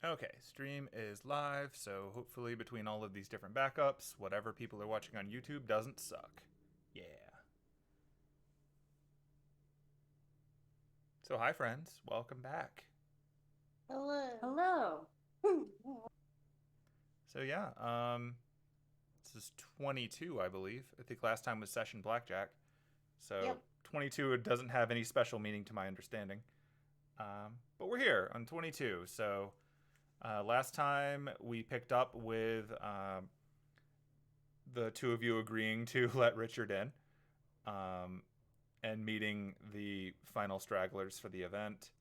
Okay, stream is live, so hopefully between all of these different backups, whatever people are watching on YouTube doesn't suck. Yeah. So hi friends, welcome back. Hello. Hello. So yeah, this is 22, I believe. I think last time was session blackjack. So Yep. 22 doesn't have any special meaning to my understanding. But we're here on 22. So last time we picked up with the two of you agreeing to let Richard in, um, and meeting the final stragglers for the event.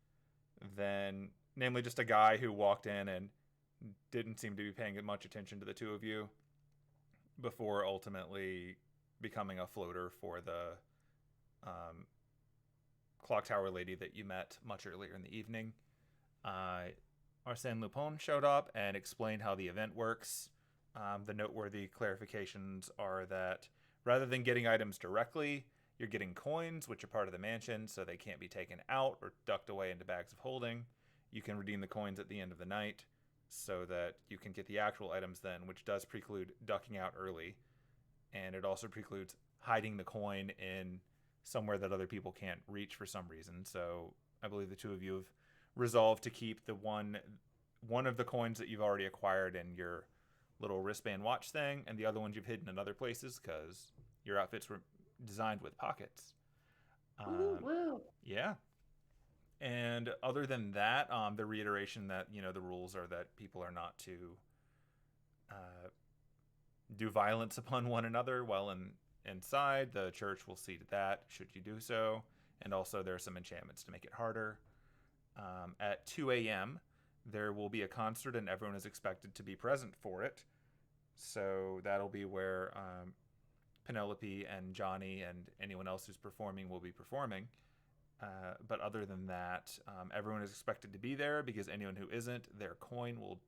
Then, namely, just a guy who walked in and didn't seem to be paying much attention to the two of you before ultimately becoming a floater for the um, clock tower lady that you met much earlier in the evening. Uh, Arsène Lupin showed up and explained how the event works. The noteworthy clarifications are that rather than getting items directly, you're getting coins, which are part of the mansion, so they can't be taken out or ducked away into bags of holding. You can redeem the coins at the end of the night so that you can get the actual items then, which does preclude ducking out early. And it also precludes hiding the coin in somewhere that other people can't reach for some reason. So I believe the two of you have resolved to keep the one of the coins that you've already acquired in your little wristband watch thing, and the other ones you've hidden in other places because your outfits were designed with pockets. Woohoo. Woo. Yeah. And other than that, the reiteration that the rules are that people are not to uh, do violence upon one another while inside. The church will see to that should you do so, and also there are some enchantments to make it harder. At 2 a.m., there will be a concert, and everyone is expected to be present for it. So that'll be where Penelope and Johnny and anyone else who's performing will be performing. But other than that, everyone is expected to be there because anyone who isn't, their coin will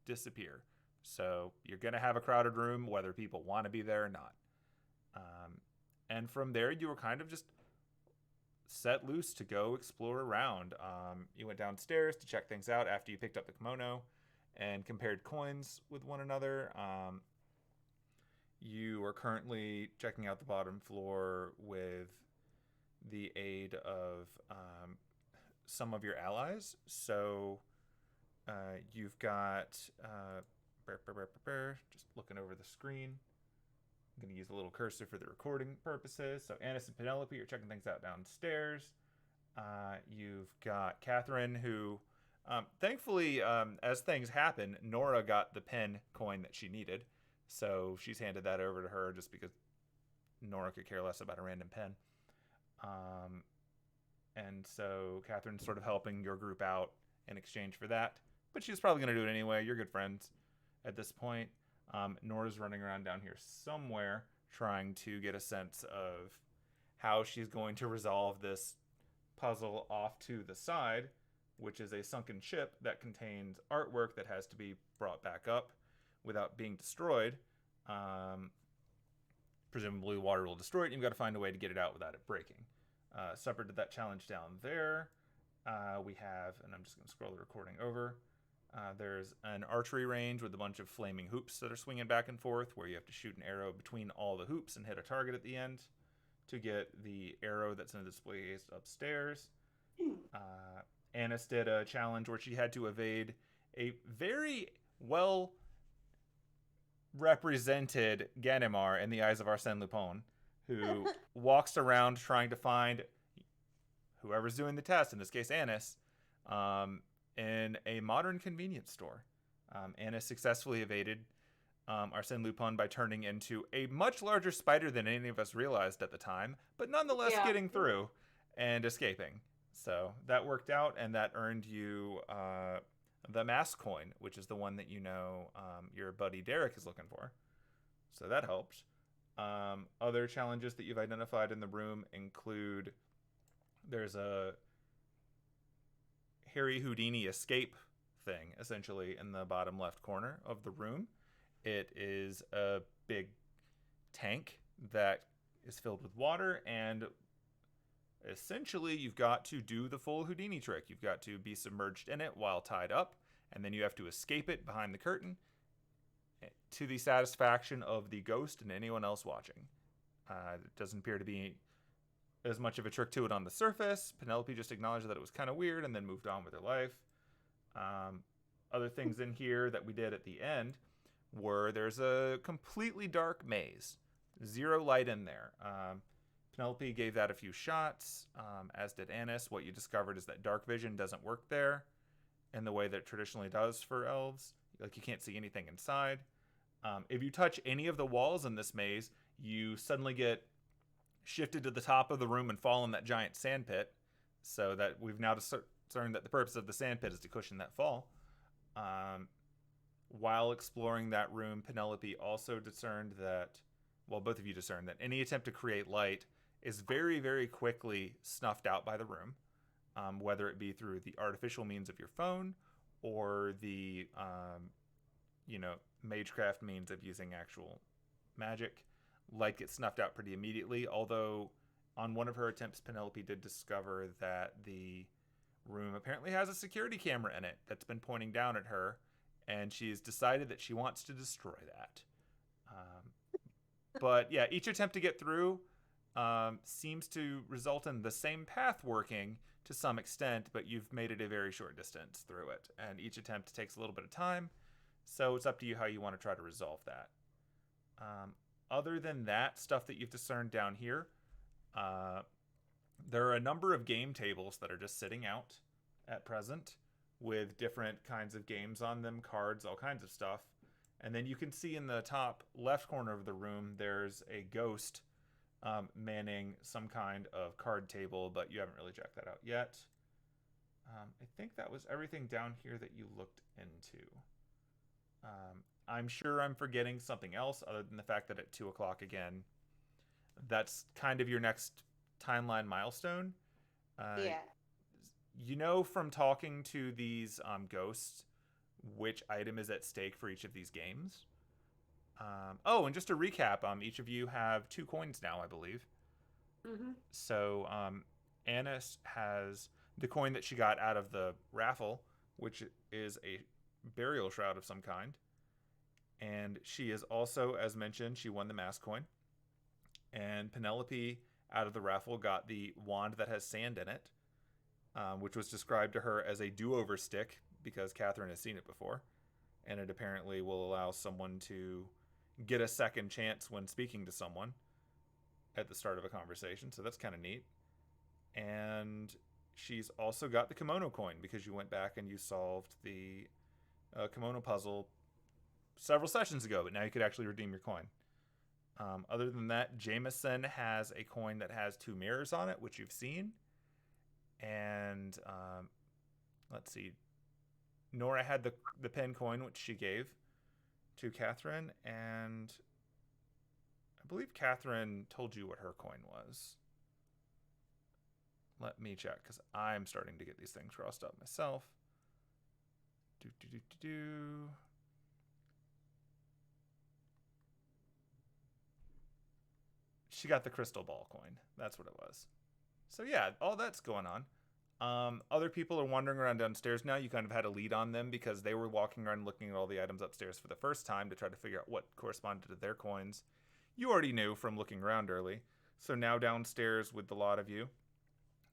disappear. So you're going to have a crowded room whether people want to be there or not. And from there, you were kind of just set loose to go explore around. You went downstairs to check things out after you picked up the kimono and compared coins with one another. You are currently checking out the bottom floor with the aid of some of your allies. So you've got just looking over the screen. I'm going to use a little cursor for the recording purposes. So Anise and Penelope are checking things out downstairs. You've got Catherine, who, thankfully, as things happen, Nora got the pen coin that she needed. So she's handed that over to her just because Nora could care less about a random pen. Um, and so Catherine's sort of helping your group out in exchange for that. But she's probably going to do it anyway. You're good friends at this point. Nora's running around down here somewhere trying to get a sense of how she's going to resolve this puzzle off to the side, which is a sunken ship that contains artwork that has to be brought back up without being destroyed. Presumably, water will destroy it, and you've got to find a way to get it out without it breaking. Separate to that challenge down there, we have, and I'm just going to scroll the recording over. There's an archery range with a bunch of flaming hoops that are swinging back and forth, where you have to shoot an arrow between all the hoops and hit a target at the end to get the arrow that's in the display case upstairs. Annis did a challenge where she had to evade a very well represented Ganimar in the eyes of Arsène Lupin, who walks around trying to find whoever's doing the test, in this case Annis, in a modern convenience store. Annis successfully evaded Arsène Lupin by turning into a much larger spider than any of us realized at the time, but nonetheless Yeah. getting through and escaping. So that worked out, and that earned you the mask coin, which is the one that your buddy Derek is looking for. So that helped. Other challenges that you've identified in the room include there's a Harry Houdini escape thing, essentially, in the bottom left corner of the room. It is a big tank that is filled with water, and essentially you've got to do the full Houdini trick. You've got to be submerged in it while tied up and then you have to escape it behind the curtain to the satisfaction of the ghost and anyone else watching. It doesn't appear to be as much of a trick to it on the surface. Penelope just acknowledged that it was kind of weird and then moved on with her life. Other things in here that we did at the end were there's a completely dark maze. Zero light in there. Penelope gave that a few shots, as did Anise. What you discovered is that dark vision doesn't work there in the way that it traditionally does for elves. Like, you can't see anything inside. If you touch any of the walls in this maze, you suddenly get shifted to the top of the room and fall in that giant sand pit. So that we've now discerned that the purpose of the sand pit is to cushion that fall. While exploring that room, Penelope also discerned that, well, both of you discerned that any attempt to create light is very, very quickly snuffed out by the room, whether it be through the artificial means of your phone or the, magecraft means of using actual magic. Light gets snuffed out pretty immediately, although on one of her attempts, Penelope did discover that the room apparently has a security camera in it that's been pointing down at her, and she's decided that she wants to destroy that. But yeah, each attempt to get through seems to result in the same path working to some extent, but you've made it a very short distance through it, and each attempt takes a little bit of time, so it's up to you how you want to try to resolve that. Other than that, stuff that you've discerned down here, there are a number of game tables that are just sitting out at present with different kinds of games on them, cards, all kinds of stuff. And then you can see in the top left corner of the room, there's a ghost manning some kind of card table, but you haven't really checked that out yet. I think that was everything down here that you looked into. I'm sure I'm forgetting something else other than the fact that at 2 o'clock again, that's kind of your next timeline milestone. Yeah. You know from talking to these ghosts which item is at stake for each of these games. And just to recap, each of you have 2 coins now, I believe. Mm-hmm. So Anise has the coin that she got out of the raffle, which is a burial shroud of some kind. And she is also, as mentioned, she won the mask coin. And Penelope, out of the raffle, got the wand that has sand in it, which was described to her as a do-over stick because Catherine has seen it before. And it apparently will allow someone to get a second chance when speaking to someone at the start of a conversation. So that's kind of neat. And she's also got the kimono coin because you went back and you solved the kimono puzzle several sessions ago, but now you could actually redeem your coin. Other than that, Jameson has a coin that has 2 mirrors on it, which you've seen. And let's see. Nora had the pen coin, which she gave to Catherine. And I believe Catherine told you what her coin was. Let me check, because I'm starting to get these things crossed up myself. She got the crystal ball coin. That's what it was. So yeah, all that's going on. Other people are wandering around downstairs now. You kind of had a lead on them because they were walking around looking at all the items upstairs for the first time to try to figure out what corresponded to their coins. You already knew from looking around early. So now downstairs with the lot of you,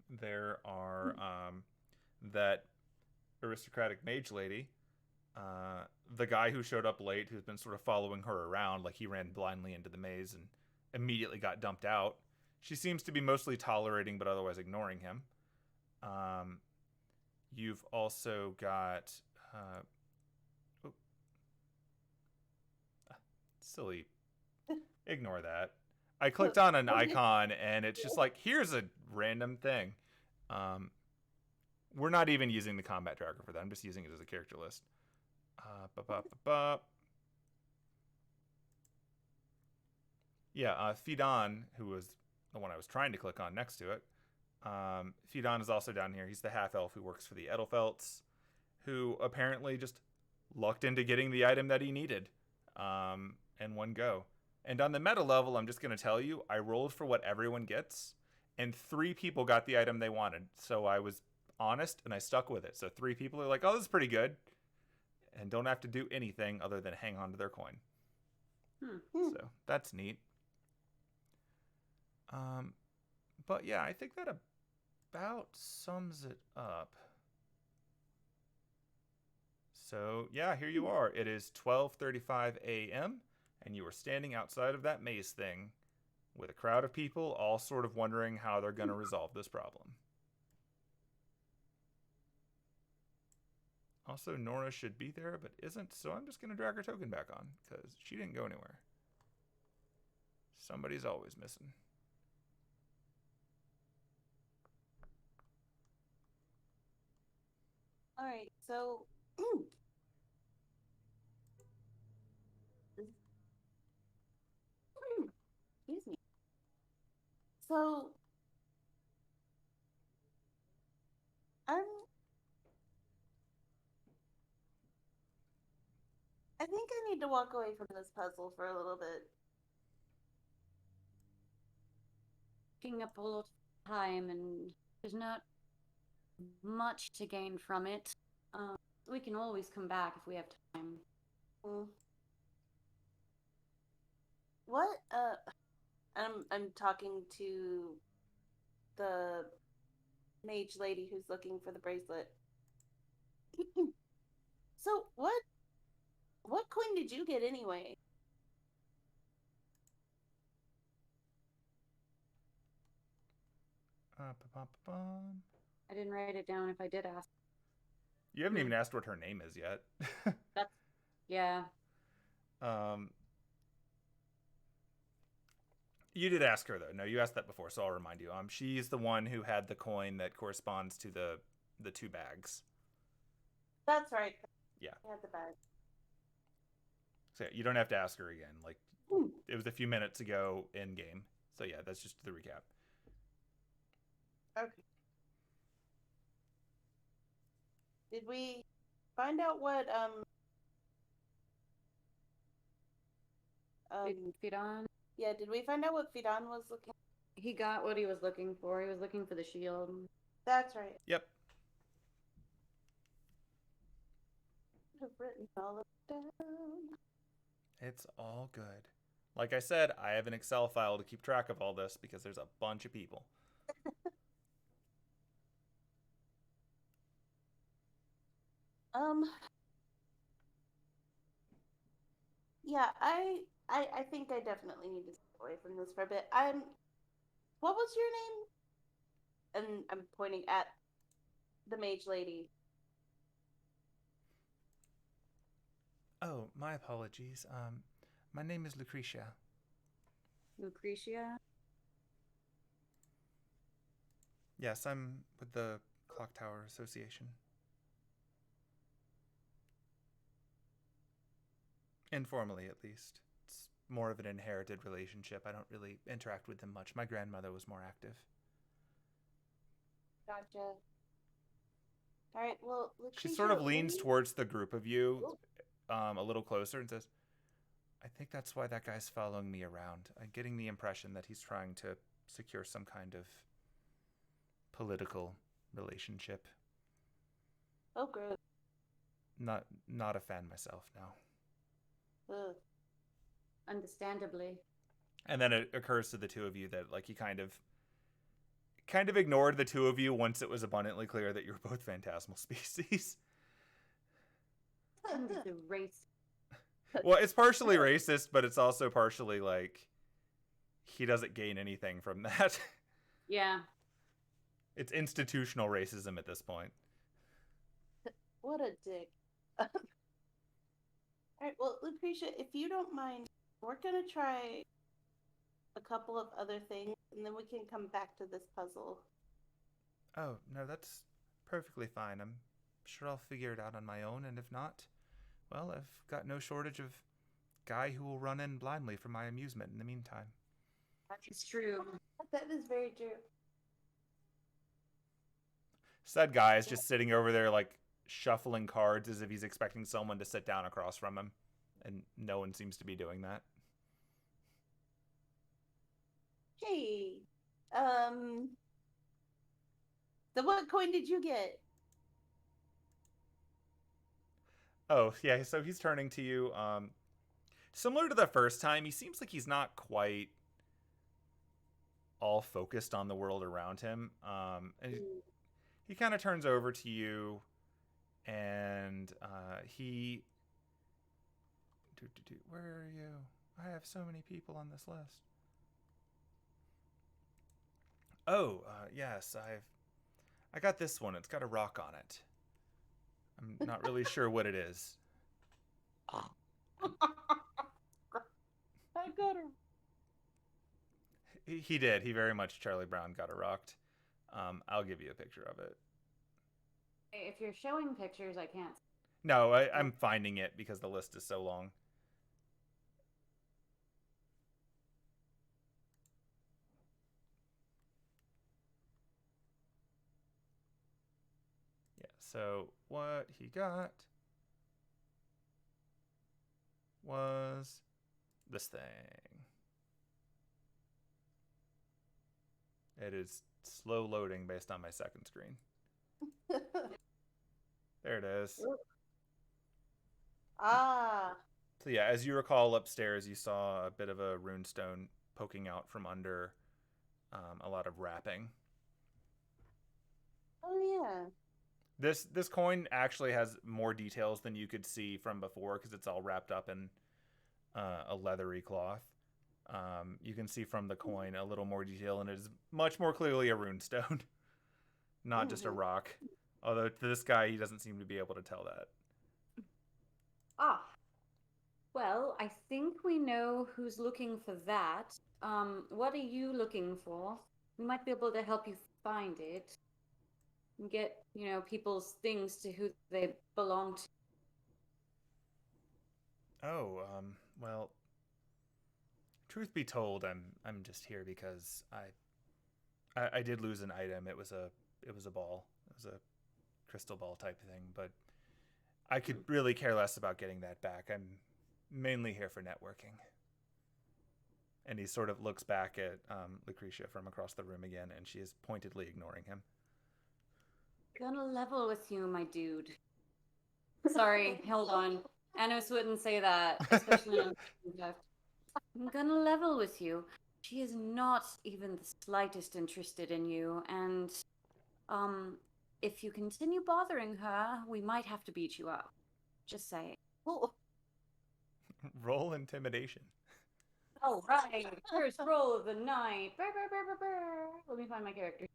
there are that aristocratic mage lady, the guy who showed up late, who's been sort of following her around, like he ran blindly into the maze and immediately got dumped out. She seems to be mostly tolerating but otherwise ignoring him. You've also got silly, ignore that. I clicked on an icon and it's just like, here's a random thing. We're not even using the combat tracker for that. I'm just using it as a character list. Yeah, Fidan, who was the one I was trying to click on next to it. Fidan is also down here. He's the half-elf who works for the Edelfelts, who apparently just lucked into getting the item that he needed in one go. And on the meta level, I'm just going to tell you, I rolled for what everyone gets, and 3 people got the item they wanted. So I was honest, and I stuck with it. So 3 people are like, oh, this is pretty good. and don't have to do anything other than hang on to their coin. So that's neat. But yeah, I think that about sums it up. So yeah, here you are. It is 12:35 a.m. and you are standing outside of that maze thing with a crowd of people all sort of wondering how they're going to resolve this problem. Also, Nora should be there, but isn't, so I'm just going to drag her token back on, because she didn't go anywhere. Somebody's always missing. Alright, so... Excuse me. So... I think I need to walk away from this puzzle for a little bit. Taking up a lot of time, and there's not much to gain from it. We can always come back if we have time. What? I'm talking to the mage lady who's looking for the bracelet. So what coin did you get anyway? I didn't write it down if I did ask. You haven't even asked what her name is yet. Yeah. You did ask her, though. No, you asked that before, so I'll remind you. She's the one who had the coin that corresponds to the 2 bags. That's right. Yeah. I had the bag. So yeah, you don't have to ask her again. Like, it was a few minutes ago in game. So yeah, that's just the recap. Okay. Did we find out what Fidan? Yeah, did we find out what Fidan was looking? He got what he was looking for. He was looking for the shield. That's right. Yep. I've written all of it down. It's all good. Like I said, I have an Excel file to keep track of all this because there's a bunch of people. Yeah, I think I definitely need to step away from this for a bit. What was your name? And I'm pointing at the mage lady. Oh, my apologies. My name is Lucretia. Lucretia? Yes, I'm with the Clock Tower Association. Informally, at least. It's more of an inherited relationship. I don't really interact with them much. My grandmother was more active. Gotcha. All right, well, Lucretia, she sort of leans towards the group of you a little closer and says, I think that's why that guy's following me around. I'm getting the impression that he's trying to secure some kind of political relationship. Oh, gross. Not a fan myself, no. Ugh. Understandably. And then it occurs to the two of you that like he kind of ignored the two of you once it was abundantly clear that you were both phantasmal species. And it's a race. Well, it's partially racist, but it's also partially like he doesn't gain anything from that. Yeah. It's institutional racism at this point. What a dick. Alright, well, Lucretia, if you don't mind, we're gonna try a couple of other things, and then we can come back to this puzzle. Oh, no, that's perfectly fine. I'm sure I'll figure it out on my own, and if not, well, I've got no shortage of guy who will run in blindly for my amusement in the meantime. That's true. That is very true. Said guy is just sitting over there, like, shuffling cards as if he's expecting someone to sit down across from him, and no one seems to be doing that. Hey, so what coin did you get? Oh, yeah, so he's turning to you. Similar to the first time, he seems like he's not quite all focused on the world around him. And he kind of turns over to you, and he... Where are you? I have so many people on this list. Oh, yes, I got this one. It's got a rock on it. I'm not really sure what it is. I got her. He did. He very much, Charlie Brown, got a rocked. I'll give you a picture of it. If you're showing pictures, I can't. No, I'm finding it because the list is so long. Yeah, so what he got was this thing. It is slow loading based on my second screen. There it is. Ah. So yeah, as you recall, upstairs you saw a bit of a runestone poking out from under a lot of wrapping. Oh yeah. This coin actually has more details than you could see from before because it's all wrapped up in a leathery cloth. You can see from the coin a little more detail, and it is much more clearly a runestone, not just a rock. Although to this guy, he doesn't seem to be able to tell that. Ah. Well, I think we know who's looking for that. What are you looking for? We might be able to help you find it. And get, people's things to who they belong to. Oh, well, truth be told, I'm just here because I did lose an item. It was a ball. It was a crystal ball type of thing, but I could really care less about getting that back. I'm mainly here for networking. And he sort of looks back at Lucretia from across the room again, and she is pointedly ignoring him. Gonna level with you, my dude. Sorry, hold on. Anos wouldn't say that, especially on I'm gonna level with you. She is not even the slightest interested in you, and if you continue bothering her, we might have to beat you up. Just saying. Oh. Roll intimidation. Oh, right. First roll of the night. Brr, brr, brr, brr, brr. Let me find my character.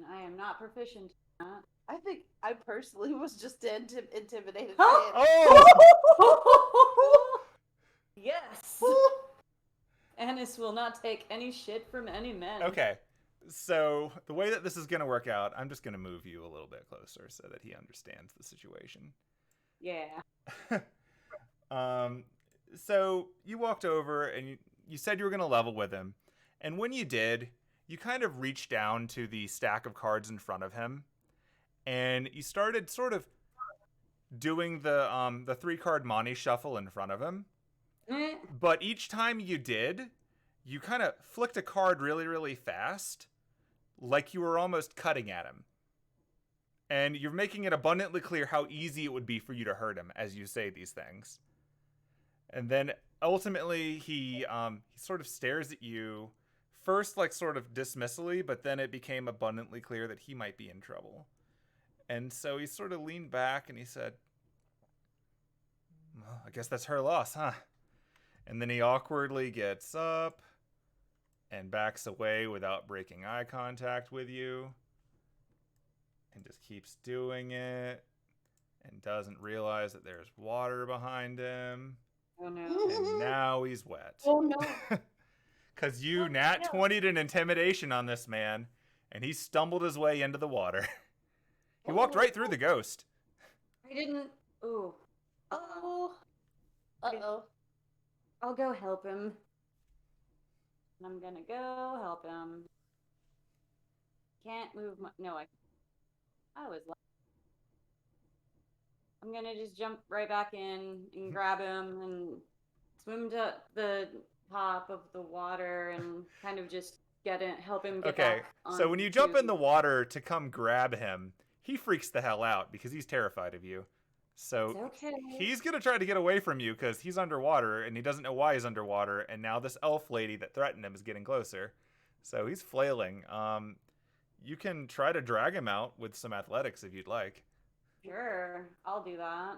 I am not proficient in that. I think I personally was just intimidated Huh? by it. Oh! Yes! Anis will not take any shit from any men. Okay. So the way that this is going to work out, I'm just going to move you a little bit closer so that he understands the situation. Yeah. So you walked over and you said you were going to level with him. And when you did, you kind of reached down to the stack of cards in front of him. And you started sort of doing the 3-card Monty shuffle in front of him. But each time you did, you kind of flicked a card really, really fast, like you were almost cutting at him. And you're making it abundantly clear how easy it would be for you to hurt him as you say these things. And then ultimately he sort of stares at you, first like sort of dismissively, but then it became abundantly clear that he might be in trouble. And so he sort of leaned back and he said, well, I guess that's her loss, huh? And then he awkwardly gets up and backs away without breaking eye contact with you. And just keeps doing it. And doesn't realize that there's water behind him. Oh no. And now he's wet. Oh no. Because you nat 20'd an intimidation on this man. And he stumbled his way into the water. He walked right through the ghost. I didn't. Ooh. Oh. Uh-oh. I'll go help him. I'm gonna go help him. Can't move my. No, I was. I'm gonna just jump right back in and grab him and swim to the top of the water and kind of just help him get Okay, back so when you jump onto- in the water to come grab him, he freaks the hell out because he's terrified of you. So It's okay. he's gonna try to get away from you because he's underwater and he doesn't know why he's underwater. And now this elf lady that threatened him is getting closer, so he's flailing. You can try to drag him out with some athletics if you'd like. Sure, I'll do that.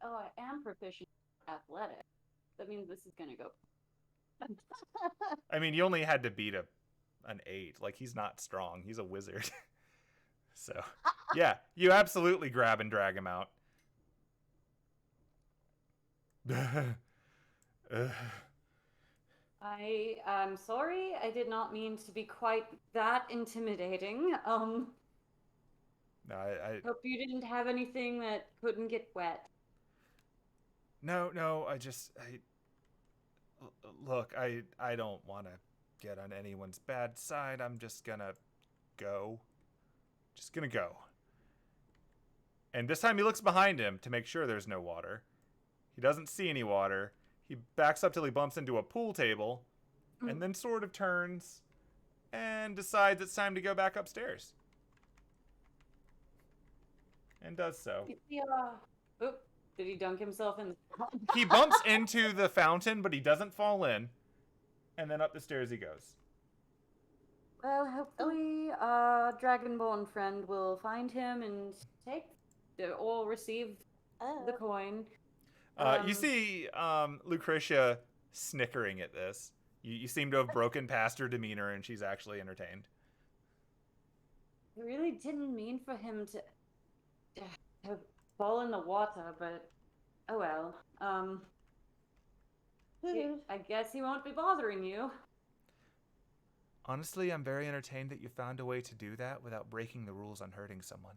Oh, I am proficient in athletics. That means this is gonna go. I mean, you only had to beat an 8. Like, he's not strong. He's a wizard. So, yeah, you absolutely grab and drag him out. I am sorry. I did not mean to be quite that intimidating. No, I Hope you didn't have anything that couldn't get wet. no, look, I don't want to get on anyone's bad side. I'm just gonna go. Just gonna go. And this time he looks behind him to make sure there's no water. He doesn't see any water. He backs up till he bumps into a pool table, and then sort of turns and decides it's time to go back upstairs. And does so. Oop, did he dunk himself in the He bumps into the fountain, but he doesn't fall in. And then up the stairs he goes. Well, hopefully, Dragonborn friend will find him and or receive the coin. You see Lucretia snickering at this. You seem to have broken past her demeanor, and she's actually entertained. I really didn't mean for him to fall in the water, but oh well. I guess he won't be bothering you. Honestly, I'm very entertained that you found a way to do that without breaking the rules on hurting someone.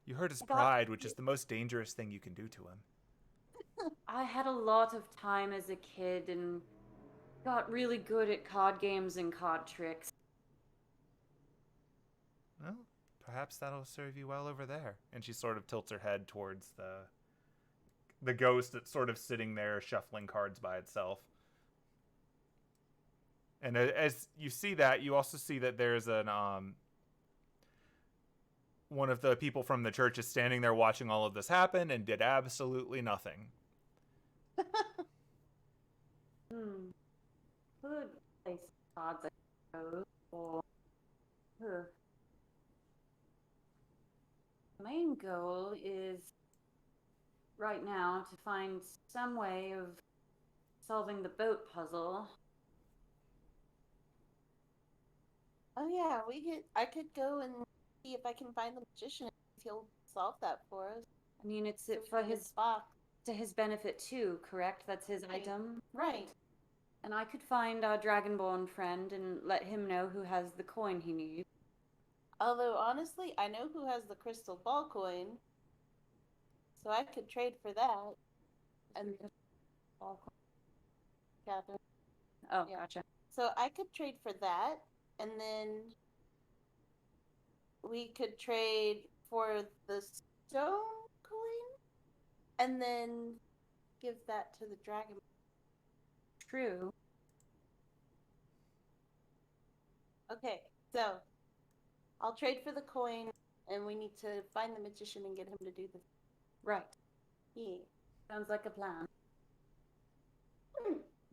You hurt his pride, which is the most dangerous thing you can do to him. I had a lot of time as a kid and got really good at card games and card tricks. Well, perhaps that'll serve you well over there. And she sort of tilts her head towards the ghost that's sort of sitting there shuffling cards by itself. And as you see that, you also see that there's one of the people from the church is standing there watching all of this happen and did absolutely nothing. Good place cards, I suppose. Or the main goal is right now to find some way of solving the boat puzzle. Oh yeah, I could go and see if I can find the magician if he'll solve that for us. I mean, it's So for we can his box. to his benefit too, correct? That's his item. Right. And I could find our Dragonborn friend and let him know who has the coin he needs. Although honestly, I know who has the crystal ball coin, so I could trade for that. And Catherine. Oh, Yeah. gotcha. So I could trade for that, and then we could trade for the stone coin, and then give that to the dragon. True. Okay, so I'll trade for the coin, and we need to find the magician and get him to do the. Right. Yeah. Sounds like a plan.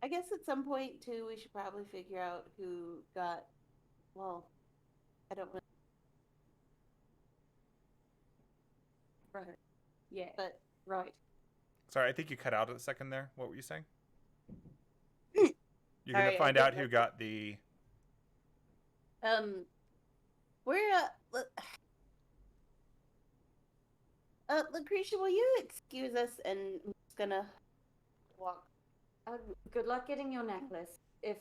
I guess at some point too, we should probably figure out who got. Well, I don't know. Right. Yeah. But Right. Sorry, I think you cut out a second there. What were you saying? You're Sorry, going to find I out think who got the... we're Lucretia, will you excuse us? And I'm just gonna walk. Good luck getting your necklace. If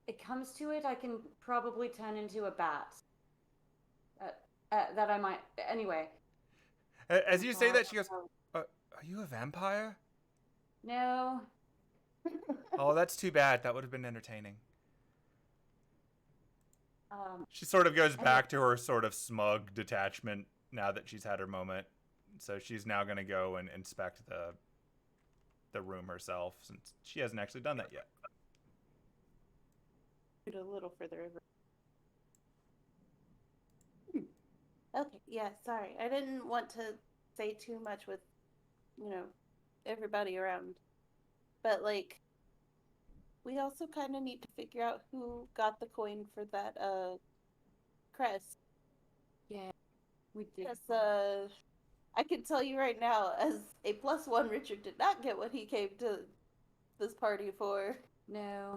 it comes to it, I can probably turn into a bat. That I might. Anyway. As you say that, she goes, are you a vampire? No. Oh, that's too bad. That would have been entertaining. She sort of goes back to her sort of smug detachment now that she's had her moment. So she's now going to go and inspect the room herself, since she hasn't actually done that yet. A little further over. Okay, yeah, sorry. I didn't want to say too much with, everybody around. But, like, we also kind of need to figure out who got the coin for that, crest. Yeah, we did. Yes, I can tell you right now, as a +1, Richard did not get what he came to this party for. No.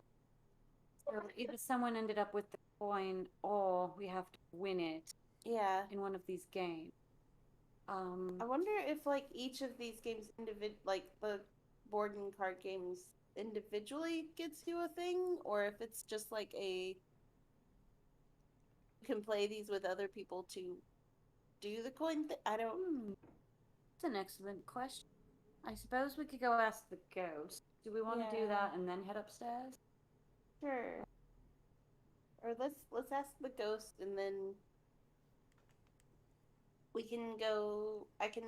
So either someone ended up with the coin, or we have to win it. Yeah. In one of these games. I wonder if, like, each of these games, like, the board and card games individually gets you a thing, or if it's just, like, you can play these with other people to do the coin thing. I don't... That's an excellent question. I suppose we could go ask the ghost. Do we want to do that and then head upstairs? Sure. Or let's ask the ghost, and then we can go... I can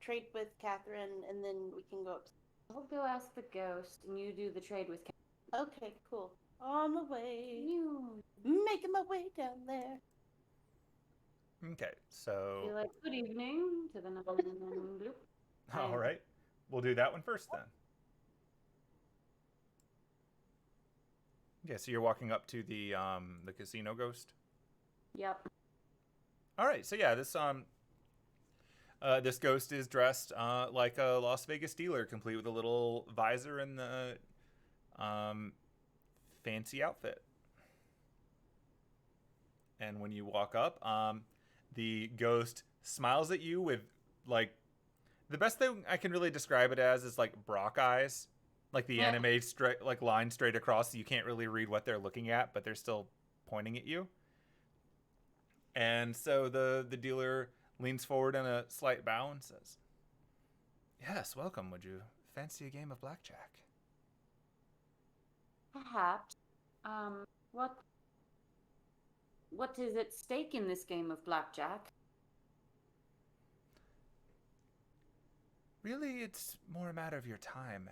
trade with Catherine, and then we can go upstairs. I'll go ask the ghost, and you do the trade with Catherine. Okay, cool. On the way. You. Making my way down there. Okay, so... Be like, good evening to the bloop. All right. We'll do that one first, then. Okay, so you're walking up to the casino ghost? Yep. All right, so yeah, this ghost is dressed like a Las Vegas dealer, complete with a little visor and the fancy outfit. And when you walk up, the ghost smiles at you with, like, the best thing I can really describe it as is like Brock eyes, like the anime straight, like line straight across, so you can't really read what they're looking at, but they're still pointing at you. And so the dealer leans forward in a slight bow and says, "Yes, welcome. Would you fancy a game of blackjack?" Perhaps. What is at stake in this game of blackjack? Really, it's more a matter of your time.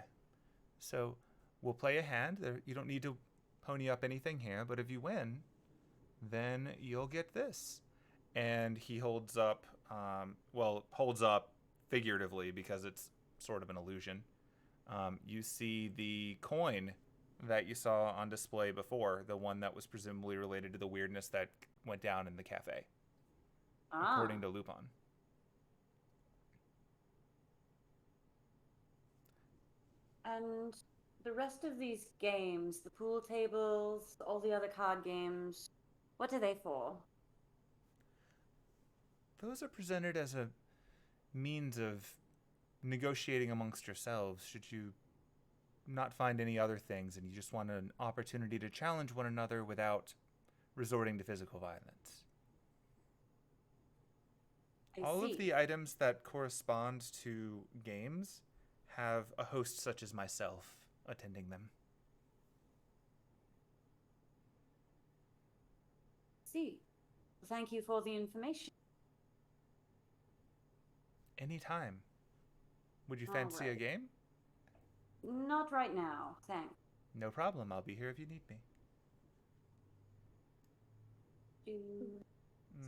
So we'll play a hand. You don't need to pony up anything here, but if you win, then you'll get this. And he holds up, holds up figuratively because it's sort of an illusion. You see the coin that you saw on display before, the one that was presumably related to the weirdness that went down in the cafe, according to Lupin. And the rest of these games, the pool tables, all the other card games, what are they for? Those are presented as a means of negotiating amongst yourselves should you not find any other things and you just want an opportunity to challenge one another without resorting to physical violence. All of the items that correspond to games have a host such as myself attending them. See. Thank you for the information. Anytime. Would you fancy a game? Not right now, thanks. No problem. I'll be here if you need me.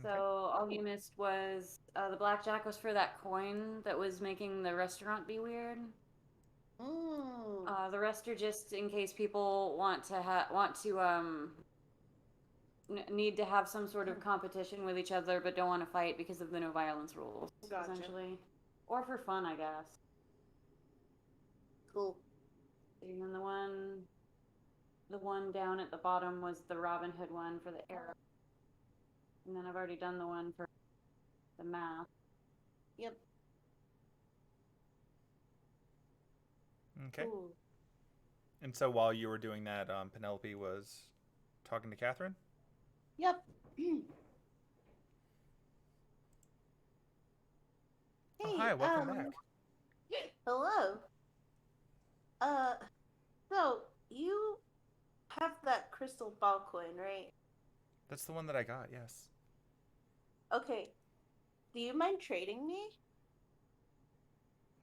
So all you missed was the blackjack was for that coin that was making the restaurant be weird. The rest are just in case people need to have some sort of competition with each other, but don't want to fight because of the no violence rules, essentially, or for fun, I guess. Cool. And then the one down at the bottom was the Robin Hood one for the arrow. And then I've already done the one for the math. Yep. Okay. Ooh. And so while you were doing that, Penelope was talking to Catherine? Yep. Hey, hi, welcome back. Hello. So you have that crystal ball coin, right? That's the one that I got, yes. Okay. Do you mind trading me?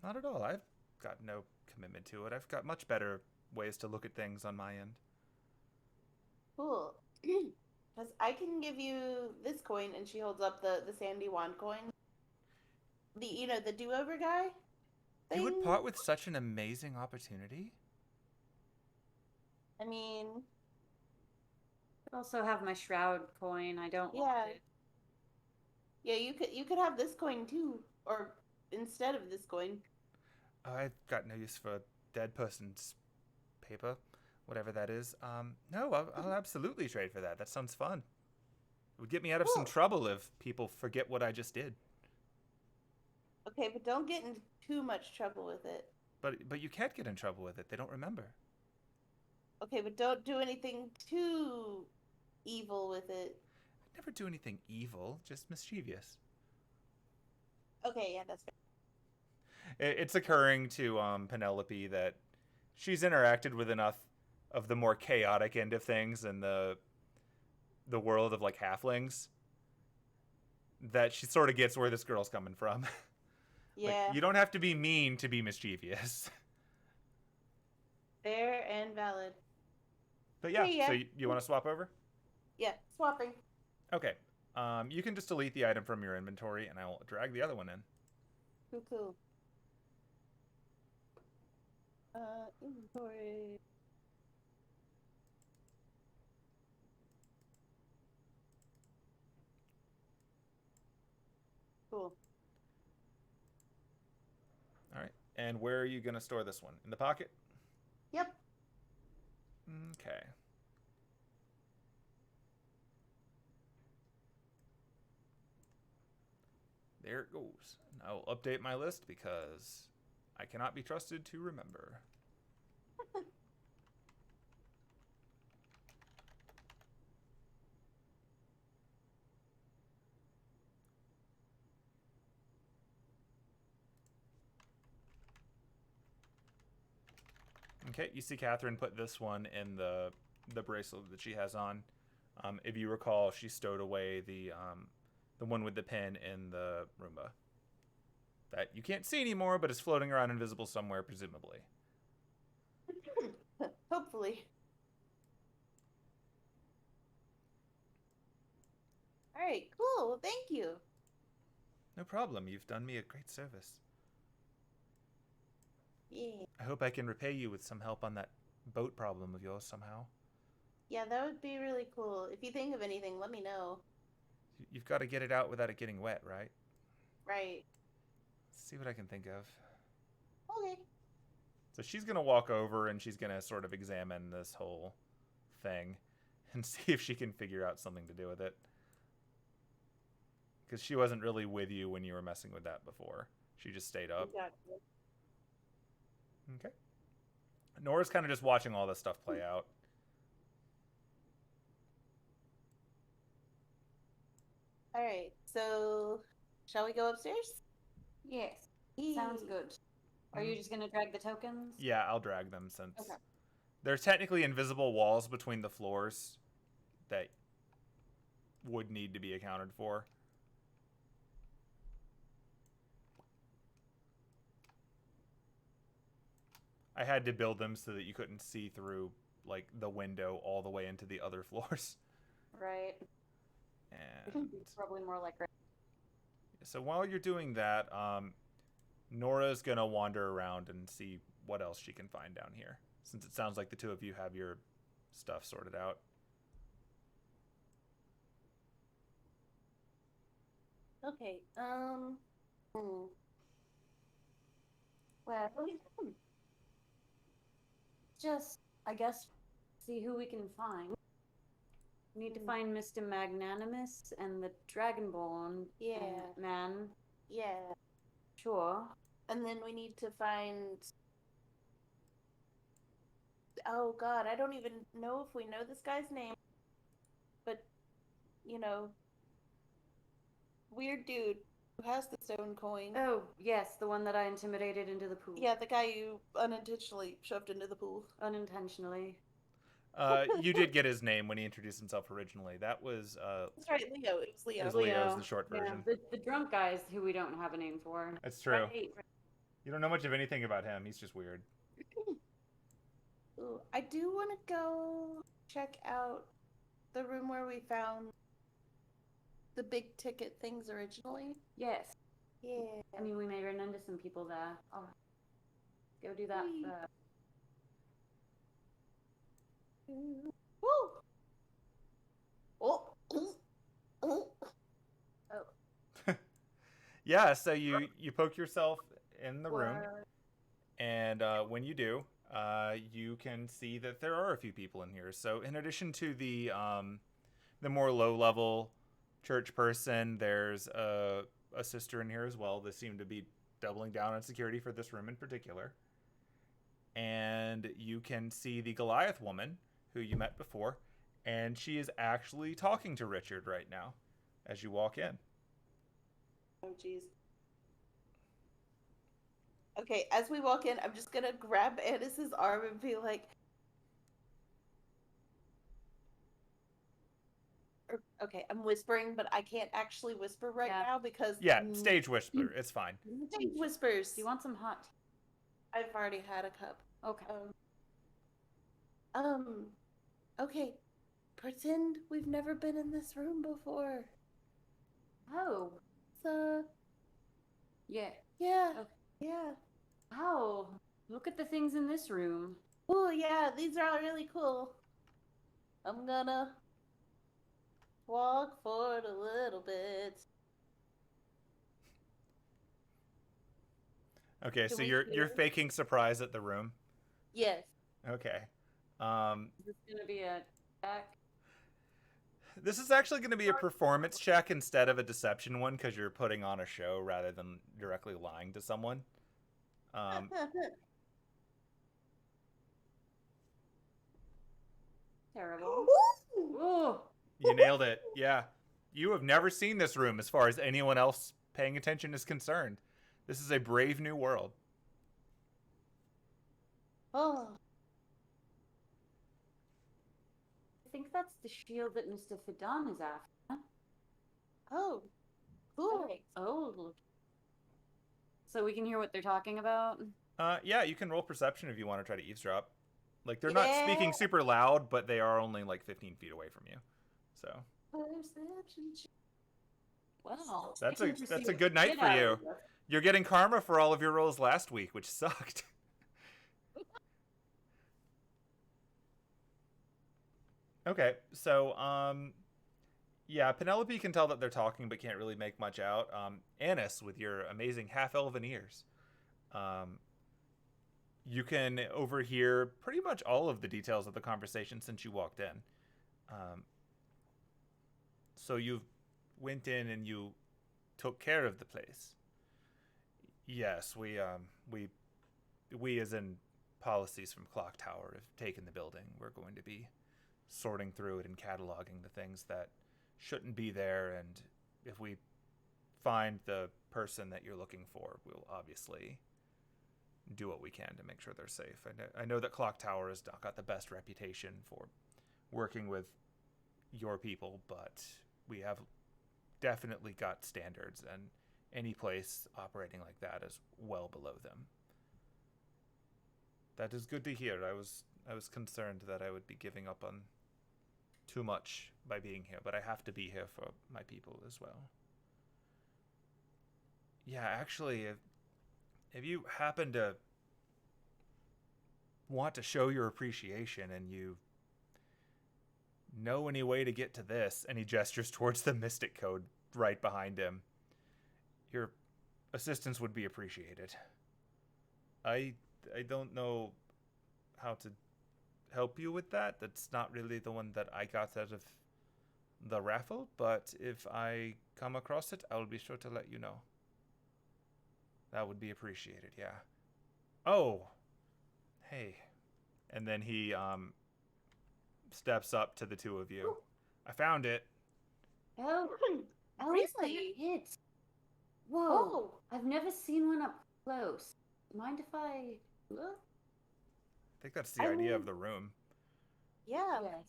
Not at all. I've got no commitment to it. I've got much better ways to look at things on my end. Cool. Because I can give you this coin, and she holds up the sandy wand coin. The do-over guy thing. You would part with such an amazing opportunity? I mean, I also have my shroud coin. I don't Yeah. want it. yeah, you could have this coin too, or instead of this coin. I've got no use for dead person's paper, whatever that is. No, I'll absolutely trade for that. That sounds fun. It would get me out of some Cool. trouble if people forget what I just did. Okay, but don't get into too much trouble with it. But you can't get in trouble with it. They don't remember. Okay, but don't do anything too evil with it. I never do anything evil, just mischievous. Okay, yeah, that's fair. It's occurring to Penelope that she's interacted with enough of the more chaotic end of things in the world of like halflings that she sort of gets where this girl's coming from. Yeah, Like, you don't have to be mean to be mischievous. fair and valid. But yeah, Yeah. so you want to swap over? Yeah, swapping. Okay. You can just delete the item from your inventory, and I'll drag the other one in. Cool. Inventory. Cool. All right. And where are you going to store this one? In the pocket? Yep. Okay. There it goes. And I will update my list because I cannot be trusted to remember. Okay, you see Catherine put this one in the bracelet that she has on. If you recall, she stowed away the one with the pin in the Roomba. That you can't see anymore, but is floating around invisible somewhere, presumably. Hopefully. All right, cool. Well, thank you. No problem. You've done me a great service. Yeah. I hope I can repay you with some help on that boat problem of yours somehow. Yeah, that would be really cool. If you think of anything, let me know. You've got to get it out without it getting wet, right? Right. Let's see what I can think of. Okay. So she's going to walk over and she's going to sort of examine this whole thing and see if she can figure out something to do with it. Because she wasn't really with you when you were messing with that before. She just stayed up. Exactly. Okay. Nora's kind of just watching all this stuff play out. All right. So, shall we go upstairs? Yes. Sounds good. Are you just gonna drag the tokens? Yeah, I'll drag them since Okay. there's technically invisible walls between the floors that would need to be accounted for. I had to build them so that you couldn't see through like the window all the way into the other floors. Right. And Probably more like right. so while you're doing that, Nora's gonna wander around and see what else she can find down here, since it sounds like the two of you have your stuff sorted out. Okay. Well, just I guess see who we can find. We need to find Mr. Magnanimous and the Dragonborn. Yeah. Man. Yeah. Sure. And then we need to find. Oh God, I don't even know if we know this guy's name. But, weird dude who has the stone coin. Oh, yes, the one that I intimidated into the pool. Yeah, the guy you unintentionally shoved into the pool. Unintentionally. You did get his name when he introduced himself originally. That was That's right, Leo. It was Leo. Leo's the short version. Yeah, the drunk guys who we don't have a name for. That's true. Right. You don't know much of anything about him. He's just weird. Ooh, I do want to go check out the room where we found the big ticket things originally. Yes. Yeah. I mean, we may run into some people there. Oh, go do that Whee! first. Woo! Oh. Oh. Yeah, so you poke yourself in the room, and when you do, you can see that there are a few people in here. So in addition to the more low-level church person, there's a sister in here as well. They seem to be doubling down on security for this room in particular. And you can see the Goliath woman, who you met before, and she is actually talking to Richard right now as you walk in. Oh, jeez. Okay, as we walk in, I'm just gonna grab Anis's arm and be like, okay, I'm whispering, but I can't actually whisper right now because Yeah, stage whisper. It's fine. Stage whispers. Do you want some hot tea? I've already had a cup. Okay. Okay. Pretend we've never been in this room before. Oh. So. Yeah. Yeah. Okay. Yeah. Oh, look at the things in this room. Oh, yeah, these are all really cool. I'm gonna walk forward a little bit. Okay, so you're faking surprise at the room. Yes. Okay. Is this gonna be a check? This is actually going to be a performance check instead of a deception one because you're putting on a show rather than directly lying to someone. Terrible. Ooh. You nailed it. Yeah. You have never seen this room as far as anyone else paying attention is concerned. This is a brave new world. Oh. I think that's the shield that Mr. Fidan is after. Oh. Cool. Oh. So we can hear what they're talking about? Yeah, you can roll perception if you want to try to eavesdrop. Like, they're not speaking super loud, but they are only like 15 feet away from you. So. Well, That's a good night for you. You're getting karma for all of your rolls last week, which sucked. Okay, so yeah, Penelope can tell that they're talking, but can't really make much out. Anise, with your amazing half-elven ears, you can overhear pretty much all of the details of the conversation since you walked in. So you went in and you took care of the place. Yes, we as in policies from Clock Tower have taken the building. We're going to be sorting through it and cataloging the things that shouldn't be there, and if we find the person that you're looking for, we'll obviously do what we can to make sure they're safe. I know that Clock Tower has not got the best reputation for working with your people, but we have definitely got standards, and any place operating like that is well below them. That is good to hear. I was concerned that I would be giving up on too much by being here, but I have to be here for my people as well. Yeah, actually, if you happen to want to show your appreciation and you know any way to get to this, and he gestures towards the Mystic Code right behind him, your assistance would be appreciated. I don't know how to help you with that. That's not really the one that I got out of the raffle, but if I come across it, I'll be sure to let you know. That would be appreciated, yeah. Oh, hey. And then he steps up to the two of you. I found it. Oh, Really? it. Whoa. Oh. I've never seen one up close. Mind if I look? I think that's the idea of the room. Yeah. Yes.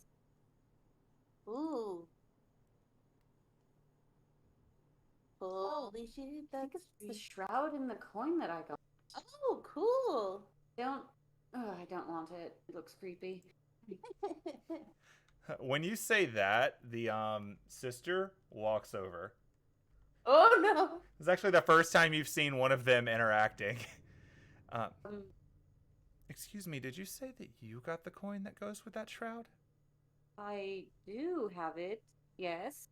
Ooh. Holy shit, I think that's it's the shroud and the coin that I got. Oh, cool. Don't. Oh, I don't want it. It looks creepy. When you say that, the sister walks over. Oh no. It's actually the first time you've seen one of them interacting. Uh, excuse me, did you say that you got the coin that goes with that shroud? I do have it. Yes.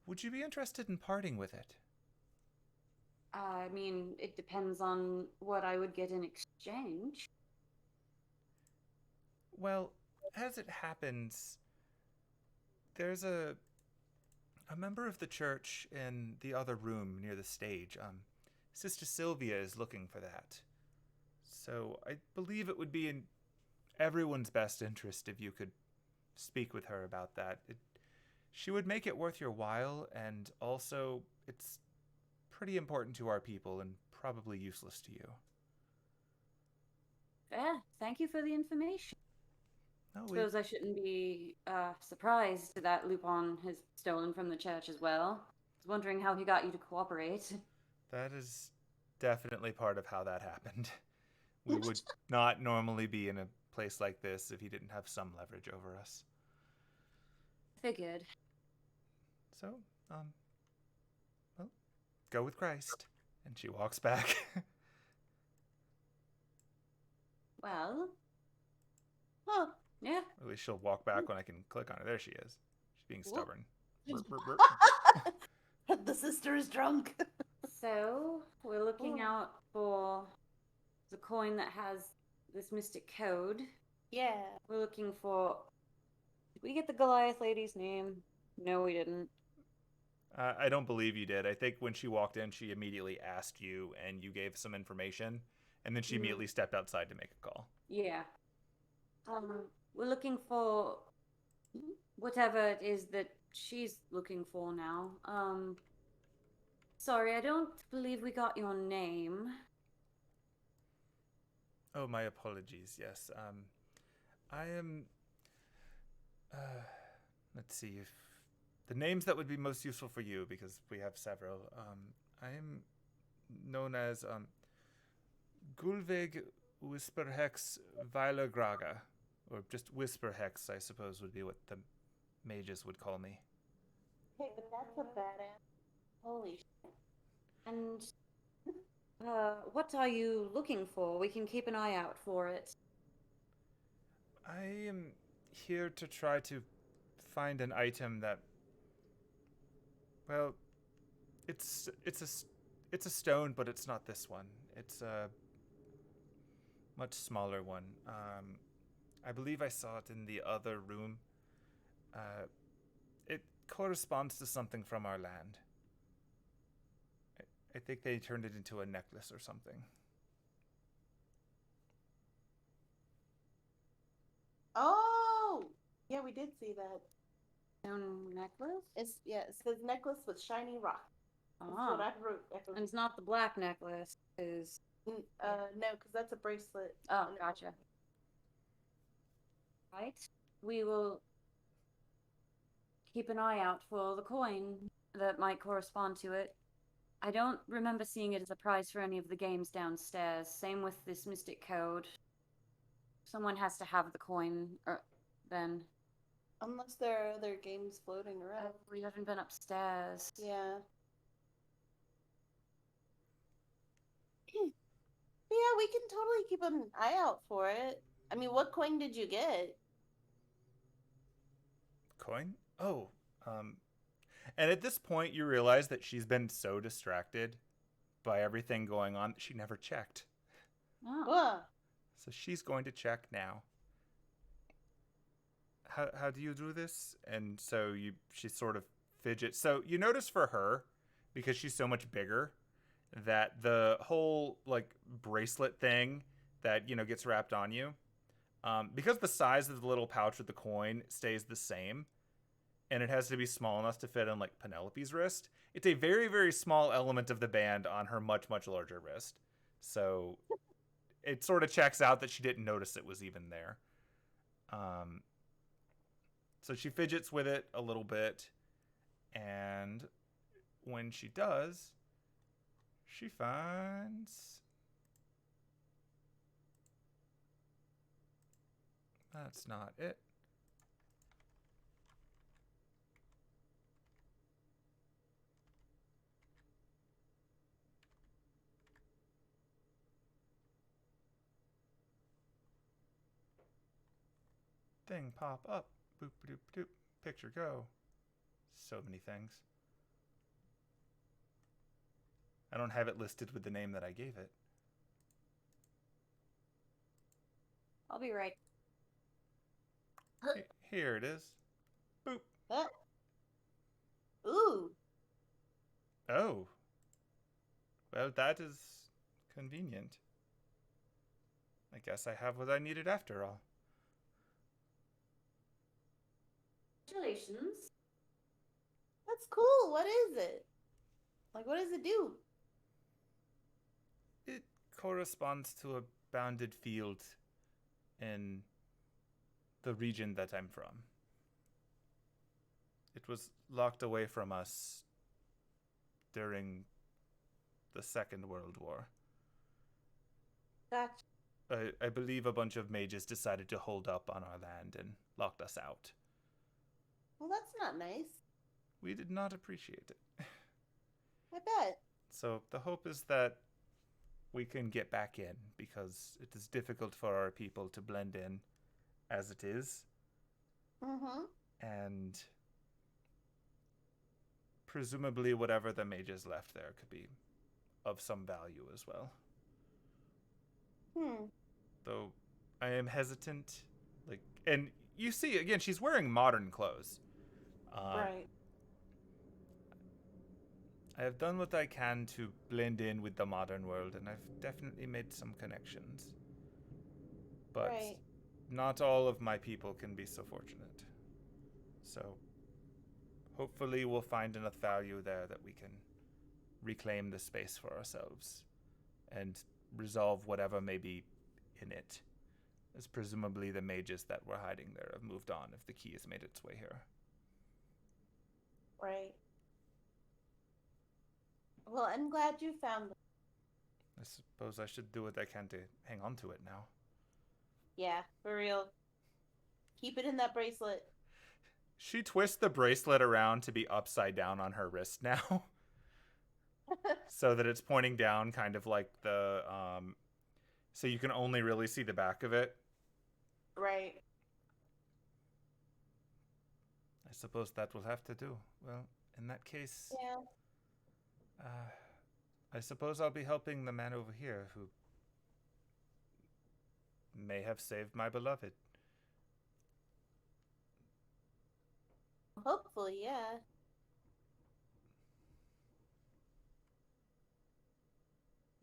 Would you be interested in parting with it? I mean, it depends on what I would get in exchange. Well, as it happens, there's a member of the church in the other room near the stage. Sister Sylvia is looking for that. So I believe it would be in everyone's best interest if you could speak with her about that. She would make it worth your while, and also it's pretty important to our people and probably useless to you. Fair. Thank you for the information. No, I suppose I shouldn't be surprised that Lupin has stolen from the church as well. I was wondering how he got you to cooperate. That is definitely part of how that happened. We would not normally be in a place like this if he didn't have some leverage over us. Figured. So, well, go with Christ. And she walks back. Well, Huh. yeah. At least she'll walk back when I can click on her. There she is. She's being stubborn. Burp, burp, burp. The sister is drunk. So, we're looking out for the coin that has this mystic code. Yeah. We're looking for... Did we get the Goliath lady's name? No, we didn't. I don't believe you did. I think when she walked in, she immediately asked you, and you gave some information, and then she immediately stepped outside to make a call. Yeah. We're looking for whatever it is that she's looking for now. Sorry, I don't believe we got your name. Oh, my apologies. Yes. I am. Let's see if the names that would be most useful for you, because we have several. I am known as Gulvig Whisperhex Weilergraga, or just Whisperhex, I suppose, would be what the mages would call me. Hey, but that's a badass. Holy shit. And what are you looking for? We can keep an eye out for it. I am here to try to find an item that, well, it's a stone, but it's not this one. It's a much smaller one. I believe I saw it in the other room. It corresponds to something from our land. I think they turned it into a necklace or something. Oh! Yeah, we did see that. Stone necklace? It says necklace with shiny rock. That's what I wrote. And it's not the black necklace, is... No, because that's a bracelet. Oh, gotcha. Right. We will keep an eye out for the coin that might correspond to it. I don't remember seeing it as a prize for any of the games downstairs. Same with this mystic code. Someone has to have the coin, then. Unless there are other games floating around. We haven't been upstairs. Yeah. Yeah, we can totally keep an eye out for it. I mean, what coin did you get? Coin? Oh, and at this point you realize that she's been so distracted by everything going on that she never checked. Oh. So she's going to check now. How do you do this? And so she sort of fidgets. So you notice for her, because she's so much bigger, that the whole like bracelet thing that gets wrapped on you, because the size of the little pouch with the coin stays the same, and it has to be small enough to fit on like Penelope's wrist. It's a very, very small element of the band on her much, much larger wrist. So it sort of checks out that she didn't notice it was even there. So she fidgets with it a little bit, and when she does, She finds... That's not it. Thing pop up. Boop, doop, doop. Picture go. So many things. I don't have it listed with the name that I gave it. I'll be right. Here it is. Boop. Ooh. Oh. Well, that is convenient. I guess I have what I needed after all. Congratulations. That's cool. What is it? Like, what does it do? It corresponds to a bounded field in the region that I'm from. It was locked away from us during the Second World War. Gotcha. I believe a bunch of mages decided to hold up on our land and locked us out. Well, that's not nice. We did not appreciate it. I bet. So the hope is that we can get back in, because it is difficult for our people to blend in as it is. Mm-hmm. And presumably whatever the mages left there could be of some value as well. Though I am hesitant. And you see, again, she's wearing modern clothes. Right. I have done what I can to blend in with the modern world, and I've definitely made some connections. But Right. not all of my people can be so fortunate. So hopefully we'll find enough value there that we can reclaim the space for ourselves and resolve whatever may be in it. As presumably the mages that were hiding there have moved on if the key has made its way here. Right. Well, I'm glad you found them. I suppose I should do what I can to hang on to it now. Yeah, for real. Keep it in that bracelet. She twists the bracelet around to be upside down on her wrist now. So that it's pointing down, kind of like the... so you can only really see the back of it. Right. I suppose that will have to do. Well, in that case... Yeah. I suppose I'll be helping the man over here who may have saved my beloved. Hopefully, yeah.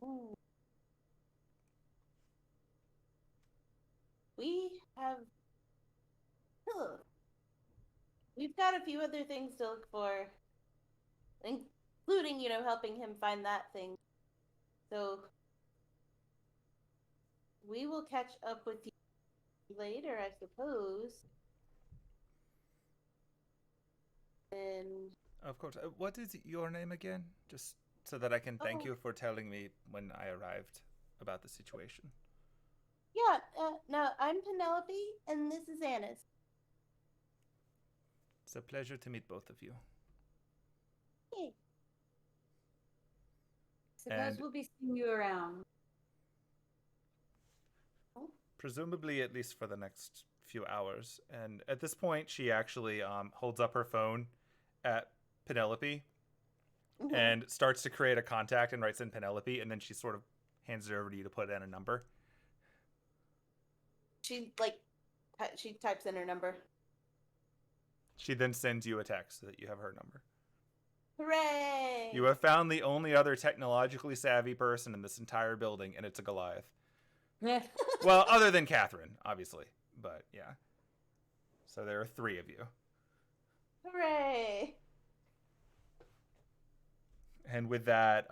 Ooh. We have... Ugh. We've got a few other things to look for, including, helping him find that thing. So we will catch up with you later, I suppose. And Of course. What is your name again? Just so that I can thank you for telling me when I arrived about the situation. yeah, no, I'm Penelope, and this is Anise. It's a pleasure to meet both of you. Hey. Suppose we'll be seeing you around. Presumably at least for the next few hours. And at this point, she actually holds up her phone at Penelope and starts to create a contact and writes in Penelope, and then she sort of hands it over to you to put in a number. She types in her number. She then sends you a text so that you have her number. Hooray! You have found the only other technologically savvy person in this entire building, and it's a Goliath. Well, other than Catherine, obviously. But, yeah. So there are 3 of you. Hooray! And with that,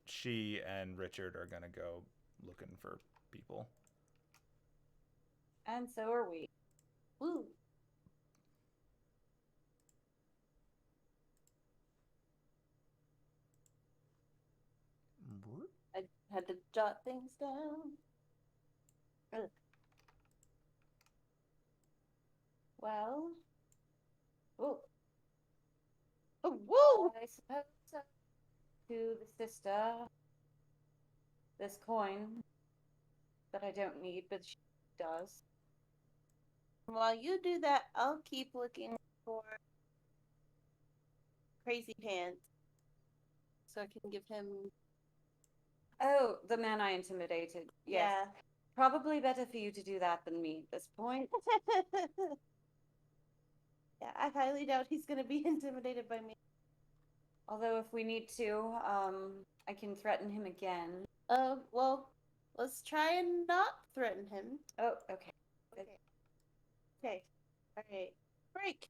she and Richard are going to go looking for people. And so are we. Woo! jot things down. Ugh. Well. Oh. Oh, whoa! I suppose so. To the sister. This coin that I don't need, but she does. While you do that, I'll keep looking for Crazy Pants. So I can give him. Oh, the man I intimidated. Yes. Yeah. Probably better for you to do that than me at this point. Yeah, I highly doubt he's gonna be intimidated by me. Although if we need to, I can threaten him again. Well, let's try and not threaten him. Oh, okay. Okay. Alright. Break!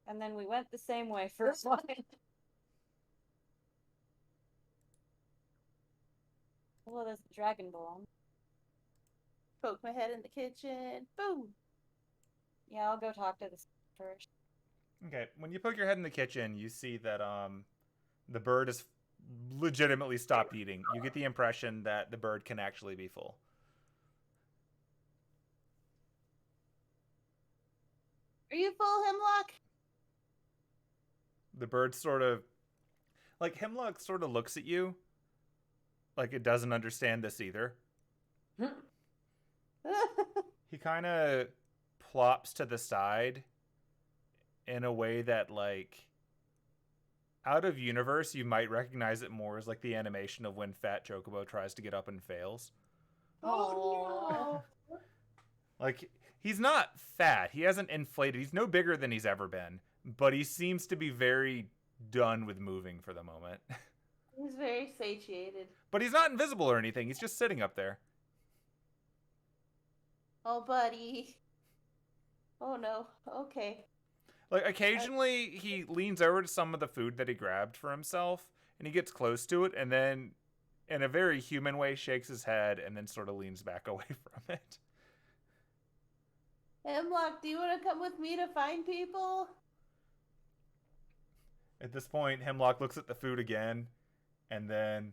And then we went the same way for a while. Well, there's the Dragon Ball. Poke my head in the kitchen. Boom! Yeah, I'll go talk to the first. Okay, when you poke your head in the kitchen, you see that the bird has legitimately stopped eating. You get the impression that the bird can actually be full. Are you full, Hemlock? The bird sort of, like, Hemlock sort of looks at you like it doesn't understand this either. He kind of plops to the side in a way that, like, out of universe, you might recognize it more as like the animation of when Fat Chocobo tries to get up and fails. Oh no! Like, he's not fat. He hasn't inflated. He's no bigger than he's ever been. But he seems to be very done with moving for the moment. He's very satiated. But he's not invisible or anything. He's just sitting up there. Oh, buddy. Oh no. Okay. Like, occasionally he leans over to some of the food that he grabbed for himself, and he gets close to it, and then, in a very human way, shakes his head, and then sort of leans back away from it. Hemlock, do you want to come with me to find people? At this point, Hemlock looks at the food again, and then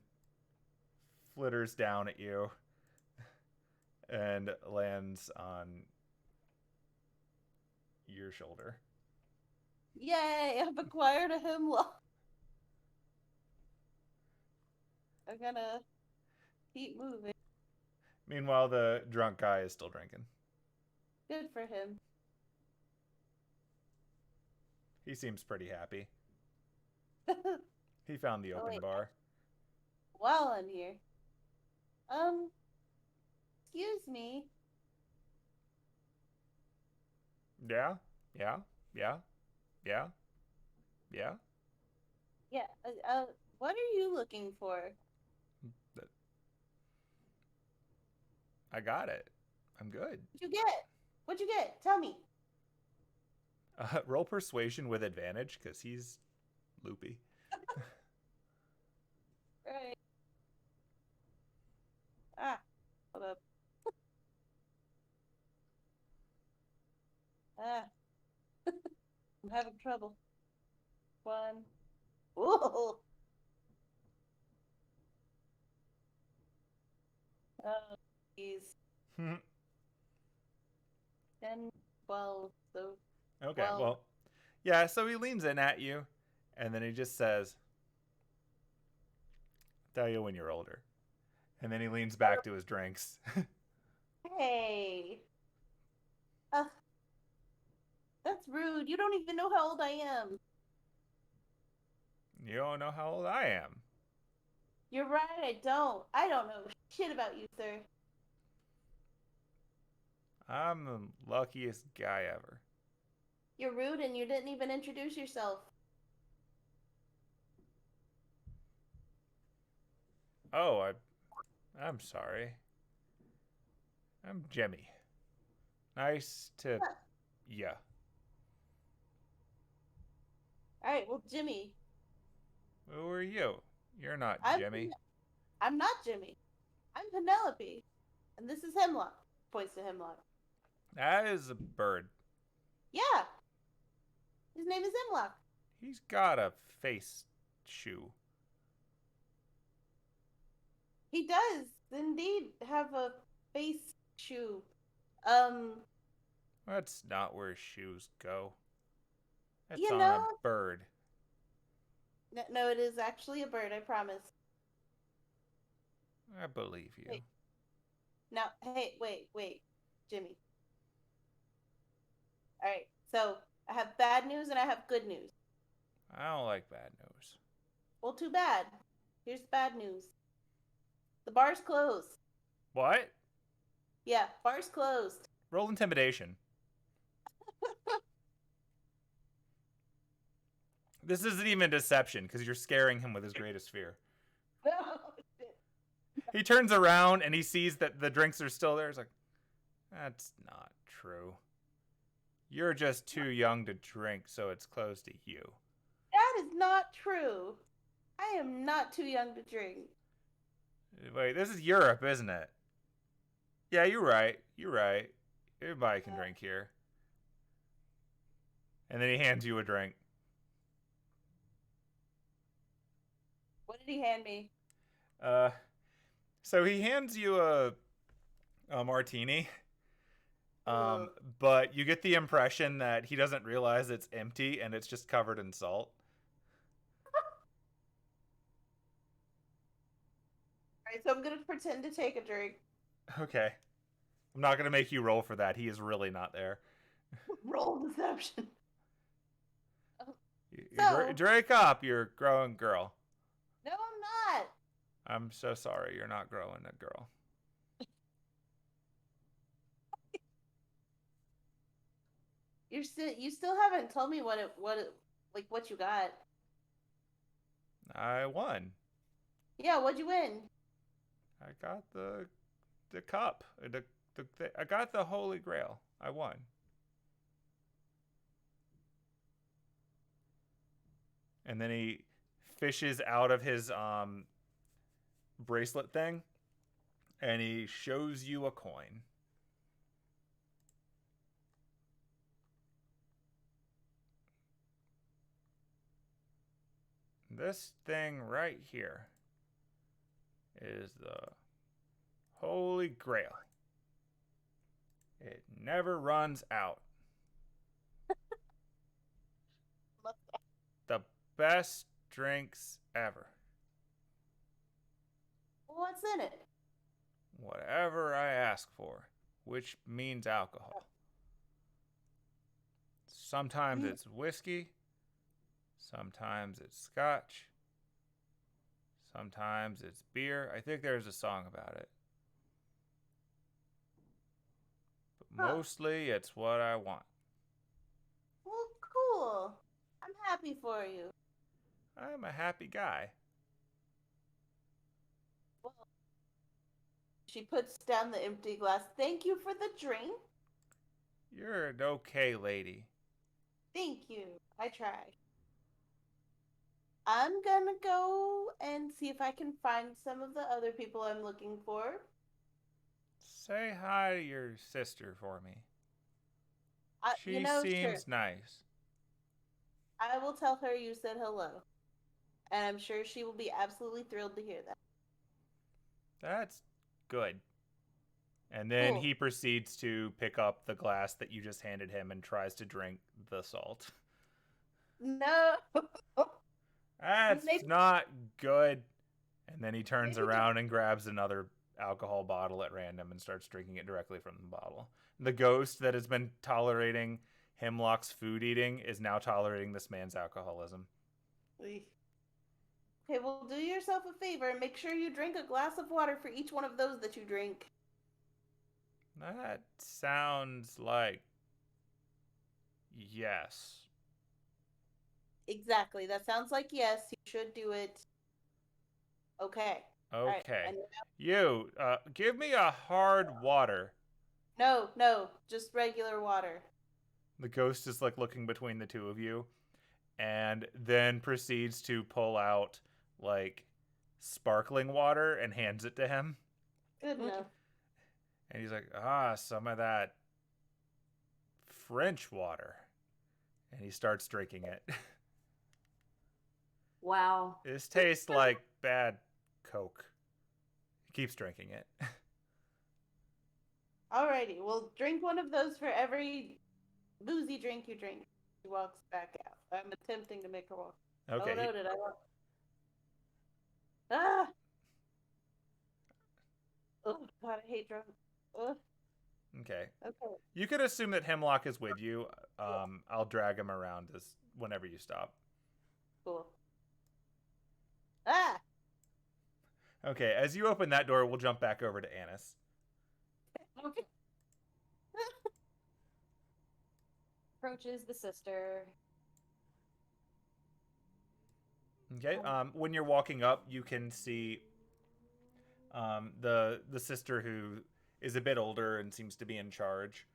flitters down at you, and lands on your shoulder. Yay! I've acquired a Hemlock. I'm gonna keep moving. Meanwhile, the drunk guy is still drinking. Good for him. He seems pretty happy. He found the open wait. bar. While I'm here. Excuse me. Yeah? Yeah, what are you looking for? I got it. I'm good. What'd you get? What'd you get? Tell me. Roll persuasion with advantage, because he's loopy. Right. Ah, hold up. Ah. I'm having trouble. One. Whoa! Oh, geez. 10, 12, so... Okay, well, yeah, so he leans in at you, and then he just says, "Tell you when you're older." And then he leans back to his drinks. Hey! That's rude. You don't even know how old I am. You don't know how old I am. You're right, I don't. I don't know shit about you, sir. I'm the luckiest guy ever. You're rude and you didn't even introduce yourself. Oh, I'm sorry. I'm Jimmy. Nice to... Yeah. Alright, well, Jimmy. Who are you? You're not Jimmy. I'm not Jimmy. I'm Penelope. And this is Hemlock. Points to Hemlock. That is a bird. Yeah. His name is Hemlock. He's got a face shoe. He does indeed have a face shoe. Um, That's not where shoes go. That's you on know, a bird. no, it is actually a bird. I promise. I believe you. Wait. Now, hey, wait, Jimmy. All right, so I have bad news and I have good news. I don't like bad news. Well, too bad. Here's bad news. The bar's closed. What? Yeah, bar's closed. Roll intimidation. This isn't even deception because you're scaring him with his greatest fear. No. He turns around and he sees that the drinks are still there. He's like, that's not true. You're just too young to drink, so it's closed to you. That is not true. I am not too young to drink. Wait, this is Europe, isn't it? Yeah, you're right. You're right. Everybody can drink here. And then he hands you a drink. What did he hand me? So he hands you a martini. But you get the impression that he doesn't realize it's empty and it's just covered in salt. Alright, so I'm gonna pretend to take a drink. Okay. I'm not going to make you roll for that. He is really not there. Roll deception. Drake up, you're growing girl. No, I'm not. I'm so sorry. You're not growing a girl. You still haven't told me what you got. I won. Yeah, what'd you win? I got the cup. I got the Holy Grail. I won. And then he fishes out of his bracelet thing, and he shows you a coin. This thing right here is the Holy Grail. It never runs out. Love that. The best drinks ever. What's in it? Whatever I ask for, which means alcohol. Sometimes it's whiskey. Sometimes it's scotch. Sometimes it's beer. I think there's a song about it. But mostly it's what I want. Well, cool. I'm happy for you. I'm a happy guy. Well, she puts down the empty glass. Thank you for the drink. You're an okay lady. Thank you. I try. I'm gonna go and see if I can find some of the other people I'm looking for. Say hi to your sister for me. She Sure. seems nice. I will tell her you said hello. And I'm sure she will be absolutely thrilled to hear that. That's good. And then Cool. he proceeds to pick up the glass that you just handed him and tries to drink the salt. No. That's Maybe- not good. And then he turns Maybe around and grabs another alcohol bottle at random and starts drinking it directly from the bottle. The ghost that has been tolerating Hemlock's food eating is now tolerating this man's alcoholism. Okay, well, do yourself a favor and make sure you drink a glass of water for each one of those that you drink. That sounds like yes. Exactly. That sounds like yes. You should do it. Okay. Okay. Right. You, give me a hard water. No, just regular water. The ghost is like looking between the two of you and then proceeds to pull out like sparkling water and hands it to him. Good enough. And he's like, some of that French water. And he starts drinking it. Wow. This tastes like bad Coke. Keeps drinking it. Alrighty, we'll drink one of those for every boozy drink you drink. She walks back out. I'm attempting to make her walk. Okay. Oh no, did I walk? Ah! Oh God, I hate drunk. Ugh. Okay. Okay. You could assume that Hemlock is with you. I'll drag him around whenever you stop. Cool. Ah! Okay, as you open that door, we'll jump back over to Anise. Okay. Approaches the sister. Okay. When you're walking up, you can see the sister who is a bit older and seems to be in charge,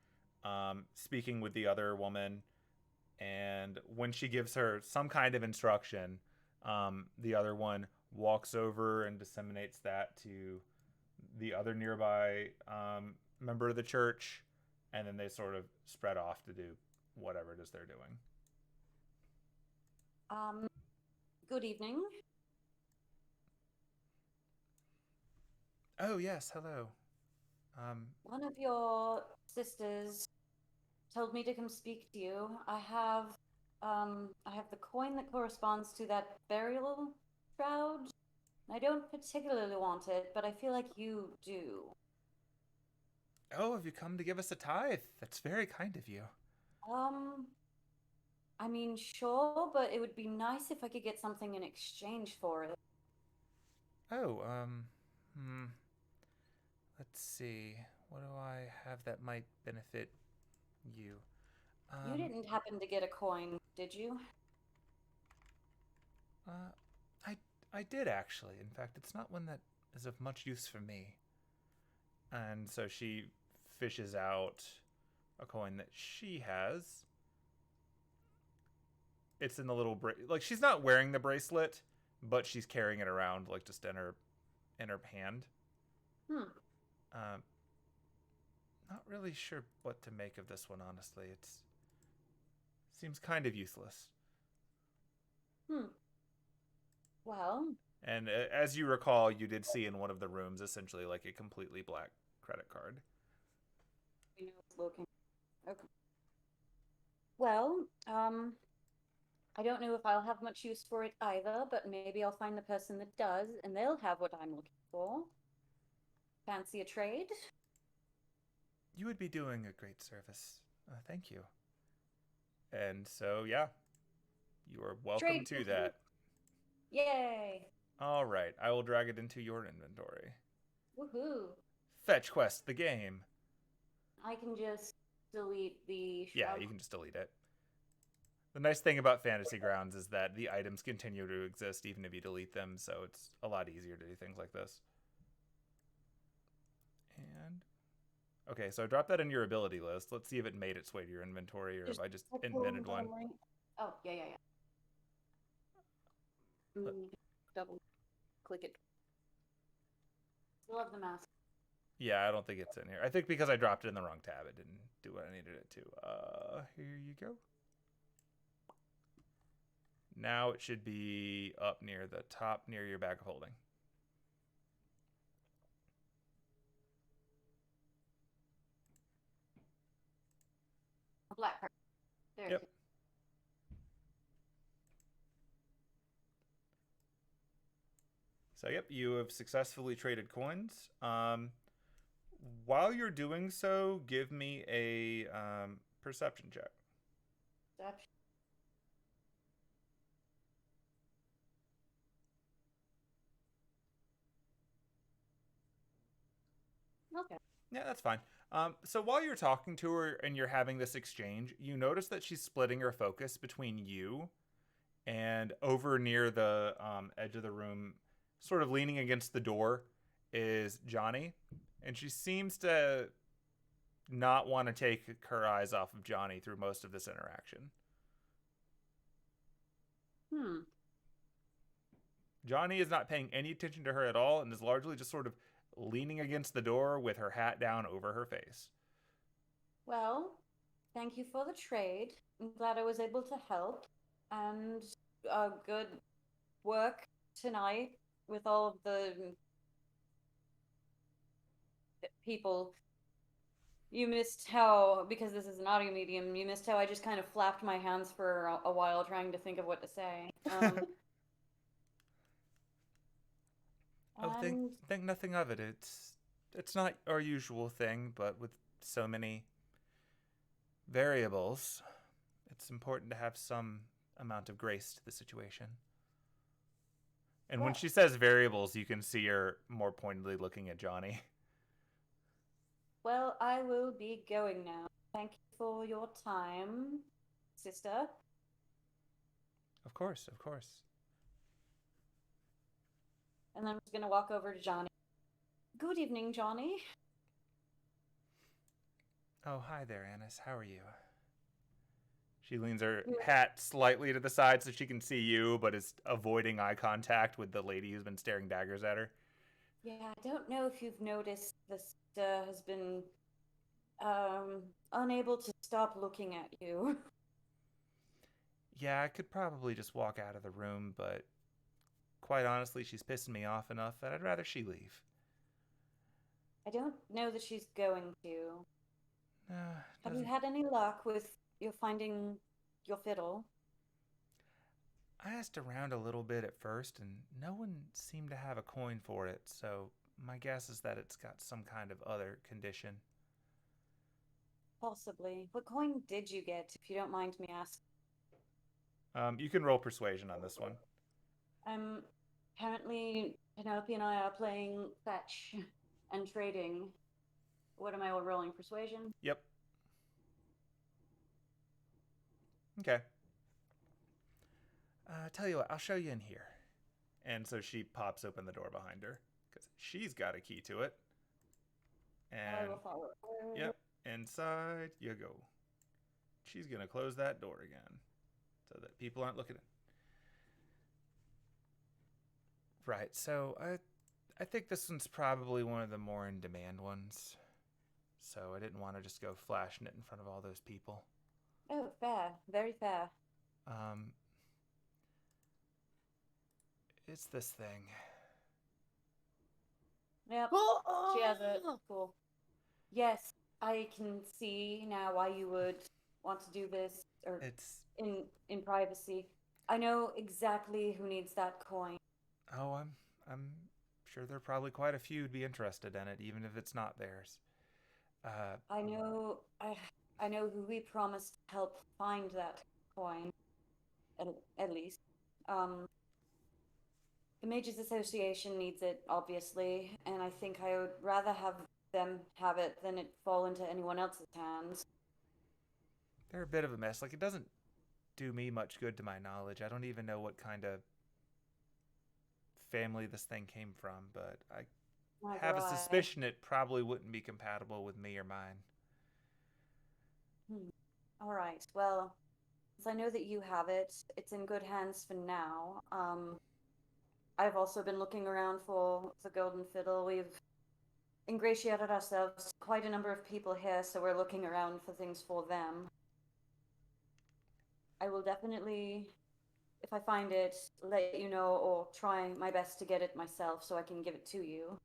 speaking with the other woman. And when she gives her some kind of instruction, the other one walks over and disseminates that to the other nearby member of the church, and then they sort of spread off to do whatever it is they're doing. Good evening. Oh yes, hello. One of your sisters told me to come speak to you. I have the coin that corresponds to that burial shroud. I don't particularly want it, but I feel like you do. Oh, have you come to give us a tithe? That's very kind of you. I mean, sure, but it would be nice if I could get something in exchange for it. Oh, let's see. What do I have that might benefit you? You didn't happen to get a coin, did you? I did actually. In fact, it's not one that is of much use for me. And so she fishes out a coin that she has. It's in the little like she's not wearing the bracelet, but she's carrying it around like just in her hand. Not really sure what to make of this one, honestly. Seems kind of useless. Well. And as you recall, you did see in one of the rooms essentially like a completely black credit card. We know it's looking. Okay. Well, I don't know if I'll have much use for it either, but maybe I'll find the person that does, and they'll have what I'm looking for. Fancy a trade? You would be doing a great service. Thank you. And so, yeah, you are welcome Trade to that. Yay! All right, I will drag it into your inventory. Woohoo! Fetch Quest, the game. I can just delete the shroud. Yeah, you can just delete it. The nice thing about Fantasy Grounds is that the items continue to exist even if you delete them, so it's a lot easier to do things like this. And okay, so I dropped that in your ability list. Let's see if it made its way to your inventory or if I just invented one. Oh, yeah. Double click it. Still have the mask. Yeah, I don't think it's in here. I think because I dropped it in the wrong tab, it didn't do what I needed it to. Here you go. Now it should be up near the top, near your bag of holding. A black card. There. Yep. So, yep, you have successfully traded coins. While you're doing so, give me a perception check. Perception. Okay. Yeah, that's fine. So while you're talking to her and you're having this exchange, you notice that she's splitting her focus between you and over near the edge of the room, sort of leaning against the door, is Johnny. And she seems to not want to take her eyes off of Johnny through most of this interaction. Johnny is not paying any attention to her at all and is largely just sort of leaning against the door with her hat down over her face. Well, thank you for the trade. I'm glad I was able to help. And good work tonight with all of the people. You missed how, because this is an audio medium, you missed how I just kind of flapped my hands for a while trying to think of what to say. Oh, think nothing of it. It's not our usual thing, but with so many variables, it's important to have some amount of grace to the situation. And when she says variables, you can see her more pointedly looking at Johnny. Well, I will be going now. Thank you for your time, sister. Of course, of course. And then I'm just going to walk over to Johnny. Good evening, Johnny. Oh, hi there, Anise. How are you? She leans her hat slightly to the side so she can see you, but is avoiding eye contact with the lady who's been staring daggers at her. Yeah, I don't know if you've noticed this has been unable to stop looking at you. Yeah, I could probably just walk out of the room, but quite honestly, she's pissing me off enough that I'd rather she leave. I don't know that she's going to. Have you had any luck with your finding your fiddle? I asked around a little bit at first, and no one seemed to have a coin for it, so my guess is that it's got some kind of other condition. Possibly. What coin did you get, if you don't mind me asking? You can roll persuasion on this one. Apparently Penelope and I are playing fetch and trading. What am I rolling? Persuasion? Yep. Okay. Tell you what, I'll show you in here. And so she pops open the door behind her because she's got a key to it. And I will follow. Yep, inside you go. She's gonna close that door again so that people aren't looking at. Right. So I think this one's probably one of the more in demand ones. So I didn't want to just go flashing it in front of all those people. Oh, fair. Very fair. It's this thing. Yep. She has it. Cool. Yes, I can see now why you would want to do this, or It's in privacy. I know exactly who needs that coin. Oh, I'm sure there are probably quite a few who'd be interested in it, even if it's not theirs. I know who we promised to help find that coin, at least. The Mages Association needs it, obviously, and I think I would rather have them have it than it fall into anyone else's hands. They're a bit of a mess. Like, it doesn't do me much good to my knowledge. I don't even know what kind of family this thing came from, but I have a suspicion it probably wouldn't be compatible with me or mine. All right. Well, since I know that you have it, it's in good hands for now. I've also been looking around for the golden fiddle. We've ingratiated ourselves quite a number of people here, so we're looking around for things for them. I will definitely, if I find it, let you know, or try my best to get it myself so I can give it to you.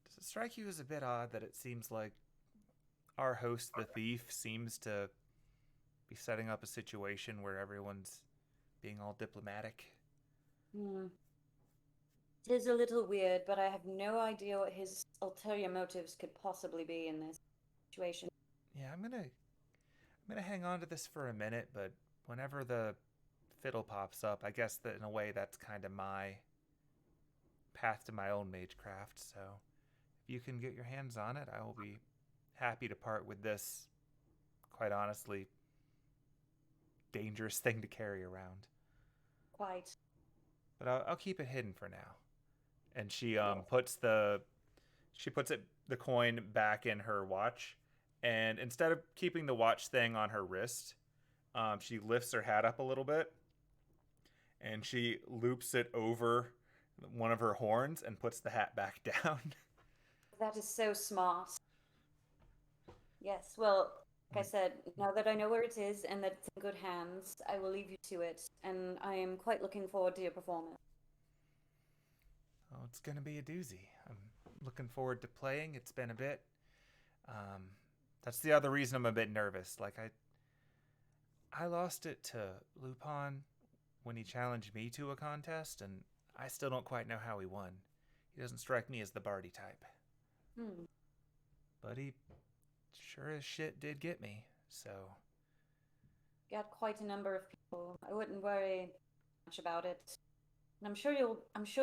Does it strike you as a bit odd that it seems like our host, the thief, seems to be setting up a situation where everyone's being all diplomatic? It is a little weird, but I have no idea what his ulterior motives could possibly be in this situation. Yeah, I'm gonna hang on to this for a minute, but whenever the fiddle pops up, I guess that in a way that's kind of my path to my own magecraft. So if you can get your hands on it, I will be happy to part with this, quite honestly, dangerous thing to carry around. Quite. But I'll keep it hidden for now. And she puts the coin back in her watch, and instead of keeping the watch thing on her wrist, she lifts her hat up a little bit, and she loops it over one of her horns and puts the hat back down. That is so smart. Yes, well, like I said, now that I know where it is and that it's in good hands, I will leave you to it, and I am quite looking forward to your performance. Oh, it's gonna be a doozy. I'm looking forward to playing. It's been a bit. That's the other reason I'm a bit nervous. Like, I lost it to Lupin when he challenged me to a contest, and I still don't quite know how he won. He doesn't strike me as the Barty type. But he sure as shit did get me, so... Got quite a number of people. I wouldn't worry much about it. And I'm sure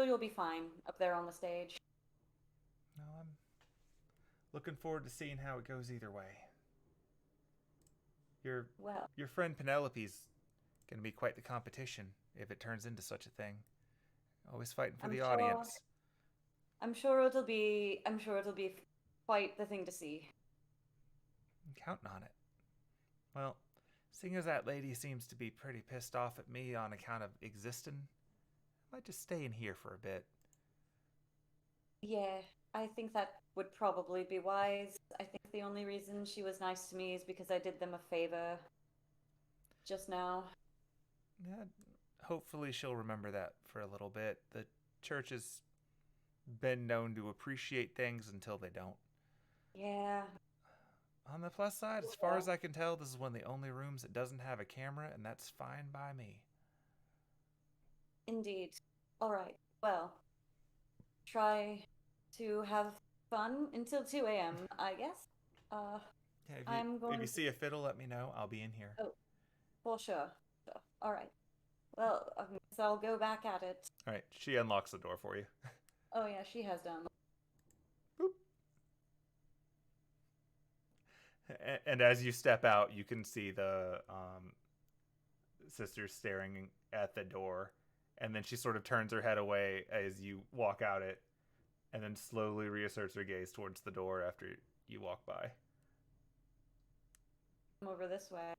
you'll be fine up there on the stage. No, I'm looking forward to seeing how it goes either way. Your friend Penelope's gonna be quite the competition if it turns into such a thing. Always fighting for the audience. I'm sure it'll be quite the thing to see. I'm counting on it. Well, seeing as that lady seems to be pretty pissed off at me on account of existing, I might just stay in here for a bit. Yeah, I think that would probably be wise. I think the only reason she was nice to me is because I did them a favor just now. Yeah, hopefully she'll remember that for a little bit. The church has been known to appreciate things until they don't. Yeah. On the plus side, as far as I can tell, this is one of the only rooms that doesn't have a camera, and that's fine by me. Indeed. All right. Well, try to have fun until 2 a.m., I guess. Yeah, if you see a fiddle, let me know. I'll be in here. Oh, for sure. All right. Well, I guess I'll go back at it. All right. She unlocks the door for you. Oh, yeah, she has done. Boop. And as you step out, you can see the sister staring at the door. And then she sort of turns her head away as you walk out it. And then slowly reasserts her gaze towards the door after you walk by. I'm over this way.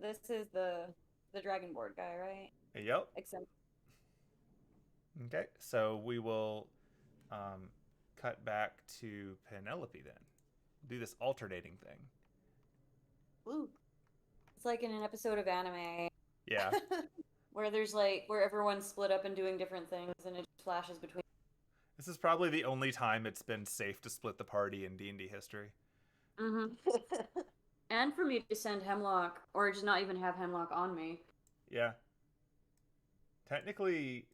This is the Dragonborn guy, right? Yep. Except. Okay, so we will cut back to Penelope then. Do this alternating thing. Ooh. It's like in an episode of anime. Yeah. where everyone's split up and doing different things, and it just flashes between. This is probably the only time it's been safe to split the party in D&D history. Mm-hmm. And for me to send Hemlock, or just not even have Hemlock on me. Yeah. Technically,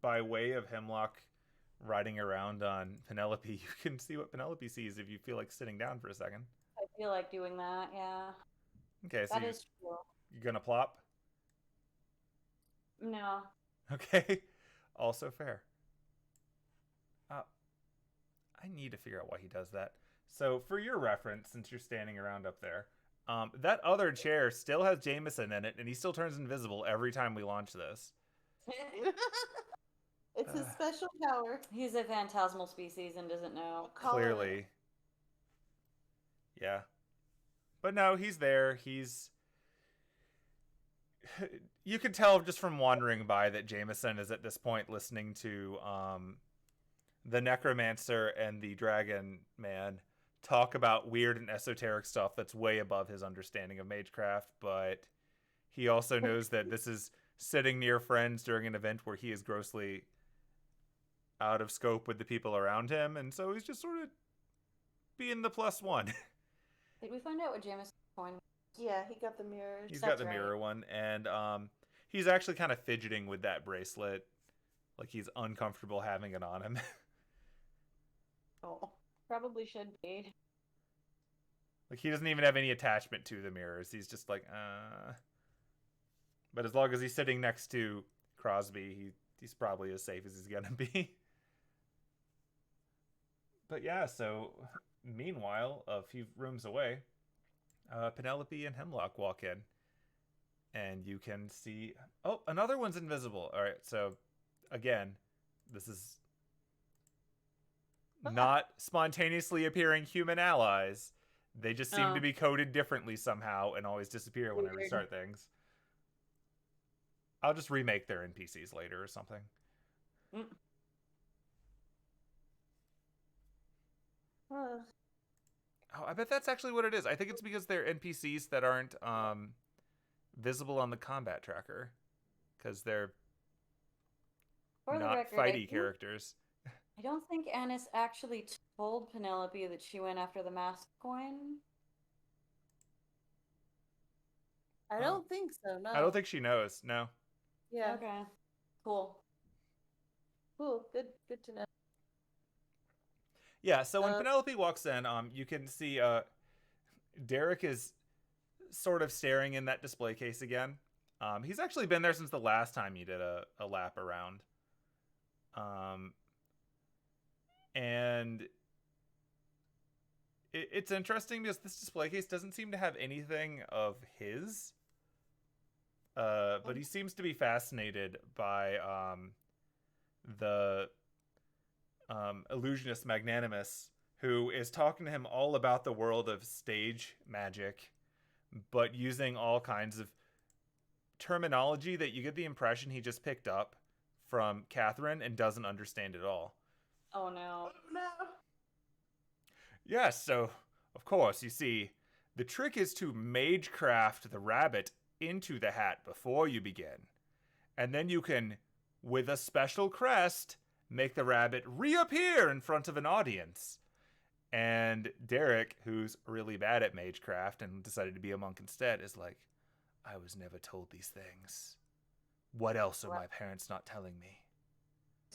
by way of Hemlock riding around on Penelope, you can see what Penelope sees if you feel like sitting down for a second. I feel like doing that, yeah. Okay, so that is true. You're gonna plop? No. Okay. Also fair. I need to figure out why he does that. So, for your reference, since you're standing around up there, that other chair still has Jameson in it, and he still turns invisible every time we launch this. It's his special power. He's a phantasmal species and doesn't know. Clearly. Yeah. But no, he's there. You can tell just from wandering by that Jameson is at this point listening to the Necromancer and the Dragon Man talk about weird and esoteric stuff that's way above his understanding of magecraft, but he also knows that this is sitting near friends during an event where he is grossly out of scope with the people around him, and so he's just sort of being the +1. Did we find out what Jameson's coin was? Yeah, he got the mirror. He's got the mirror one, and he's actually kind of fidgeting with that bracelet, like he's uncomfortable having it on him. Oh, probably should be. Like, he doesn't even have any attachment to the mirrors. He's just like, But as long as he's sitting next to Crosby, he's probably as safe as he's gonna be. But yeah, so meanwhile, a few rooms away, Penelope and Hemlock walk in. And you can see... Oh, another one's invisible. All right, so again, this is not spontaneously appearing human allies. They just seem to be coded differently somehow and always disappear when I restart things. I'll just remake their NPCs later or something. Mm. Oh, I bet that's actually what it is. I think it's because they're NPCs that aren't visible on the combat tracker. Because they're... For the not record, fighty characters. I don't think Anise actually told Penelope that she went after the mask coin. I don't think so, no. I don't think she knows, no. Yeah. Okay. Cool. Cool. Good to know. Yeah, so when Penelope walks in, you can see Derek is sort of staring in that display case again. He's actually been there since the last time you did a lap around. And it's interesting because this display case doesn't seem to have anything of his. But he seems to be fascinated by the illusionist Magnanimous, who is talking to him all about the world of stage magic, but using all kinds of terminology that you get the impression he just picked up from Catherine and doesn't understand at all. Oh no. Yes, so, of course, you see, the trick is to magecraft the rabbit into the hat before you begin. And then you can, with a special crest, make the rabbit reappear in front of an audience. And Derek, who's really bad at magecraft and decided to be a monk instead, is like, I was never told these things. What else are my parents not telling me?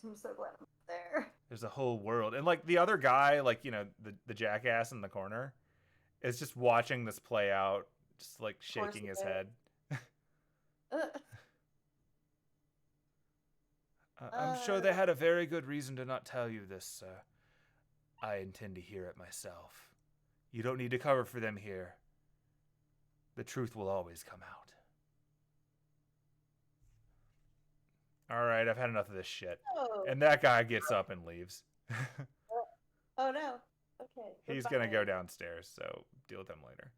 I'm so glad I'm there. There's a whole world. And, like, the other guy, like, you know, the jackass in the corner, is just watching this play out, just, like, shaking his head. I'm sure they had a very good reason to not tell you this, sir. I intend to hear it myself. You don't need to cover for them here. The truth will always come out. All right, I've had enough of this shit. Oh. And that guy gets up and leaves. Oh no. Okay. He's going to go downstairs, so deal with him later.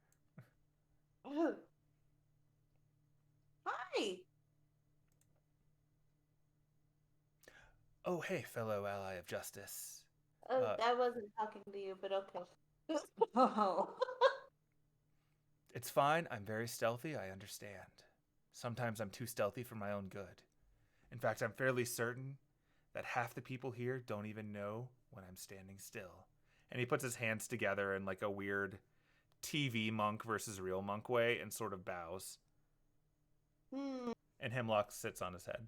Hi. Oh, hey, fellow ally of justice. I wasn't talking to you, but okay. Oh. It's fine. I'm very stealthy. I understand. Sometimes I'm too stealthy for my own good. In fact, I'm fairly certain that half the people here don't even know when I'm standing still. And he puts his hands together in like a weird TV monk versus real monk way and sort of bows. And Hemlock sits on his head.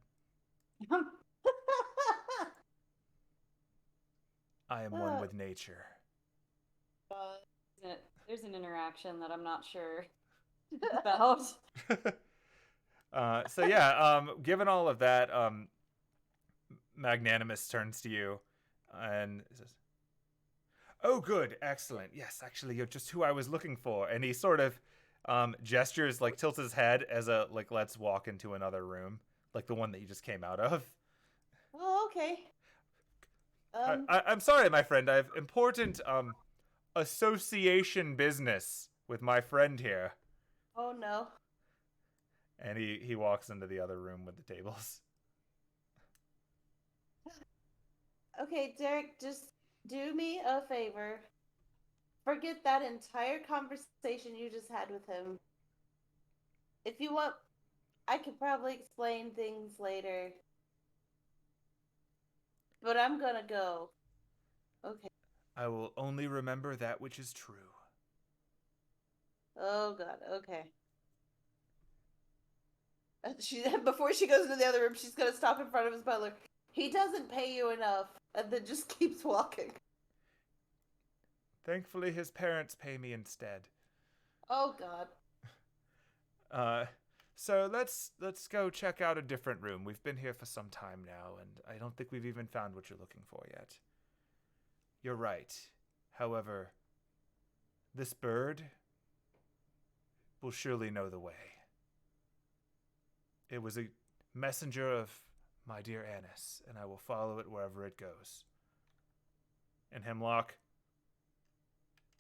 I am one with nature. There's an interaction that I'm not sure about. So yeah, given all of that, Magnanimous turns to you and says, "Oh, good, excellent. Yes, actually, you're just who I was looking for." And he sort of gestures, like tilts his head as a like, let's walk into another room, like the one that you just came out of. Oh, okay. I'm sorry, my friend. I have important association business with my friend here. Oh no. And he walks into the other room with the tables. Okay, Derek, just do me a favor. Forget that entire conversation you just had with him. If you want, I could probably explain things later. But I'm gonna go. Okay. I will only remember that which is true. Oh God. Okay. Before she goes into the other room, she's gonna stop in front of his butler. He doesn't pay you enough, and then just keeps walking. Thankfully, his parents pay me instead. Oh God. So let's go check out a different room. We've been here for some time now, and I don't think we've even found what you're looking for yet. You're right. However, this bird will surely know the way. It was a messenger of my dear Anise, and I will follow it wherever it goes. And Hemlock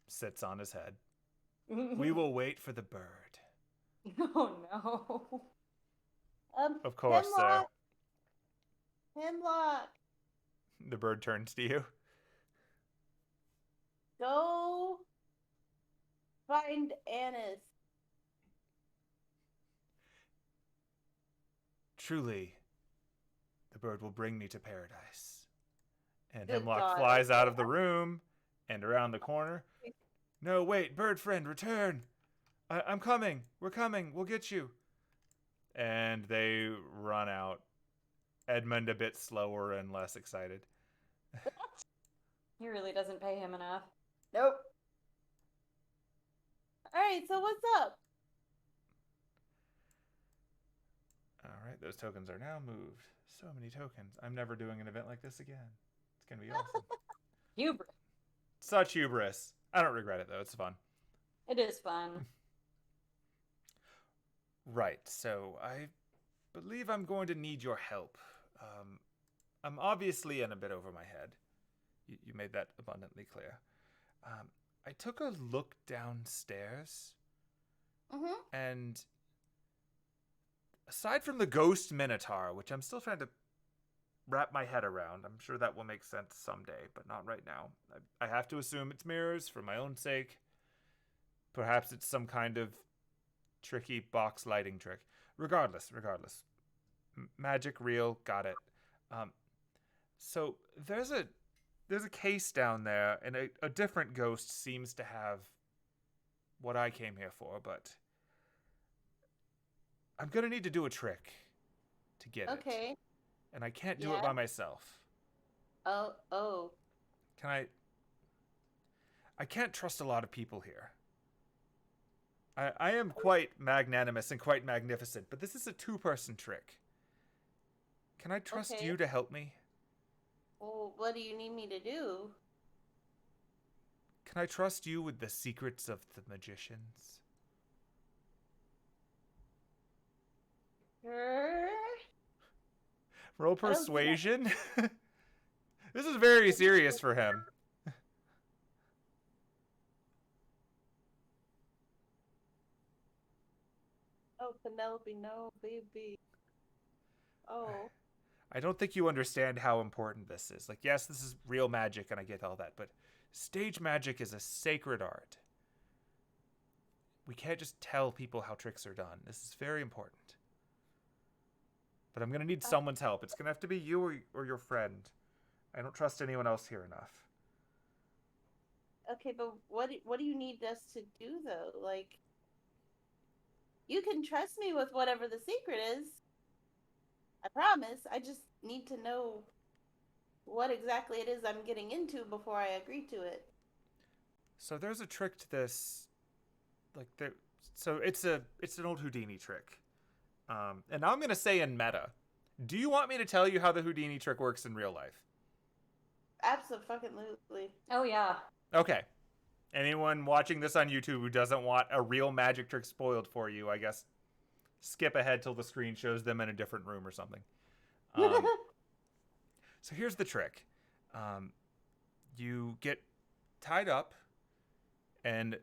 sits on his head. We will wait for the bird. Oh no. Of course, Hemlock. sir. Hemlock. The bird turns to you. Go find Anise. Truly, The bird will bring me to paradise. And Good Hemlock God. flies out of the room and around the corner. No, wait, bird friend, return. I'm coming. We're coming. We'll get you. And they run out. Edmund a bit slower and less excited. He really doesn't pay him enough. Nope. Alright, so what's up? Alright, those tokens are now moved. So many tokens. I'm never doing an event like this again. It's going to be awesome. Hubris. Such hubris. I don't regret it, though. It's fun. It is fun. Right, so I believe I'm going to need your help. I'm obviously in a bit over my head. You made that abundantly clear. I took a look downstairs, and aside from the ghost minotaur, which I'm still trying to wrap my head around, I'm sure that will make sense someday, but not right now. I have to assume it's mirrors for my own sake. Perhaps it's some kind of tricky box lighting trick. Regardless. Magic, real, got it. So there's a case down there, and a different ghost seems to have what I came here for, but I'm gonna need to do a trick to get it. Okay. And I can't do it by myself. Oh. I can't trust a lot of people here. I am quite magnanimous and quite magnificent, but this is a two-person trick. Can I trust you to help me? Well, what do you need me to do? Can I trust you with the secrets of the magicians? Roll persuasion? This is very serious for him. Oh, Penelope, no, baby. Oh. I don't think you understand how important this is. Like, yes, this is real magic, and I get all that, but stage magic is a sacred art. We can't just tell people how tricks are done. This is very important. But I'm going to need someone's help. It's going to have to be you or your friend. I don't trust anyone else here enough. Okay, but what do you need us to do, though? Like, you can trust me with whatever the secret is. I promise. I just need to know what exactly it is I'm getting into before I agree to it. So there's a trick to this. So it's an old Houdini trick. And now I'm going to say in meta. Do you want me to tell you how the Houdini trick works in real life? Absolutely. Oh, yeah. Okay. Anyone watching this on YouTube who doesn't want a real magic trick spoiled for you, I guess skip ahead till the screen shows them in a different room or something. So here's the trick. You get tied up and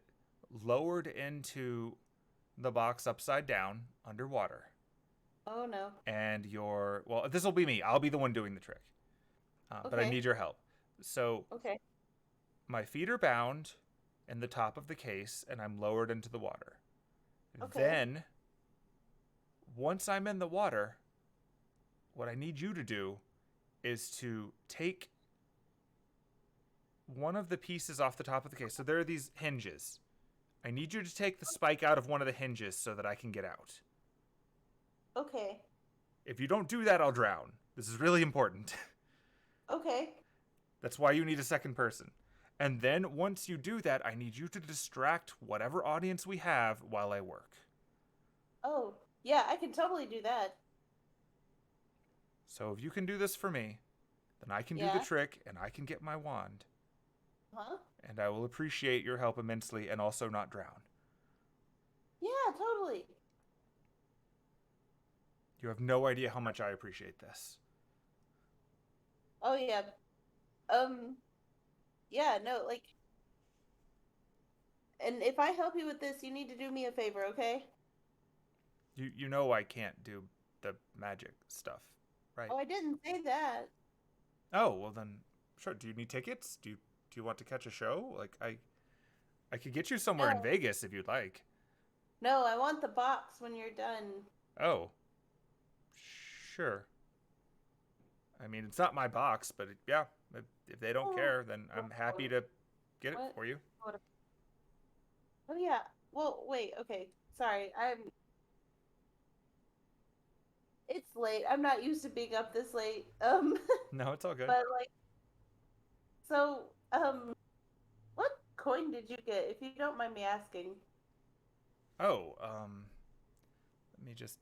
lowered into the box upside down underwater. Oh, no. And this will be me. I'll be the one doing the trick. But I need your help. So my feet are bound in the top of the case, and I'm lowered into the water. Okay. Then, once I'm in the water, what I need you to do is to take one of the pieces off the top of the case. So there are these hinges. I need you to take the spike out of one of the hinges so that I can get out. Okay. If you don't do that, I'll drown. This is really important. Okay. That's why you need a second person. And then once you do that, I need you to distract whatever audience we have while I work. Oh, yeah, I can totally do that. So if you can do this for me, then I can do the trick and I can get my wand. Huh? And I will appreciate your help immensely and also not drown. Yeah, totally. You have no idea how much I appreciate this. Oh, yeah. Yeah, no, like... And if I help you with this, you need to do me a favor, okay? You know I can't do the magic stuff, right? Oh, I didn't say that. Oh, well then, sure. Do you need tickets? Do you want to catch a show? Like, I could get you somewhere in Vegas if you'd like. No, I want the box when you're done. Oh. Sure. I mean, it's not my box, but yeah, if they don't care, then I'm happy to get it for you. Oh yeah. Well, wait. Okay. Sorry. It's late. I'm not used to being up this late. No, it's all good. But like, so what coin did you get, if you don't mind me asking? Oh, let me just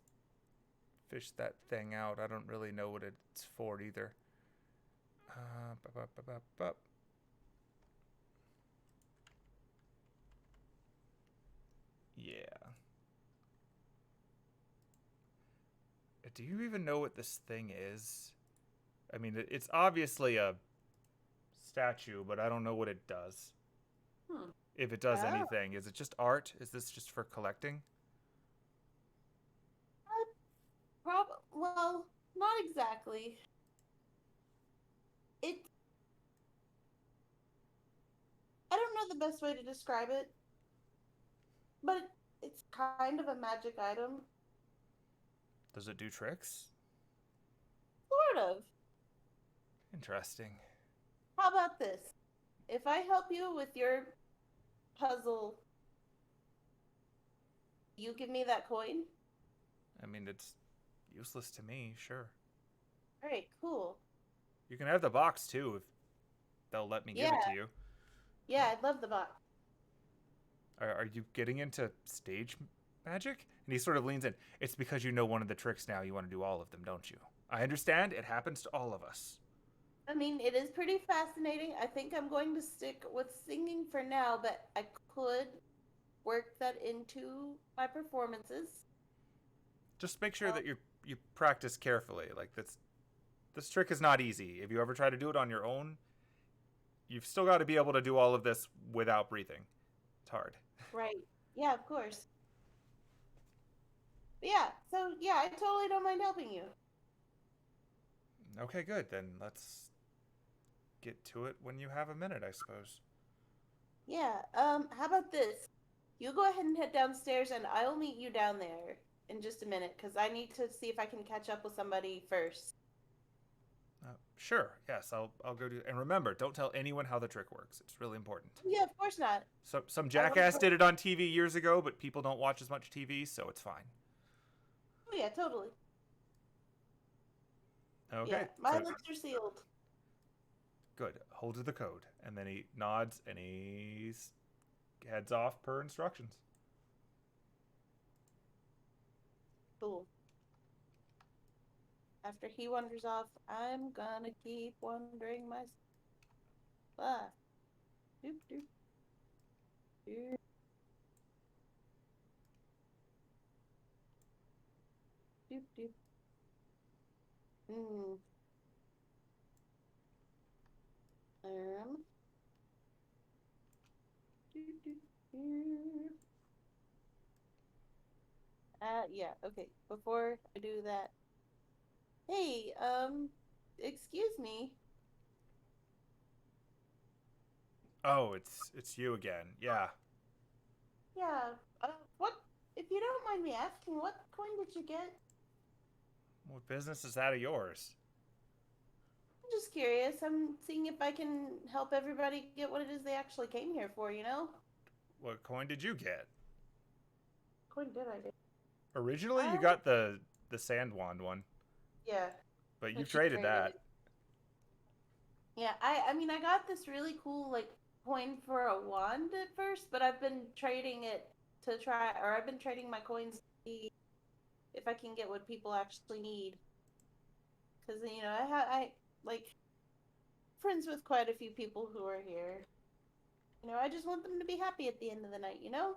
fish that thing out. I don't really know what it's for either. Yeah. Do you even know what this thing is? I mean, it's obviously a statue, but I don't know what it does. If it does anything. Is it just art? Is this just for collecting? Well, not exactly. It. I don't know the best way to describe it, but it's kind of a magic item. Does it do tricks? Sort of. Interesting. How about this? If I help you with your puzzle, you give me that coin? I mean, it's useless to me, sure. Alright, cool. You can have the box, too, if they'll let me give it to you. Yeah, I'd love the box. Are you getting into stage magic? And he sort of leans in. It's because you know one of the tricks now. You want to do all of them, don't you? I understand. It happens to all of us. I mean, it is pretty fascinating. I think I'm going to stick with singing for now, but I could work that into my performances. Just make sure that you practice carefully. Like this trick is not easy. If you ever try to do it on your own, you've still got to be able to do all of this without breathing. It's hard. Right. Yeah, of course. But yeah, so yeah, I totally don't mind helping you. Okay, good. Then let's get to it when you have a minute, I suppose. Yeah, how about this? You go ahead and head downstairs and I'll meet you down there in just a minute because I need to see if I can catch up with somebody first. Sure. Yes, I'll go do. And remember, don't tell anyone how the trick works. It's really important. Yeah, of course not. Some jackass did it on TV years ago, but people don't watch as much TV, so it's fine. Oh yeah, totally. Okay. Yeah, my lips are sealed. Good. Hold to the code, and then he nods and he heads off per instructions. Cool. After he wanders off, I'm gonna keep wondering myself. Doop doop. Doop. Doop doop. Doop doop doop. Yeah, okay. Before I do that, hey, excuse me. Oh, it's you again. Yeah. Yeah, what, if you don't mind me asking, what coin did you get? What business is that of yours? I'm just curious. I'm seeing if I can help everybody get what it is they actually came here for, you know? What coin did you get? What coin did I get? Originally, you got the sand wand one. Yeah. But you traded that. Yeah, I mean, I got this really cool, like, coin for a wand at first, but I've been trading it to try, or I've been trading my coins to see if I can get what people actually need. Because, you know, I like, friends with quite a few people who are here. You know, I just want them to be happy at the end of the night, you know?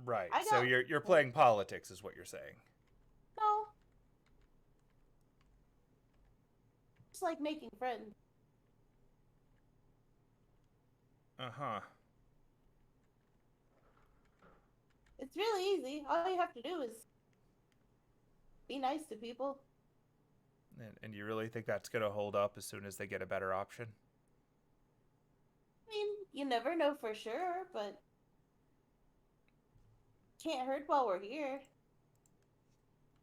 Right. So you're playing politics is what you're saying. No. Just like making friends. Uh-huh. It's really easy. All you have to do is be nice to people. And you really think that's going to hold up as soon as they get a better option? I mean, you never know for sure, but can't hurt while we're here.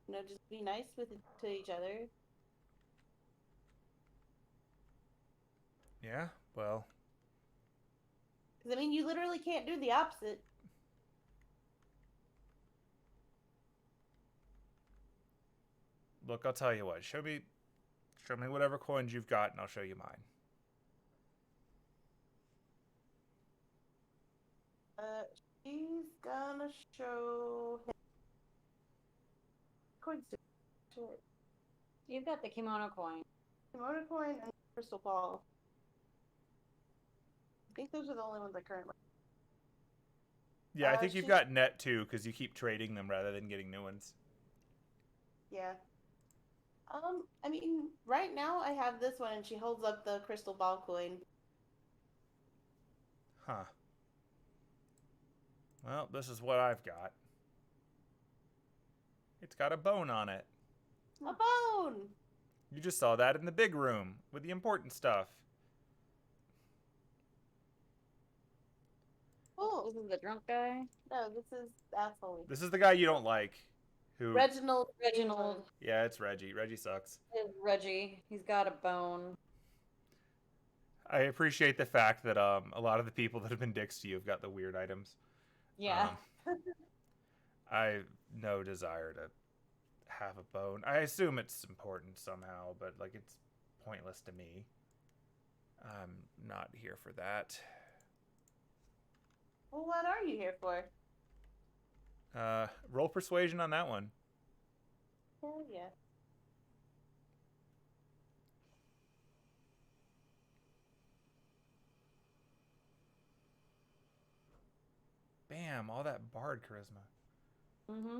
You know, just be nice to each other. Yeah, well, Because, I mean, you literally can't do the opposite. look, I'll tell you what. Show me whatever coins you've got, and I'll show you mine. She's gonna show him coins. Shit. You've got the kimono coin. Kimono coin and crystal ball. I think those are the only ones I currently. Yeah, I think you've got net too, because you keep trading them rather than getting new ones. Yeah. I mean, right now I have this one, and she holds up the crystal ball coin. Huh. Well, this is what I've got. It's got a bone on it. A bone! You just saw that in the big room with the important stuff. Oh, This is the drunk guy. no, this is asshole. This is the guy you don't like. Who? Reginald. Yeah, it's Reggie. Reggie sucks. It's Reggie. He's got a bone. I appreciate the fact that a lot of the people that have been dicks to you have got the weird items. Yeah. I have no desire to have a bone. I assume it's important somehow, but like it's pointless to me. I'm not here for that. Well, what are you here for? Roll persuasion on that one. Hell yeah. Bam, all that bard charisma. Mm-hmm.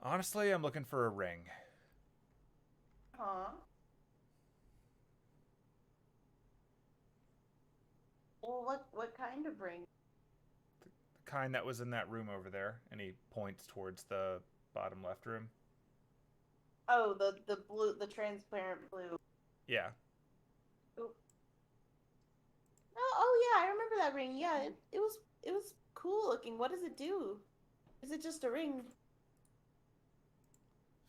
Honestly, I'm looking for a ring. Huh? Well, what kind of ring? The kind that was in that room over there, and he points towards the bottom left room. Oh, the blue, the transparent blue. Yeah. Oh yeah, I remember that ring. Yeah, it was cool looking. What does it do? Is it just a ring?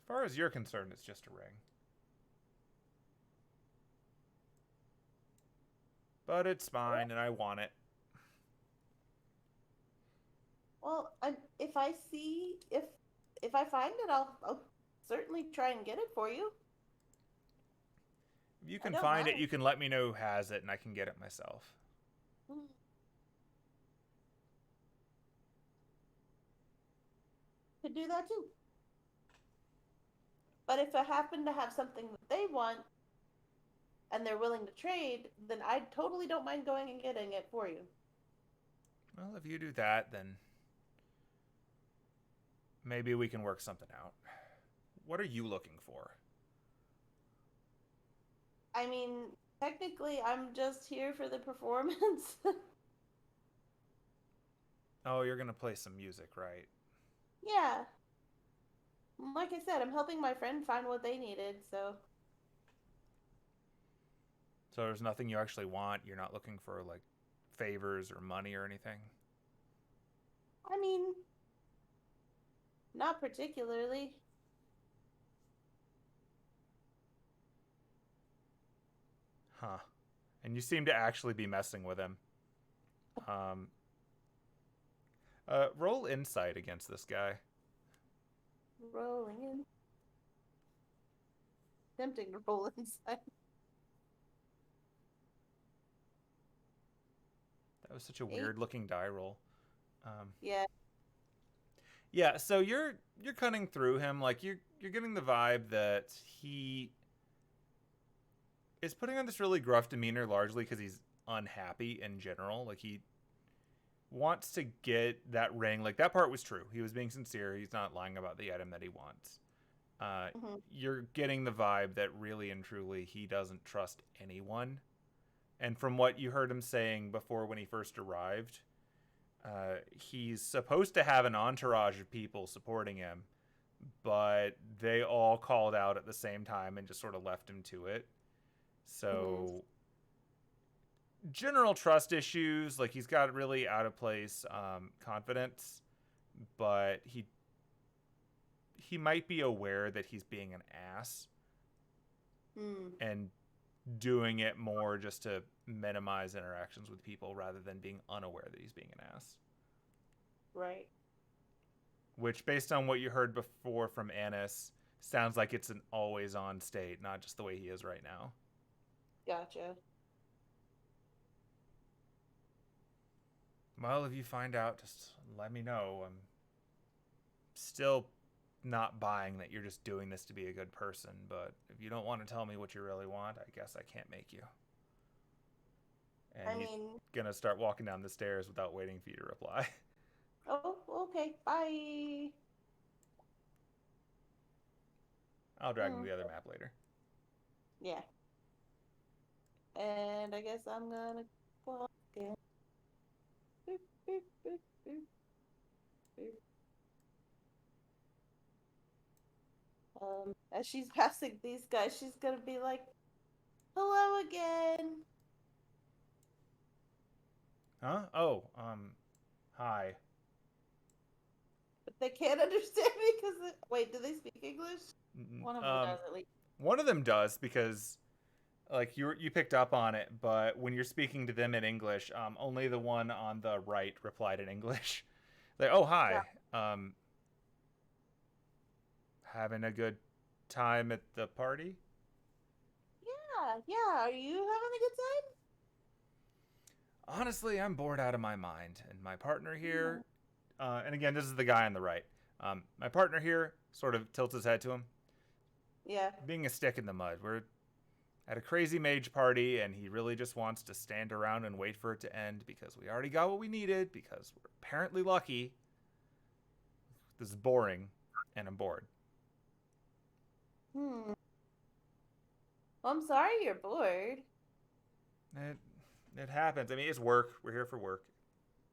As far as you're concerned, it's just a ring. But it's mine, and I want it. Well, if I see if I find it, I'll certainly try and get it for you. If you can find it, you can let me know who has it, and I can get it myself. Could do that too. But if I happen to have something that they want and they're willing to trade, then I totally don't mind going and getting it for you. Well, if you do that, then maybe we can work something out. What are you looking for? I mean, technically, I'm just here for the performance. Oh, you're going to play some music, right? Yeah. Like I said, I'm helping my friend find what they needed, so. So there's nothing you actually want? You're not looking for, like, favors or money or anything? I mean, not particularly. Huh. And you seem to actually be messing with him. Roll insight against this guy. Rolling in. Tempting to roll inside. That was such a weird looking die roll. Yeah. Yeah, so you're cutting through him, like you're getting the vibe that he is putting on this really gruff demeanor largely because he's unhappy in general. Like he wants to get that ring. Like that part was true. He was being sincere. He's not lying about the item that he wants. You're getting the vibe that really and truly he doesn't trust anyone. And from what you heard him saying before when he first arrived, he's supposed to have an entourage of people supporting him, but they all called out at the same time and just sort of left him to it. So general trust issues, like he's got really out of place confidence, but he might be aware that he's being an ass. and doing it more just to minimize interactions with people rather than being unaware that he's being an ass. Right. Which, based on what you heard before from Anise, sounds like it's an always-on state, not just the way he is right now. Gotcha. Well, if you find out, just let me know. I'm still not buying that you're just doing this to be a good person, but if you don't want to tell me what you really want, I guess I can't make you. And he's gonna start walking down the stairs without waiting for you to reply. Oh, okay. Bye. I'll drag him to the other map later. Yeah. And I guess I'm gonna walk in. Boop, boop, boop, boop, boop. As she's passing these guys, she's gonna be like, "Hello again." Huh? Oh, hi. But they can't understand me because wait, do they speak English? One of them does at least. One of them does because, like, you picked up on it, but when you're speaking to them in English, only the one on the right replied in English. Like, oh hi, yeah. Having a good time at the party? Yeah. Are you having a good time? Honestly, I'm bored out of my mind, and my partner here, and again, this is the guy on the right. My partner here sort of tilts his head to him. Yeah. Being a stick in the mud. We're at a crazy mage party, and he really just wants to stand around and wait for it to end because we already got what we needed, because we're apparently lucky. This is boring, and I'm bored. Well, I'm sorry you're bored. It happens. I mean, it's work. We're here for work.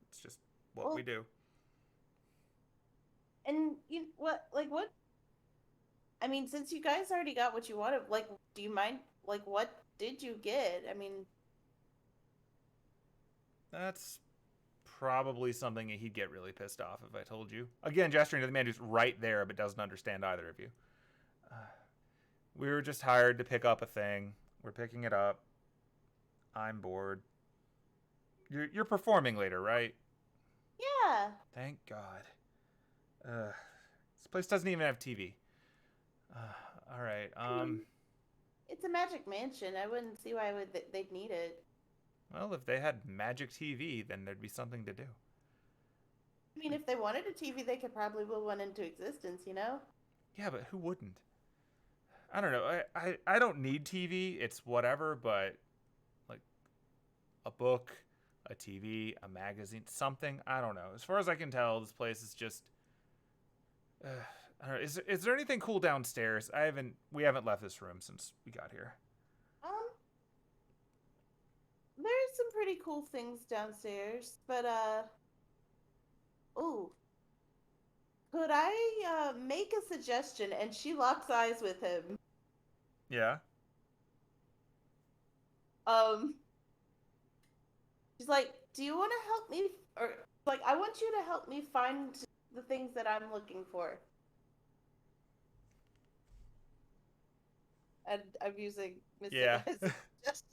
It's just what we do. And what? I mean, since you guys already got what you wanted, like, do you mind? Like, what did you get? I mean, that's probably something he'd get really pissed off if I told you. Again, gesturing to the man who's right there but doesn't understand either of you. We were just hired to pick up a thing. We're picking it up. I'm bored. You're performing later, right? Yeah. Thank God. This place doesn't even have TV. All right. It's a magic mansion. I wouldn't see why they'd need it. Well, if they had magic TV, then there'd be something to do. I mean, if they wanted a TV, they could probably will one into existence, you know? Yeah, but who wouldn't? I don't know. I don't need TV. It's whatever, but like a book, a TV, a magazine, something. I don't know. As far as I can tell, this place is just. I don't know. Is there anything cool downstairs? We haven't left this room since we got here. There's some pretty cool things downstairs, but could I make a suggestion? And she locks eyes with him. Yeah. She's like, "Do you want to help me?" Or like, "I want you to help me find the things that I'm looking for." And I'm using Mystic as a suggestion.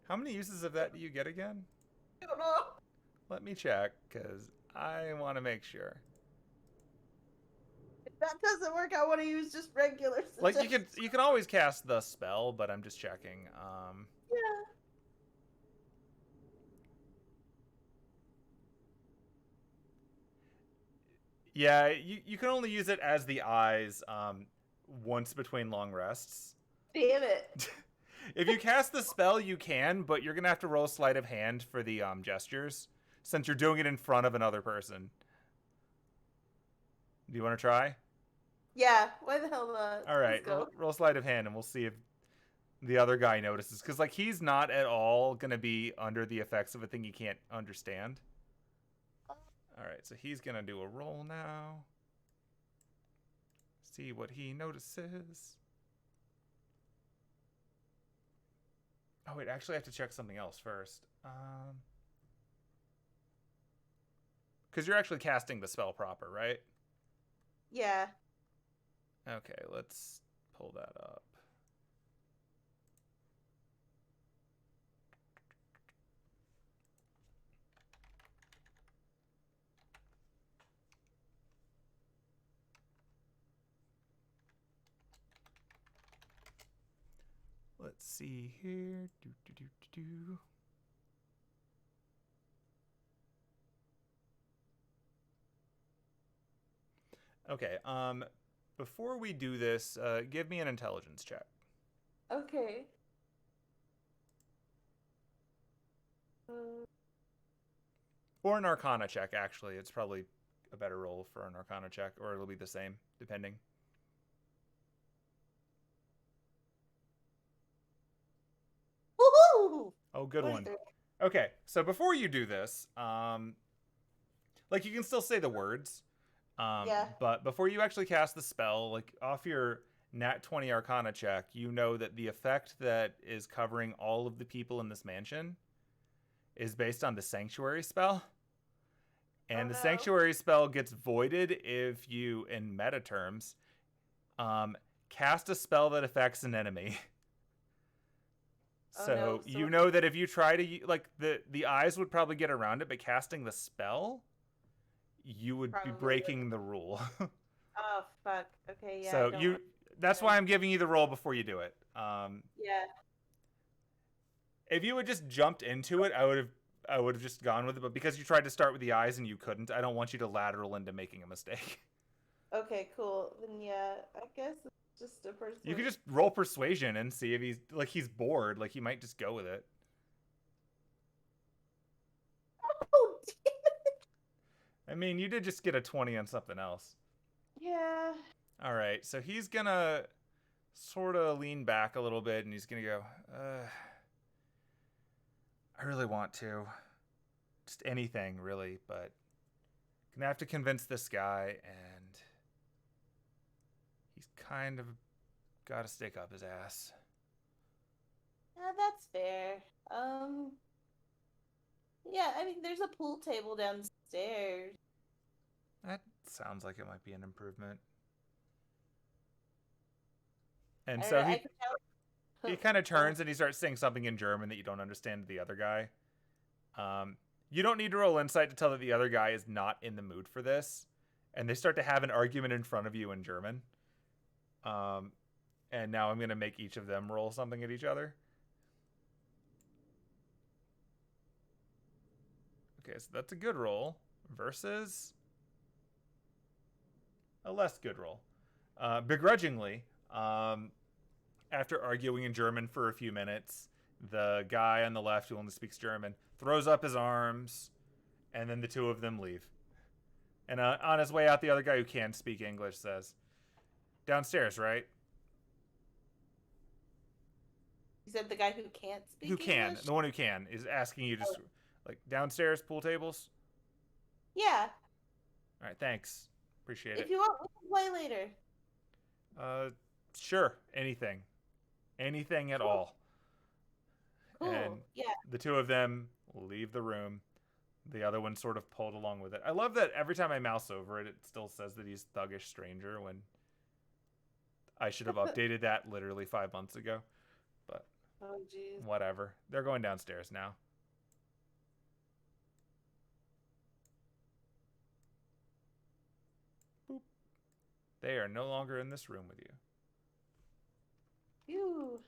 How many uses of that do you get again? I don't know. Let me check, because I want to make sure. If that doesn't work, I want to use just regular suggestions. Like, you can always cast the spell, but I'm just checking. Yeah, you can only use it as the eyes once between long rests. Damn it. If you cast the spell, you can, but you're going to have to roll sleight of hand for the gestures, since you're doing it in front of another person. Do you want to try? Yeah, why the hell not? All right, roll sleight of hand, and we'll see if the other guy notices. Because, like, he's not at all going to be under the effects of a thing he can't understand. All right, so he's going to do a roll now. See what he notices. Oh, wait, actually I have to check something else first. Because you're actually casting the spell proper, right? Yeah. Okay, let's pull that up. Let's see here. Okay, before we do this, give me an intelligence check. Okay. Or an arcana check, actually. It's probably a better roll for an arcana check, or it'll be the same, depending. Woohoo! Oh, good one. 23. Okay, so before you do this, like, you can still say the words, Yeah. but before you actually cast the spell, like, off your nat 20 arcana check, you know that the effect that is covering all of the people in this mansion is based on the sanctuary spell. And the sanctuary spell gets voided if you, in meta terms, cast a spell that affects an enemy. So you know that if you try to, like, the eyes would probably get around it, but casting the spell, you would be breaking the rule. Oh, fuck. Okay, yeah. So that's why I'm giving you the roll before you do it. Yeah. If you had just jumped into it, I would have just gone with it, but because you tried to start with the eyes and you couldn't, I don't want you to lateral into making a mistake. Okay, cool. Then yeah, I guess it's just a person. You could just roll persuasion and see if he's bored, like he might just go with it. Oh, damn it. I mean, you did just get a 20 on something else. Yeah. All right, so he's gonna sort of lean back a little bit and he's gonna go, I really want to. Just anything, really, but gonna have to convince this guy, and he's kind of got to stick up his ass. Yeah, that's fair. Yeah, I mean, there's a pool table downstairs. That sounds like it might be an improvement. And so he kind of turns and he starts saying something in German that you don't understand to the other guy. You don't need to roll insight to tell that the other guy is not in the mood for this. And they start to have an argument in front of you in German. And now I'm going to make each of them roll something at each other. Okay, so that's a good roll versus a less good roll. Begrudgingly, after arguing in German for a few minutes, the guy on the left who only speaks German throws up his arms, and then the two of them leave. And on his way out, the other guy who can speak English says, "Downstairs, right?" You said the guy who can't speak Who can? English? The one who can is asking you just, like, downstairs pool tables? Yeah. All right, thanks. Appreciate it. If you want, we can play later. Sure. Anything. Anything at all. Cool. And yeah. The two of them leave the room. The other one sort of pulled along with it. I love that every time I mouse over it, it still says that he's thuggish stranger when I should have updated that literally 5 months ago. But oh, geez. Whatever. They're going downstairs now. Boop. They are no longer in this room with you. Phew.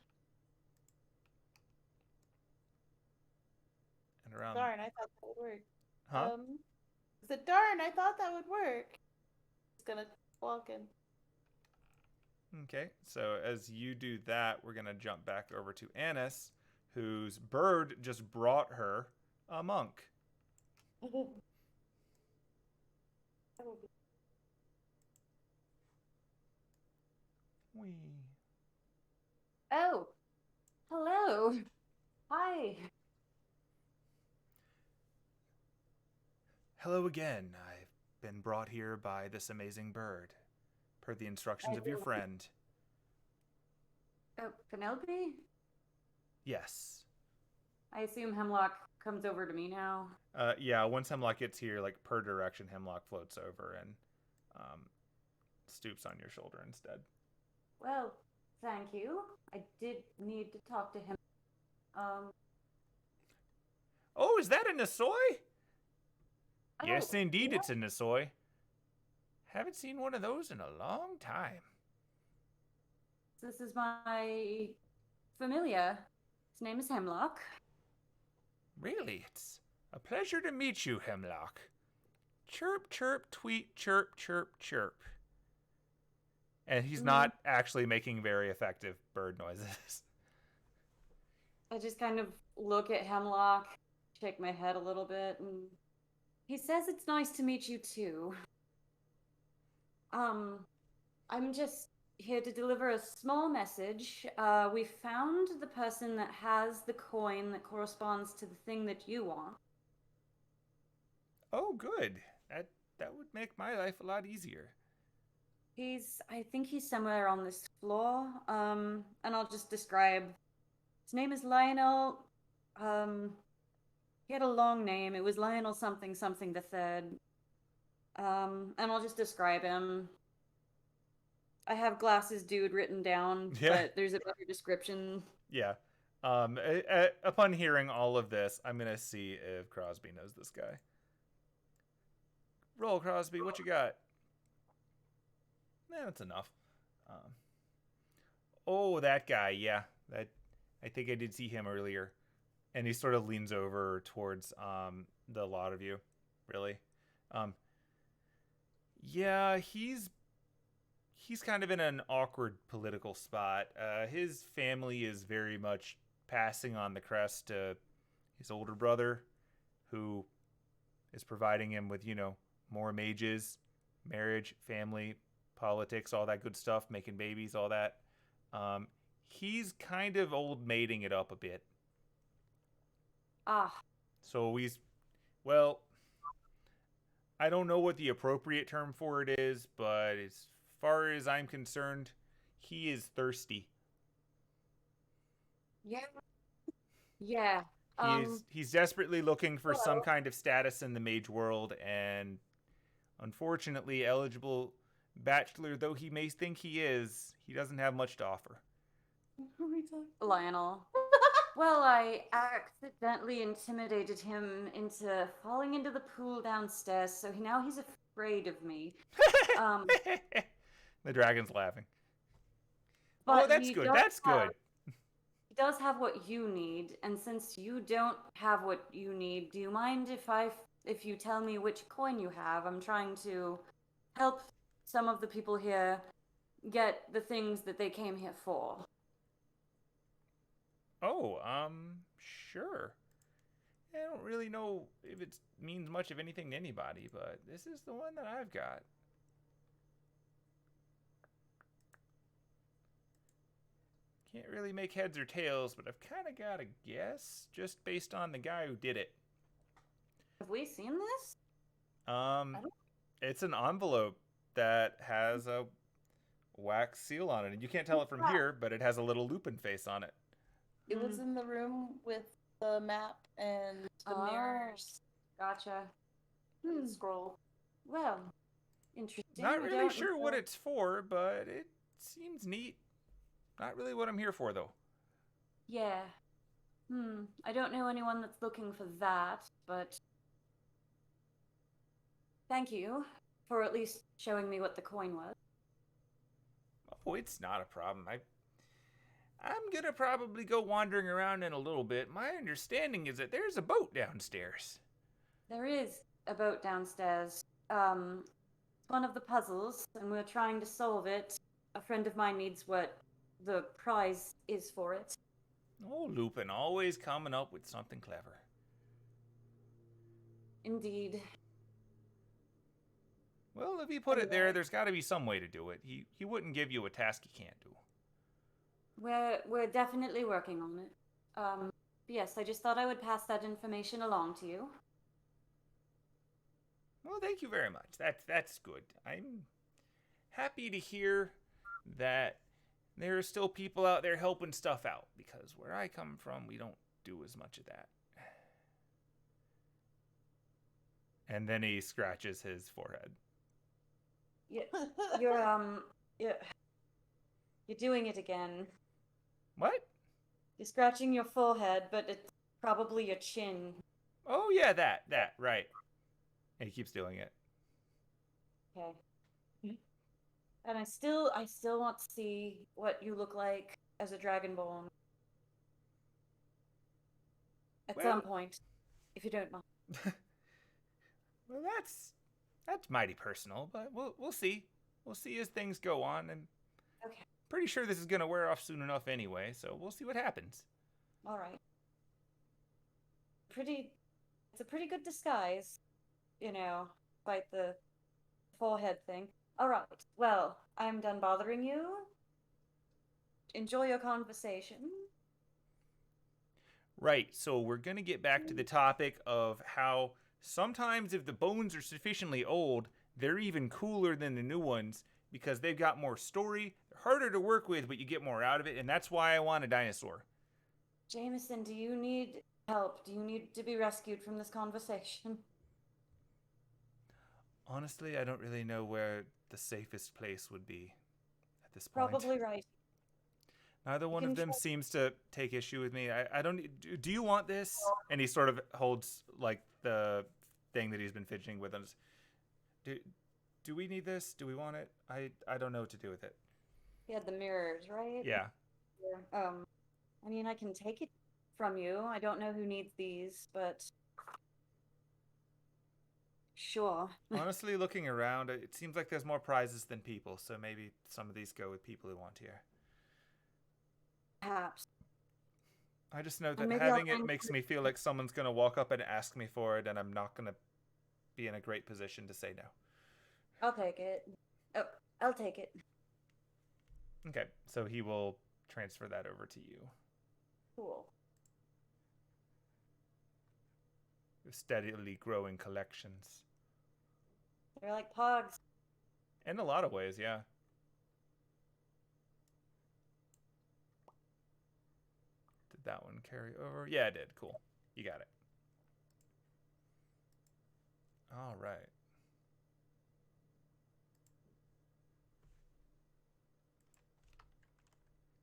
And around. Darn, I thought that would work. Huh? I said, darn, I thought that would work. It's gonna walk in. Okay, so as you do that, we're going to jump back over to Anise, whose bird just brought her a monk. Wee. Oh, hello. Hi. Hello again. I've been brought here by this amazing bird, per the instructions of your friend. Oh, Penelope? Yes. I assume Hemlock comes over to me now. Yeah, once Hemlock gets here, like, per direction, Hemlock floats over, and stoops on your shoulder instead. Well, thank you. I did need to talk to him. Oh, is that a Nasoy? Yes, Oh, indeed, yeah. it's a Nasoy. Haven't seen one of those in a long time. This is my familiar. His name is Hemlock. Really, it's a pleasure to meet you, Hemlock. Chirp, chirp, tweet, chirp, chirp, chirp. And he's not actually making very effective bird noises. I just kind of look at Hemlock, shake my head a little bit, and he says it's nice to meet you too. I'm just here to deliver a small message. We found the person that has the coin that corresponds to the thing that you want. Oh, good. That would make my life a lot easier. I think he's somewhere on this floor. And I'll just describe. His name is Lionel. He had a long name. It was Lionel something something the third. And I'll just describe him. I have glasses dude written down, but there's a better description. Yeah. Upon hearing all of this, I'm going to see if Crosby knows this guy. Roll, Crosby. What you got? That's enough. Oh, that guy. Yeah. I think I did see him earlier. And he sort of leans over towards the lot of you. Really. Yeah, he's kind of in an awkward political spot. His family is very much passing on the crest to his older brother, who is providing him with, more mages, marriage, family, politics, all that good stuff, making babies, all that. He's kind of old maiding it up a bit. So I don't know what the appropriate term for it is, but as far as I'm concerned, he is thirsty. Yeah. He's desperately looking for some kind of status in the mage world, and unfortunately, eligible bachelor though he may think he is, he doesn't have much to offer. Lionel. Well, I accidentally intimidated him into falling into the pool downstairs, so now he's afraid of me. The dragon's laughing. But oh, that's good. That's good. He does have what you need, and since you don't have what you need, do you mind if you tell me which coin you have? I'm trying to help some of the people here get the things that they came here for. Oh, sure. I don't really know if it means much of anything to anybody, but this is the one that I've got. Can't really make heads or tails, but I've kind of got a guess just based on the guy who did it. Have we seen this? It's an envelope that has a wax seal on it, and you can't tell it from here, but it has a little Lupin face on it. It was in the room with the map and the mirrors. Gotcha. Scroll. Well, interesting. Not really sure what it's for, but it seems neat. Not really what I'm here for, though. Yeah. I don't know anyone that's looking for that, but thank you for at least showing me what the coin was. Oh, it's not a problem. I'm gonna probably go wandering around in a little bit. My understanding is that there's a boat downstairs. There is a boat downstairs. It's one of the puzzles, and we're trying to solve it. A friend of mine needs what the prize is for it. Oh, Lupin, always coming up with something clever. Indeed. Well, if he put it there, there's got to be some way to do it. He wouldn't give you a task he can't do. We're definitely working on it. Yes, I just thought I would pass that information along to you. Well, thank you very much. That's good. I'm happy to hear that there are still people out there helping stuff out, because where I come from, we don't do as much of that. And then he scratches his forehead. you're you're doing it again. What? You're scratching your forehead, but it's probably your chin. Oh yeah, that right. And he keeps doing it. Okay. And I still want to see what you look like as a dragonborn. At some point, if you don't mind. Well, that's mighty personal, but we'll see. We'll see as things go on, and Okay. pretty sure this is gonna wear off soon enough anyway. So we'll see what happens. All right. It's a pretty good disguise, despite the forehead thing. All right. Well, I'm done bothering you. Enjoy your conversation. Right. So we're gonna get back to the topic of how sometimes if the bones are sufficiently old, they're even cooler than the new ones because they've got more story. They're harder to work with, but you get more out of it, and that's why I want a dinosaur. Jameson, do you need help? Do you need to be rescued from this conversation? Honestly, I don't really know where the safest place would be at this point. Probably right. Neither one of them seems to take issue with me. I don't. Do you want this? And he sort of holds like the thing that he's been fidgeting with. And do we need this? Do we want it? I don't know what to do with it. He had the mirrors, right? Yeah. I mean, I can take it from you. I don't know who needs these, but sure. Honestly, looking around, it seems like there's more prizes than people. So maybe some of these go with people who want here. Perhaps. I just know that having it makes me feel like someone's going to walk up and ask me for it, and I'm not going to be in a great position to say no. I'll take it. Oh, I'll take it. Okay, so he will transfer that over to you. Cool. Steadily growing collections. They're like pogs. In a lot of ways, yeah. Did that one carry over? Yeah, it did. Cool. You got it. All right.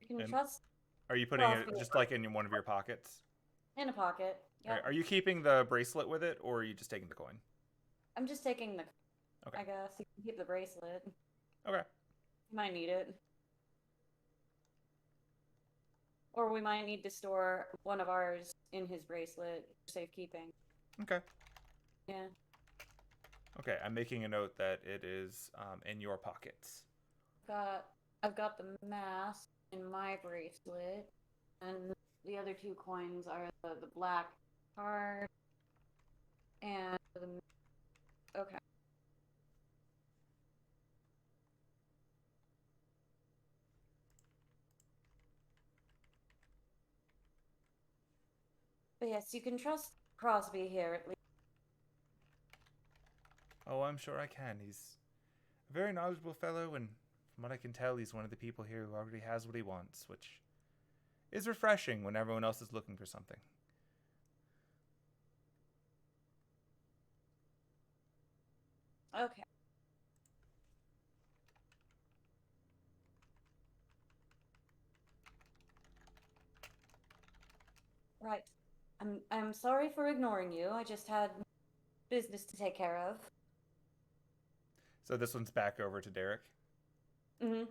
You can trust. Are you putting it just like in one of your pockets? In a pocket. Yep. Right. Are you keeping the bracelet with it, or are you just taking the coin? I'm just taking the. Okay. I guess you can keep the bracelet. Okay. You might need it. Or we might need to store one of ours in his bracelet for safekeeping. Okay. Yeah. Okay, I'm making a note that it is in your pockets. I've got the mask in my bracelet, and the other two coins are the black card and the. Okay. But yes, you can trust Crosby here at least. Oh, I'm sure I can. He's a very knowledgeable fellow, and from what I can tell, he's one of the people here who already has what he wants, which is refreshing when everyone else is looking for something. Okay. Right. I'm sorry for ignoring you. I just had business to take care of. So this one's back over to Derek? Mm-hmm.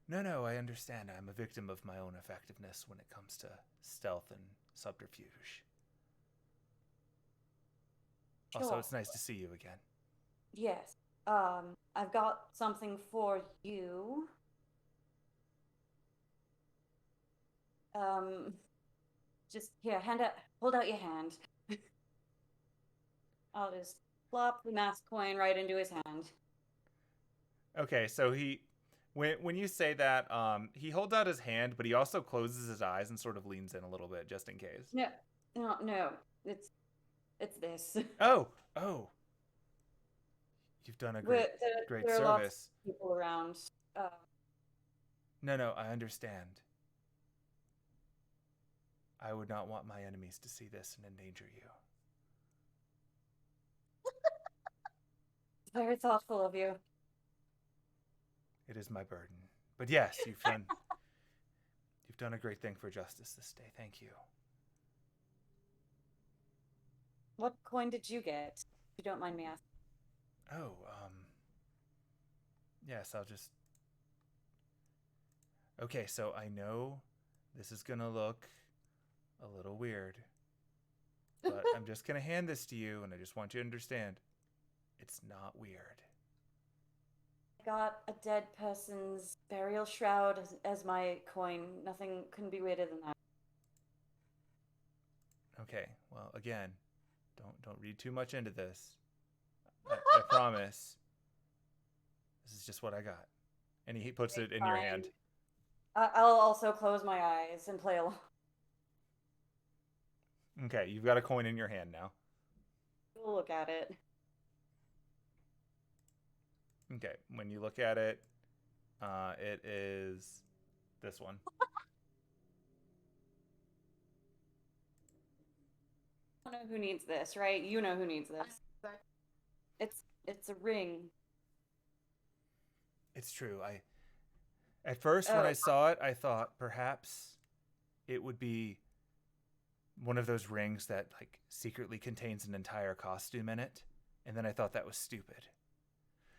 No, I understand. I'm a victim of my own effectiveness when it comes to stealth and subterfuge. Sure. Also, it's nice to see you again. Yes. I've got something for you. Just here, hold out your hand. I'll just plop the mask coin right into his hand. Okay, so when you say that, he holds out his hand, but he also closes his eyes and sort of leans in a little bit just in case. No. It's this. Oh. You've done a great there service. Are lots of people around. No, I understand. I would not want my enemies to see this and endanger you. Very thoughtful of you. It is my burden. But yes, you've done a great thing for justice this day. Thank you. What coin did you get? If you don't mind me asking. Oh, yes, I'll just... Okay, so I know this is gonna look a little weird, but I'm just gonna hand this to you, and I just want you to understand, it's not weird. I got a dead person's burial shroud as my coin. Nothing couldn't be weirder than that. Okay, well, again, don't read too much into this. I promise. This is just what I got. And he puts it in your hand. I'll also close my eyes and play along. Okay, you've got a coin in your hand now. We'll look at it. Okay, when you look at it, it is this one. I don't know who needs this, right? You know who needs this. It's a ring. It's true. At first, when I saw it, I thought perhaps it would be one of those rings that like secretly contains an entire costume in it, and then I thought that was stupid.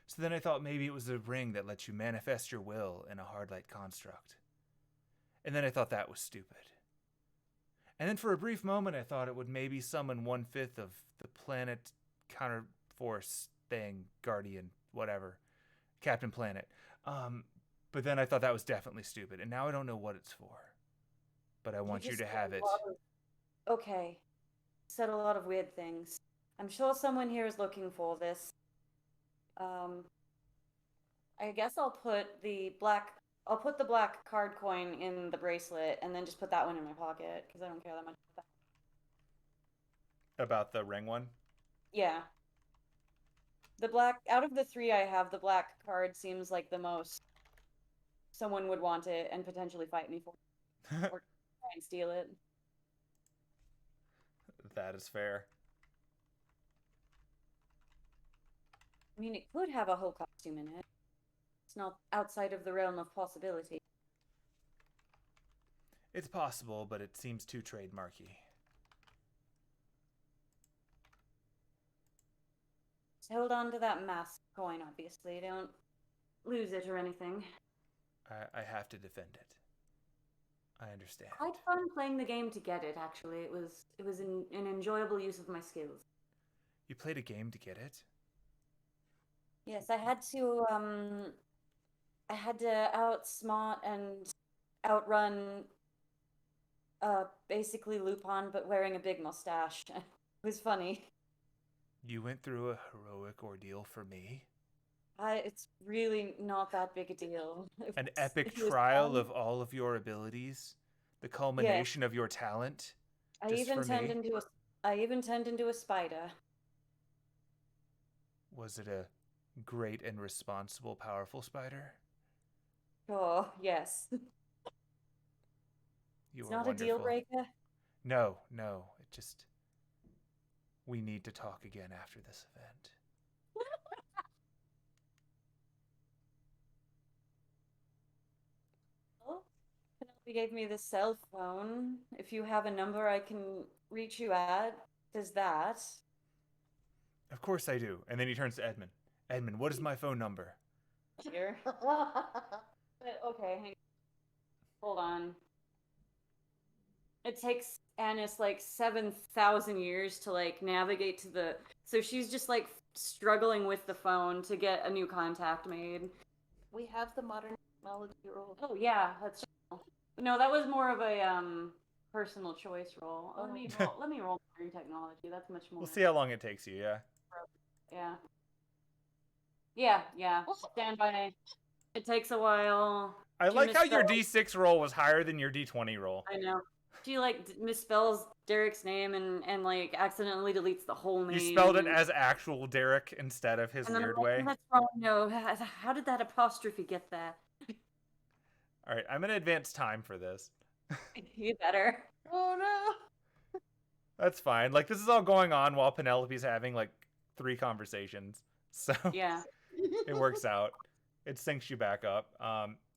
So then I thought maybe it was a ring that lets you manifest your will in a hard light construct. And then I thought that was stupid. And then for a brief moment, I thought it would maybe summon 1/5 of the planet counterforce thing, Guardian, whatever, Captain Planet. But then I thought that was definitely stupid, and now I don't know what it's for. But I want you to have it. Okay. Said a lot of weird things. I'm sure someone here is looking for this. I guess I'll put the black card coin in the bracelet and then just put that one in my pocket because I don't care that much about that. About the ring one? Yeah. The black, out of the three I have, the black card seems like the most someone would want it and potentially fight me for it. Or try and steal it. That is fair. I mean, it could have a whole costume in it. It's not outside of the realm of possibility. It's possible, but it seems too trademarky. Just hold on to that mask coin, obviously. Don't lose it or anything. I have to defend it. I understand. I had fun playing the game to get it, actually. It was an enjoyable use of my skills. You played a game to get it? Yes, I had to outsmart and outrun basically Lupin, but wearing a big mustache. It was funny. You went through a heroic ordeal for me? It's really not that big a deal. An epic trial of all of your abilities? The culmination of your talent? I even turned into a spider. Was it a great and responsible, powerful spider? Oh, yes. It's not wonderful. A deal breaker? No. It just... We need to talk again after this event. Well, Penelope gave me the cell phone. If you have a number I can reach you at, does that? Of course I do. And then he turns to Edmund. Edmund, what is my phone number? Here. Okay, hang on. Hold on. It takes Anise like 7,000 years to like navigate to the... So she's just like struggling with the phone to get a new contact made. We have the modern technology roll. Oh yeah, that's... No, that was more of a personal choice roll. Let me roll modern technology. That's much more... We'll see how long it takes you, yeah? Yeah. Stand by. It takes a while. I like how your D6 roll was higher than your D20 roll. I know. She like misspells Derek's name and like accidentally deletes the whole name. You spelled it as actual Derek instead of his weird way. That's wrong. No, how did that apostrophe get there? All right, I'm gonna advance time for this. You better. Oh no. That's fine. Like this is all going on while Penelope's having like 3 conversations. So Yeah. it works out. It syncs you back up.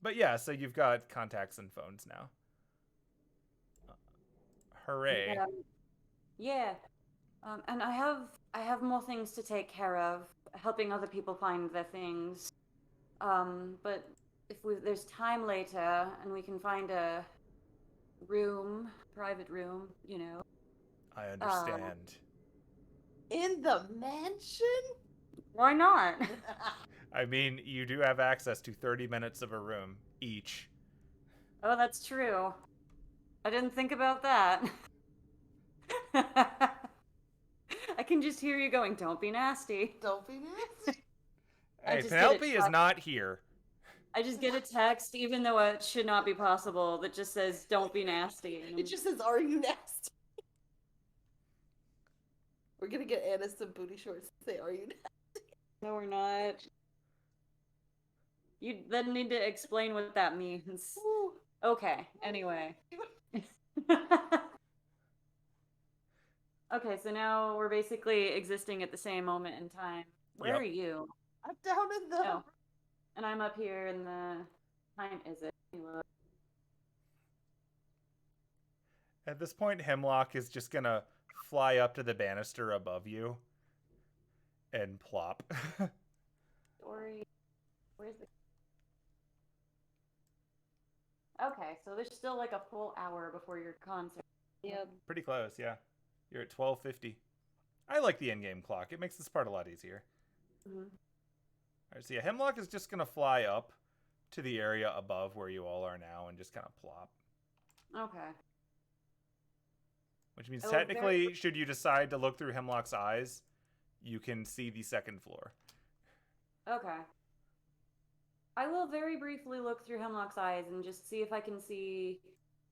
But yeah, so you've got contacts and phones now. Hooray. Yeah. And I have more things to take care of, helping other people find their things. But there's time later and we can find a private room, I understand. In the mansion? Why not? I mean, you do have access to 30 minutes of a room each. Oh, that's true. I didn't think about that. I can just hear you going, "Don't be nasty." Don't be nasty. Hey, just get Penelope it is not here. I just get a text, even though it should not be possible, that just says, "Don't be nasty." And It just says, "Are you nasty?" We're gonna get Anna some booty shorts and say, "Are you nasty?" no, we're not. You then need to explain what that means. Ooh. Okay, anyway. Okay, so now we're basically existing at the same moment in time. Where Yep. are you? I'm down in the. Oh, and I'm up here in the. Time is it? Let me look. At this point, Hemlock is just gonna fly up to the banister above you and plop. Story. Where's the. Okay, so there's still like a full hour before your concert. Yeah. Pretty close, yeah. You're at 12:50. I like the in-game clock. It makes this part a lot easier. Mm-hmm. All right, so yeah, Hemlock is just gonna fly up to the area above where you all are now and just kind of plop. Okay. Which means Oh, technically, should you decide to look through Hemlock's eyes, you can see the second floor. Okay. I will very briefly look through Hemlock's eyes and just see if I can see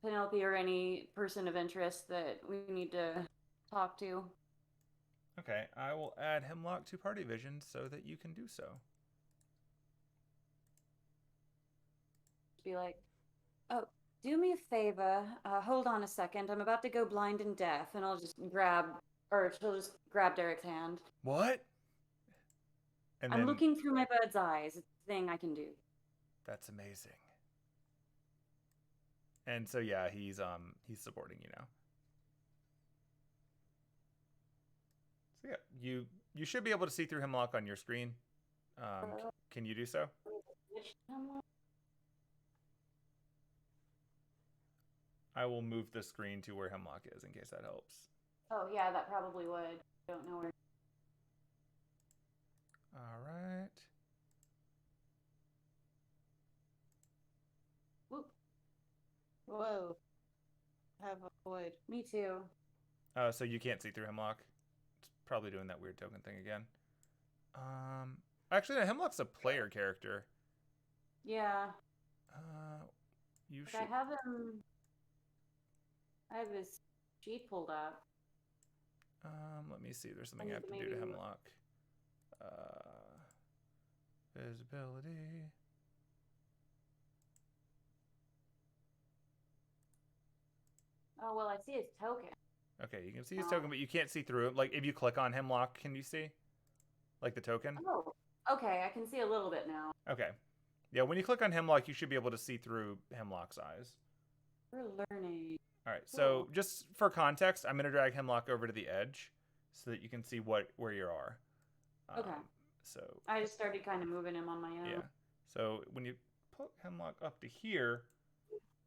Penelope or any person of interest that we need to talk to. Okay, I will add Hemlock to party vision so that you can do so. Be like, "Oh, do me a favor. Hold on a second. I'm about to go blind and deaf," and I'll just she'll just grab Derek's hand. What? And I'm then looking through my bird's eyes. It's a thing I can do. that's amazing. And so yeah, he's supporting you now. So yeah, you should be able to see through Hemlock on your screen. Can you do so? I will move the screen to where Hemlock is in case that helps. Oh yeah, that probably would. Don't know where. All right. Whoop. Whoa. Have a void. Me too. So you can't see through Hemlock. It's probably doing that weird token thing again. Actually, no, Hemlock's a player character. Yeah. You But should. I have his sheet pulled up. Let me see. There's something I have to do to Hemlock. Visibility. Oh well, I see his token. Okay, you can see his token, but you can't see through it. Like, if you click on Hemlock, can you see? Like the token? Oh, okay. I can see a little bit now. Okay. Yeah, when you click on Hemlock, you should be able to see through Hemlock's eyes. We're learning. All right, so just for context, I'm going to drag Hemlock over to the edge so that you can see where you are. Okay. So I just started kind of moving him on my own. yeah. So when you put Hemlock up to here,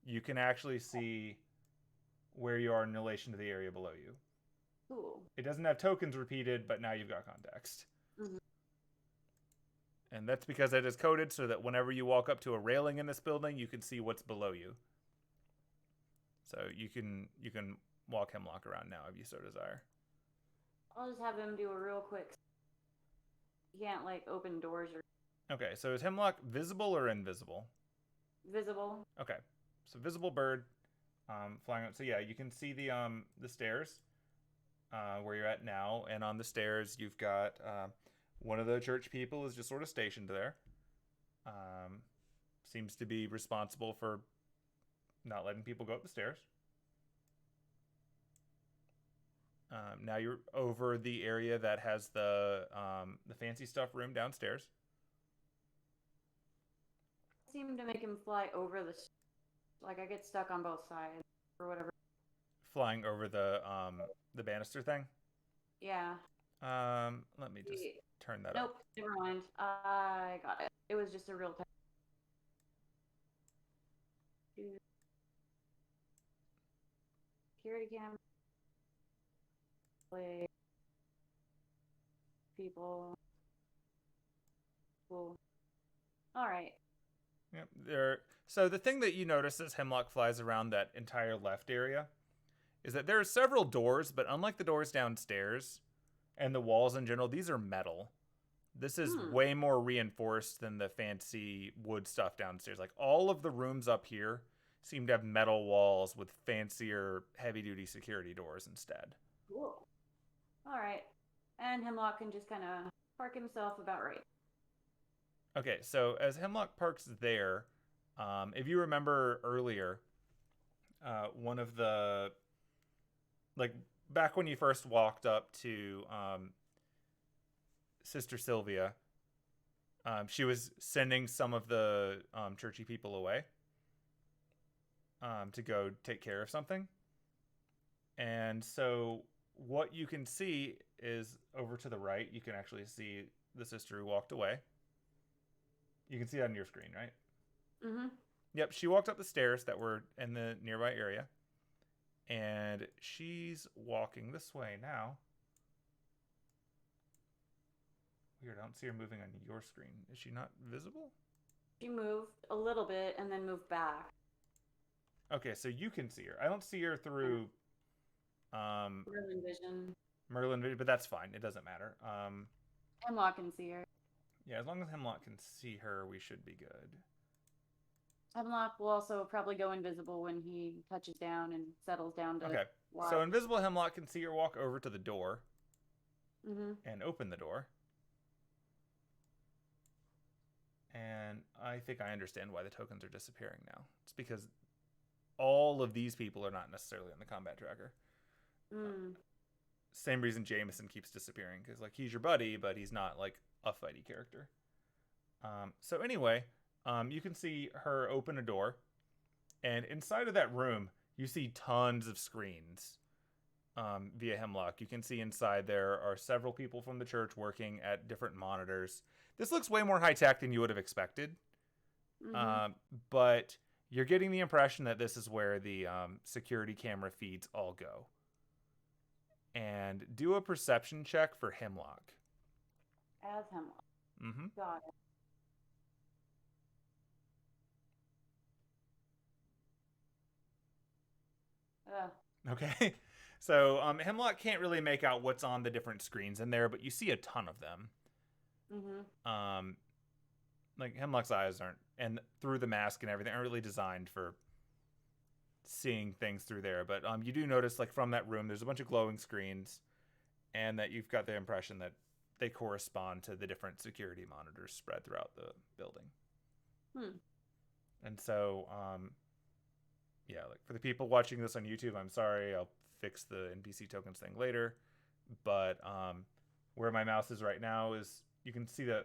you can actually see where you are in relation to the area below you. Cool. It doesn't have tokens repeated, but now you've got context. Mm-hmm. And that's because it is coded so that whenever you walk up to a railing in this building, you can see what's below you. So you can walk Hemlock around now if you so desire. I'll just have him do a real quick. He can't like open doors or. Okay, so is Hemlock visible or invisible? Visible. Okay, so visible bird, flying up. So yeah, you can see the stairs, where you're at now, and on the stairs you've got one of the church people is just sort of stationed there. Seems to be responsible for not letting people go up the stairs. Now you're over the area that has the fancy stuff room downstairs. Seem to make him fly over like I get stuck on both sides or whatever. Flying over the banister thing. Yeah. Let me just turn that Nope, up. never mind. I got it. It was just a real test. Security cam. Play. People. Cool. All right. Yep. So the thing that you notice as Hemlock flies around that entire left area is that there are several doors, but unlike the doors downstairs and the walls in general, these are metal. This is way more reinforced than the fancy wood stuff downstairs. Like all of the rooms up here seem to have metal walls with fancier heavy-duty security doors instead. Cool. All right. And Hemlock can just kind of park himself about right. Okay, so as Hemlock parks there, if you remember earlier, one of the, like, back when you first walked up to Sister Sylvia, she was sending some of the churchy people away to go take care of something. And so what you can see is over to the right, you can actually see the sister who walked away. You can see that on your screen, right? Mm-hmm. Yep, she walked up the stairs that were in the nearby area. And she's walking this way now. Weird, I don't see her moving on your screen. Is she not visible? She moved a little bit and then moved back. Okay, so you can see her. I don't see her through Merlin vision. Merlin vision, but that's fine. It doesn't matter. Hemlock can see her. Yeah, as long as Hemlock can see her, we should be good. Hemlock will also probably go invisible when he touches down and settles down to Okay, watch. so invisible Hemlock can see her walk over to the door and open the door. And I think I understand why the tokens are disappearing now. It's because all of these people are not necessarily on the combat tracker. Same reason Jameson keeps disappearing, because like he's your buddy, but he's not like a fighty character. So anyway, you can see her open a door, and inside of that room, you see tons of screens via Hemlock. You can see inside there are several people from the church working at different monitors. This looks way more high-tech than you would have expected, but you're getting the impression that this is where the security camera feeds all go. And do a perception check for Hemlock. As Hemlock. Got it. Okay. So Hemlock can't really make out what's on the different screens in there, but you see a ton of them. Like Hemlock's eyes aren't, and through the mask and everything, aren't really designed for seeing things through there. But you do notice, like from that room, there's a bunch of glowing screens, and that you've got the impression that they correspond to the different security monitors spread throughout the building. And so, yeah, like for the people watching this on YouTube, I'm sorry, I'll fix the NPC tokens thing later. But where my mouse is right now is, you can see the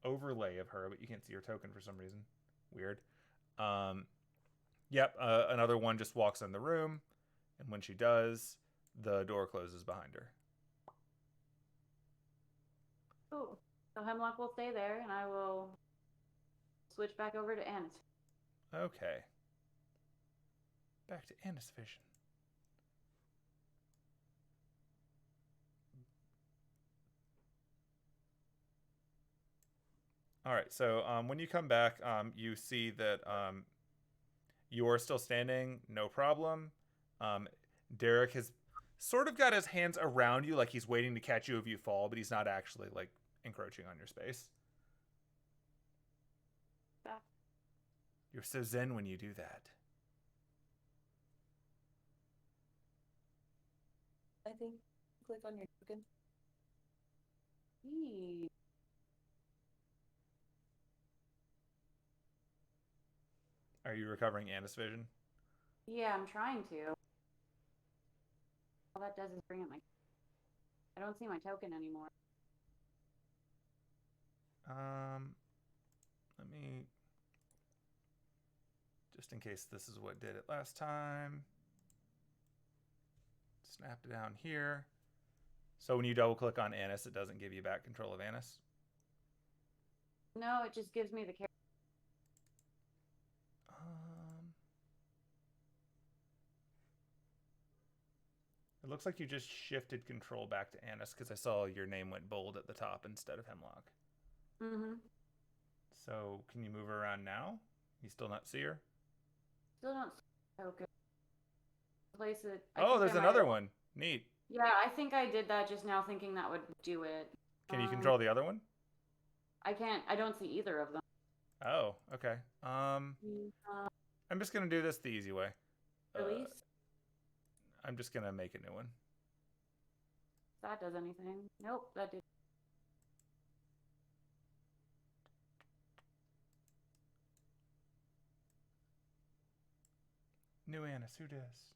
overlay of her, but you can't see her token for some reason. Weird. Yep, another one just walks in the room, and when she does, the door closes behind her. Oh, so Hemlock will stay there, and I will switch back over to Anise. Okay. Back to Anise vision. All right, so when you come back, you see that you're still standing, no problem. Derek has sort of got his hands around you, like he's waiting to catch you if you fall, but he's not actually like encroaching on your space. You're so zen when you do that. I think click on your token. Are you recovering Anise vision? Yeah, I'm trying to. All that does is bring up my I don't see my token anymore. Let me, just in case this is what did it last time, snap it down here. So when you double click on Anise, it doesn't give you back control of Anise? No, it just gives me the character. It looks like you just shifted control back to Anise because I saw your name went bold at the top instead of Hemlock. Mm-hmm. So can you move her around now? You still not see her? Still don't see okay. Place it. Oh, there's another one. Neat. Yeah, I think I did that just now thinking that would do it. Can you control the other one? I can't. I don't see either of them. Oh, okay. I'm just going to do this the easy way. Release? I'm just going to make a new one. That does anything. Nope, that did. New Anise, who does?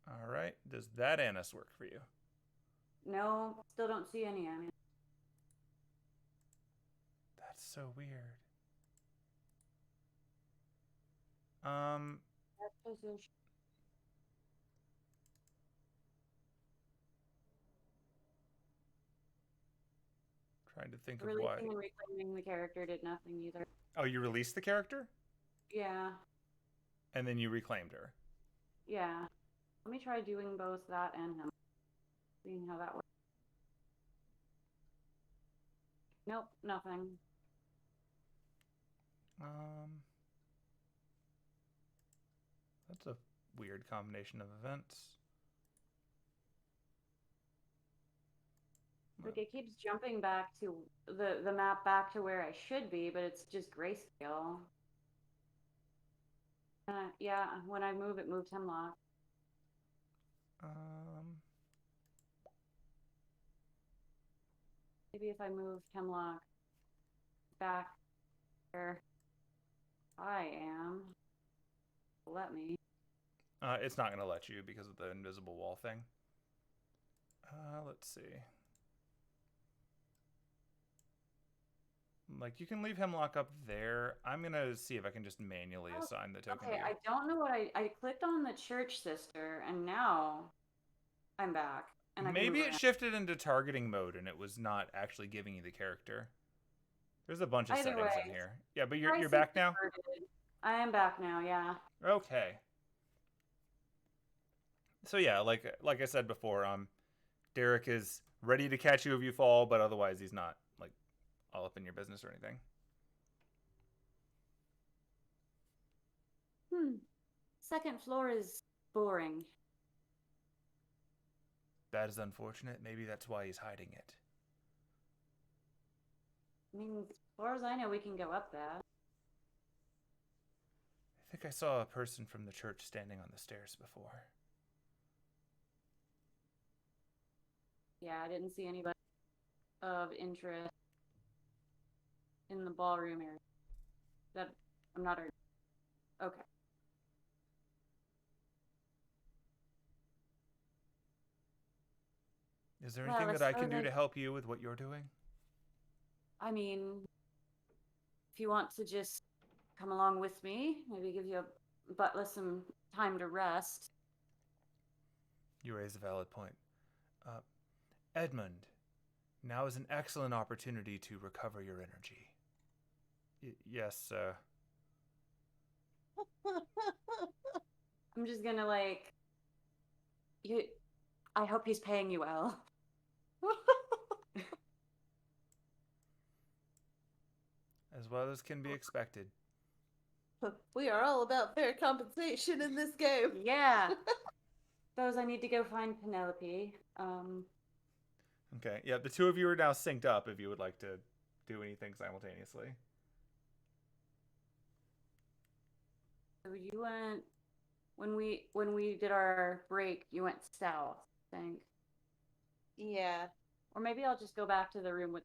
All right. Does that Anise work for you? No, still don't see any Anise. That's so weird. Trying to think of why. Releasing and reclaiming the character did nothing either. Oh, you released the character? Yeah. And then you reclaimed her? Yeah. Let me try doing both that and him. Seeing how that works. Nope, nothing. That's a weird combination of events. Like it keeps jumping back to the map back to where I should be, but it's just grayscale. Yeah, when I move, it moves Hemlock. Maybe if I move Hemlock back where I am, let me. It's not going to let you because of the invisible wall thing. Let's see. Like, you can leave Hemlock up there. I'm going to see if I can just manually assign the token. Okay, I don't know what I clicked on the church sister, and now I'm back. And maybe it shifted into targeting mode, and it was not actually giving you the character. There's a bunch of settings in here. Yeah, but you're back now? I am back now, yeah. Okay. So yeah, like I said before, Derek is ready to catch you if you fall, but otherwise he's not like all up in your business or anything. Second floor is boring. That is unfortunate. Maybe that's why he's hiding it. I mean, as far as I know, we can go up that. I think I saw a person from the church standing on the stairs before. Yeah, I didn't see anybody of interest in the ballroom area. That I'm not. Okay. Is there anything that I can do to help you with what you're doing? I mean, if you want to just come along with me, maybe give you a butler some time to rest. You raise a valid point. Edmund, now is an excellent opportunity to recover your energy. Yes, I'm just gonna I hope he's paying you well. As well as can be expected. We are all about fair compensation in this game. Yeah. Suppose I need to go find Penelope. Okay, yeah, the two of you are now synced up if you would like to do anything simultaneously. So you went when we did our break, you went south, I think. Yeah. Or maybe I'll just go back to the room with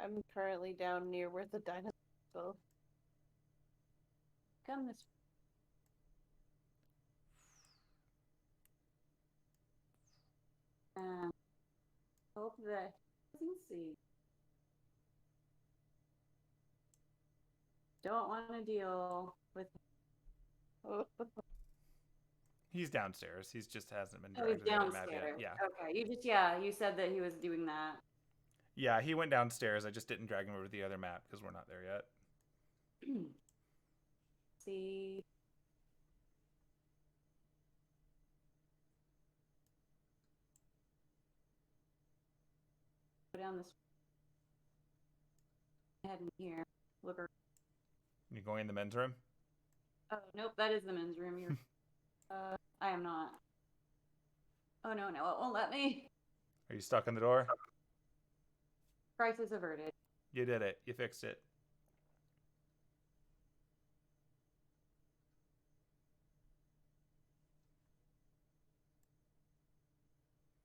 I'm currently down near where the dinosaurs go. Come this. Hope that doesn't see. Don't want to deal with. He's downstairs. He's just hasn't been Oh, he's dragged to the other map yet. downstairs. Yeah. Okay, you said that he was doing that. Yeah, he went downstairs. I just didn't drag him over to the other map because we're not there yet. See. Go down this. Head in here. Look around. You going in the men's room? Oh, nope, that is the men's room. You're. I am not. Oh no, it won't let me. Are you stuck in the door? Crisis averted. You did it. You fixed it.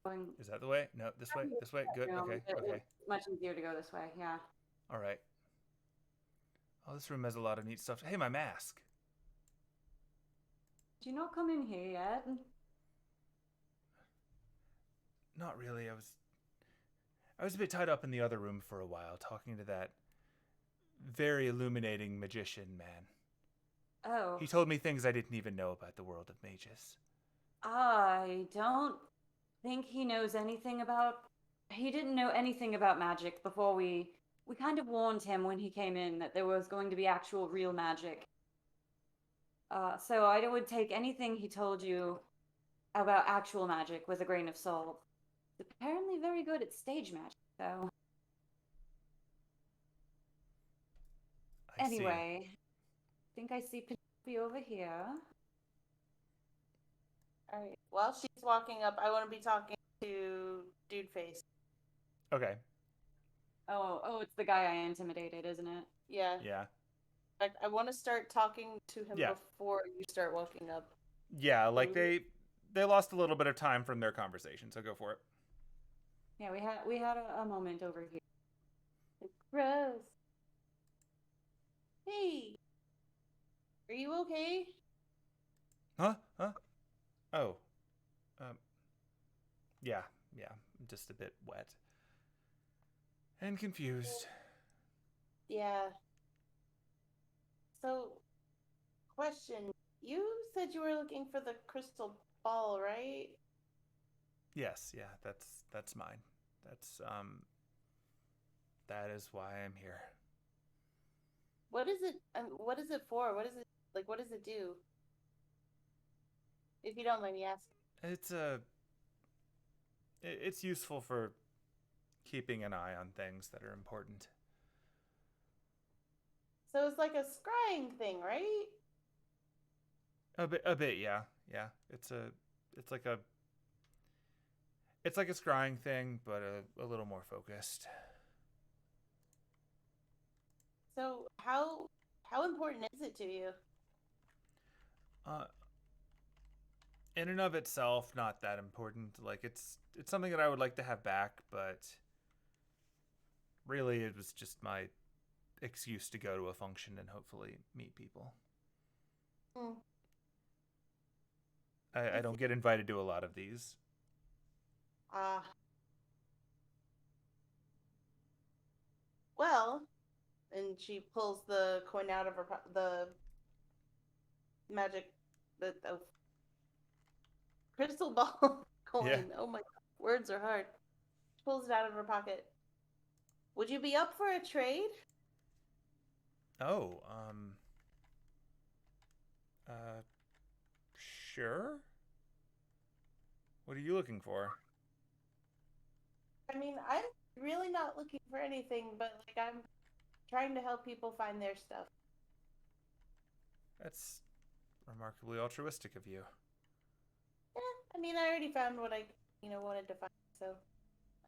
Going. Is that the way? No, this way. This way. Good. No, Okay. Okay. It's much easier to go this way. Yeah. All right. Oh, this room has a lot of neat stuff. Hey, my mask. Did you not come in here yet? Not really. I was a bit tied up in the other room for a while, talking to that very illuminating magician man. Oh. He told me things I didn't even know about the world of mages. I don't think he knows anything about. He didn't know anything about magic before we kind of warned him when he came in that there was going to be actual real magic. So I would take anything he told you about actual magic with a grain of salt. He's apparently very good at stage magic, though. Anyway, I think I see Penelope over here. Alright, while she's walking up, I want to be talking to Dude Face. Okay. Oh, it's the guy I intimidated, isn't it? Yeah. Yeah. I want to start talking to him Yeah. before you start walking up. Yeah, like they lost a little bit of time from their conversation, so go for it. Yeah, we had a moment over here. Gross. Hey. Are you okay? Huh? Oh. Yeah. I'm just a bit wet. And confused. Yeah. So, question. You said you were looking for the crystal ball, right? Yes, yeah, that's mine. That is why I'm here. What is it? What is it for? What is it like? What does it do? If you don't mind me asking. It's useful for keeping an eye on things that are important. So it's like a scrying thing, right? A bit, yeah. It's like a scrying thing, but a little more focused. So how important is it to you? In and of itself, not that important. Like it's something that I would like to have back, but really it was just my excuse to go to a function and hopefully meet people. Hmm. I don't get invited to a lot of these. Well, and she pulls the coin out of the magic, the crystal ball coin. Yeah. Oh my God, words are hard. She pulls it out of her pocket. Would you be up for a trade? Oh, sure. What are you looking for? I mean, I'm really not looking for anything, but like I'm trying to help people find their stuff. That's remarkably altruistic of you. I mean, I already found what I, wanted to find, so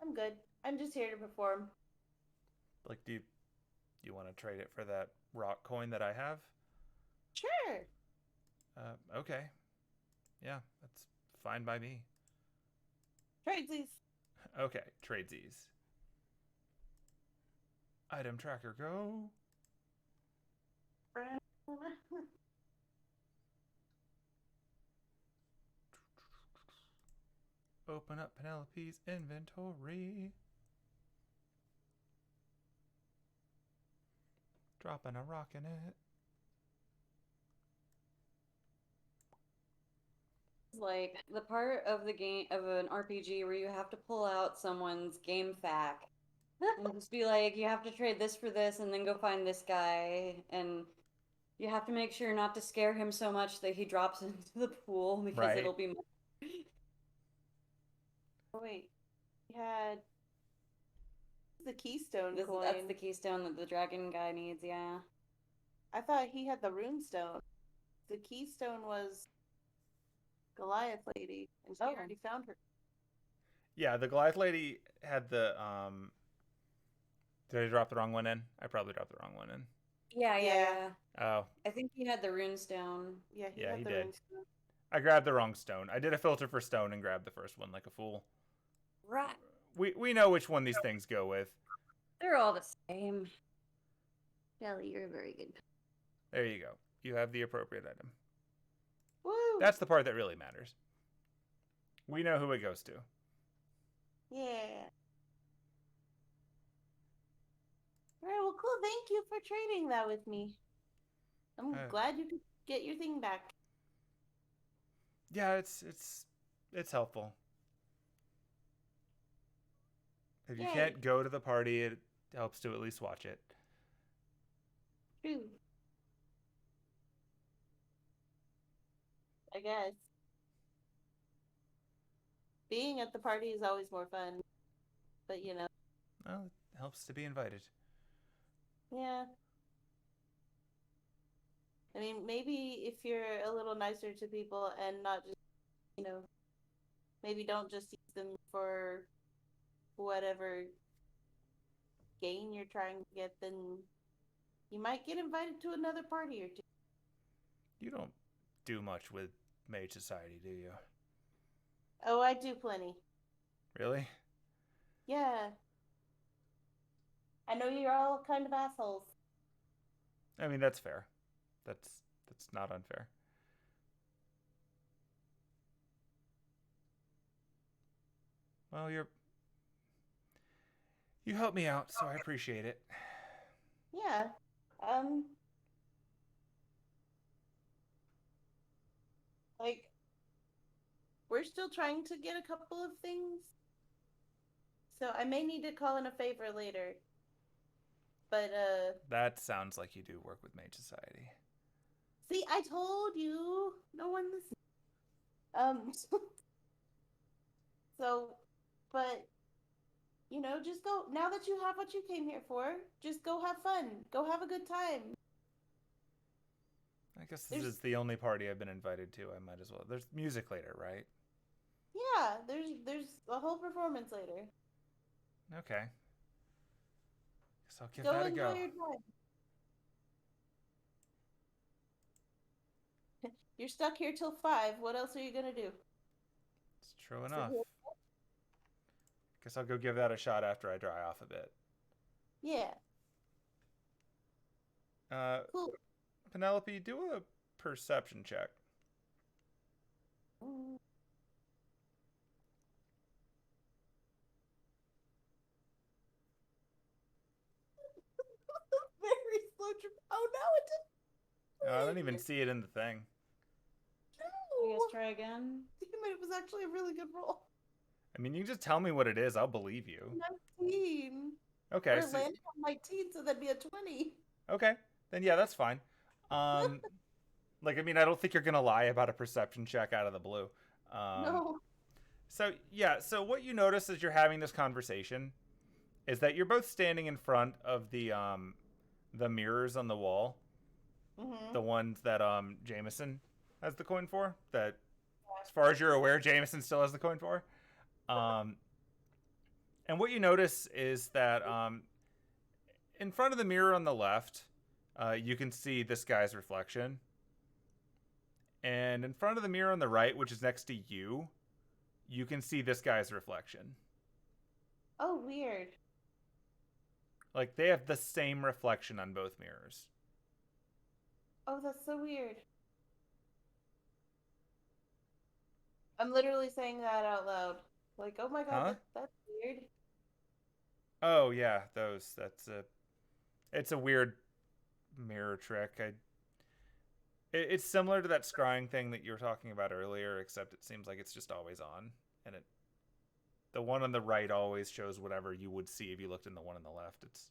I'm good. I'm just here to perform. Like, do you want to trade it for that rock coin that I have? Sure. Okay. Yeah, that's fine by me. Tradesies. Okay, tradesies. Item tracker, go. Open up Penelope's inventory. Dropping a rock in it. Like the part of the game of an RPG where you have to pull out someone's game fac and just be like, you have to trade this for this, and then go find this guy, and you have to make sure not to scare him so much that he drops into the pool because Right. it'll be. Oh, wait, he had the keystone coin. That's the keystone that the dragon guy needs. Yeah. I thought he had the runestone. The keystone was Goliath lady, and she already found her. Yeah, the Goliath lady had the Did I drop the wrong one in? I probably dropped the wrong one in. Yeah. Oh. I think he had the runestone. Yeah, he did. runestone. I grabbed the wrong stone. I did a filter for stone and grabbed the first one like a fool. Right. We know which one these things go with. They're all the same. Shelly, you're a very good. There you go. You have the appropriate item. Woo! That's the part that really matters. We know who it goes to. Yeah. Alright, well, cool. Thank you for trading that with me. I'm glad you could get your thing back. Yeah, it's helpful. If you can't go to the party, it helps to at least watch it. True. I guess. Being at the party is always more fun. But, you know. Well, it helps to be invited. Yeah. I mean, maybe if you're a little nicer to people and not just, you know, maybe don't just use them for whatever gain you're trying to get, then you might get invited to another party or two. You don't do much with Mage Society, do you? Oh, I do plenty. Really? Yeah. I know you're all kind of assholes. I mean, that's fair. That's not unfair. Well, you helped me out, so I appreciate it. Yeah. Like, we're still trying to get a couple of things. So I may need to call in a favor later. But, That sounds like you do work with Mage Society. See, I told you. No one listens. So, but, you know, just go. Now that you have what you came here for, just go have fun. Go have a good time. I guess this is the only party I've been invited to. I might as well. There's music later, right? Yeah, there's a whole performance later. Okay. Guess I'll give that a go. Enjoy your time. You're stuck here till 5. What else are you gonna do? It's true enough. Guess I'll go give that a shot after I dry off a bit. Yeah. Cool. Penelope, do a perception check. Very slow. Oh, no, it didn't. I don't even see it in the thing. No. I guess try again. Damn it, it was actually a really good roll. I mean, you can just tell me what it is. I'll believe you. 19. Okay. Or landed on 19, so that'd be a 20. Okay. Then yeah, that's fine. Like, I mean, I don't think you're gonna lie about a perception check out of the blue. No. So yeah, so what you notice as you're having this conversation is that you're both standing in front of the mirrors on the wall, the ones that Jameson has the coin for. That, as far as you're aware, Jameson still has the coin for. And what you notice is that in front of the mirror on the left, you can see this guy's reflection. And in front of the mirror on the right, which is next to you, you can see this guy's reflection. Oh, weird. Like, they have the same reflection on both mirrors. Oh, that's so weird. I'm literally saying that out loud. Like, oh my god, Huh? that's weird. Oh, yeah, those. It's a weird mirror trick. It's similar to that scrying thing that you were talking about earlier, except it seems like it's just always on. And the one on the right always shows whatever you would see if you looked in the one on the left. It's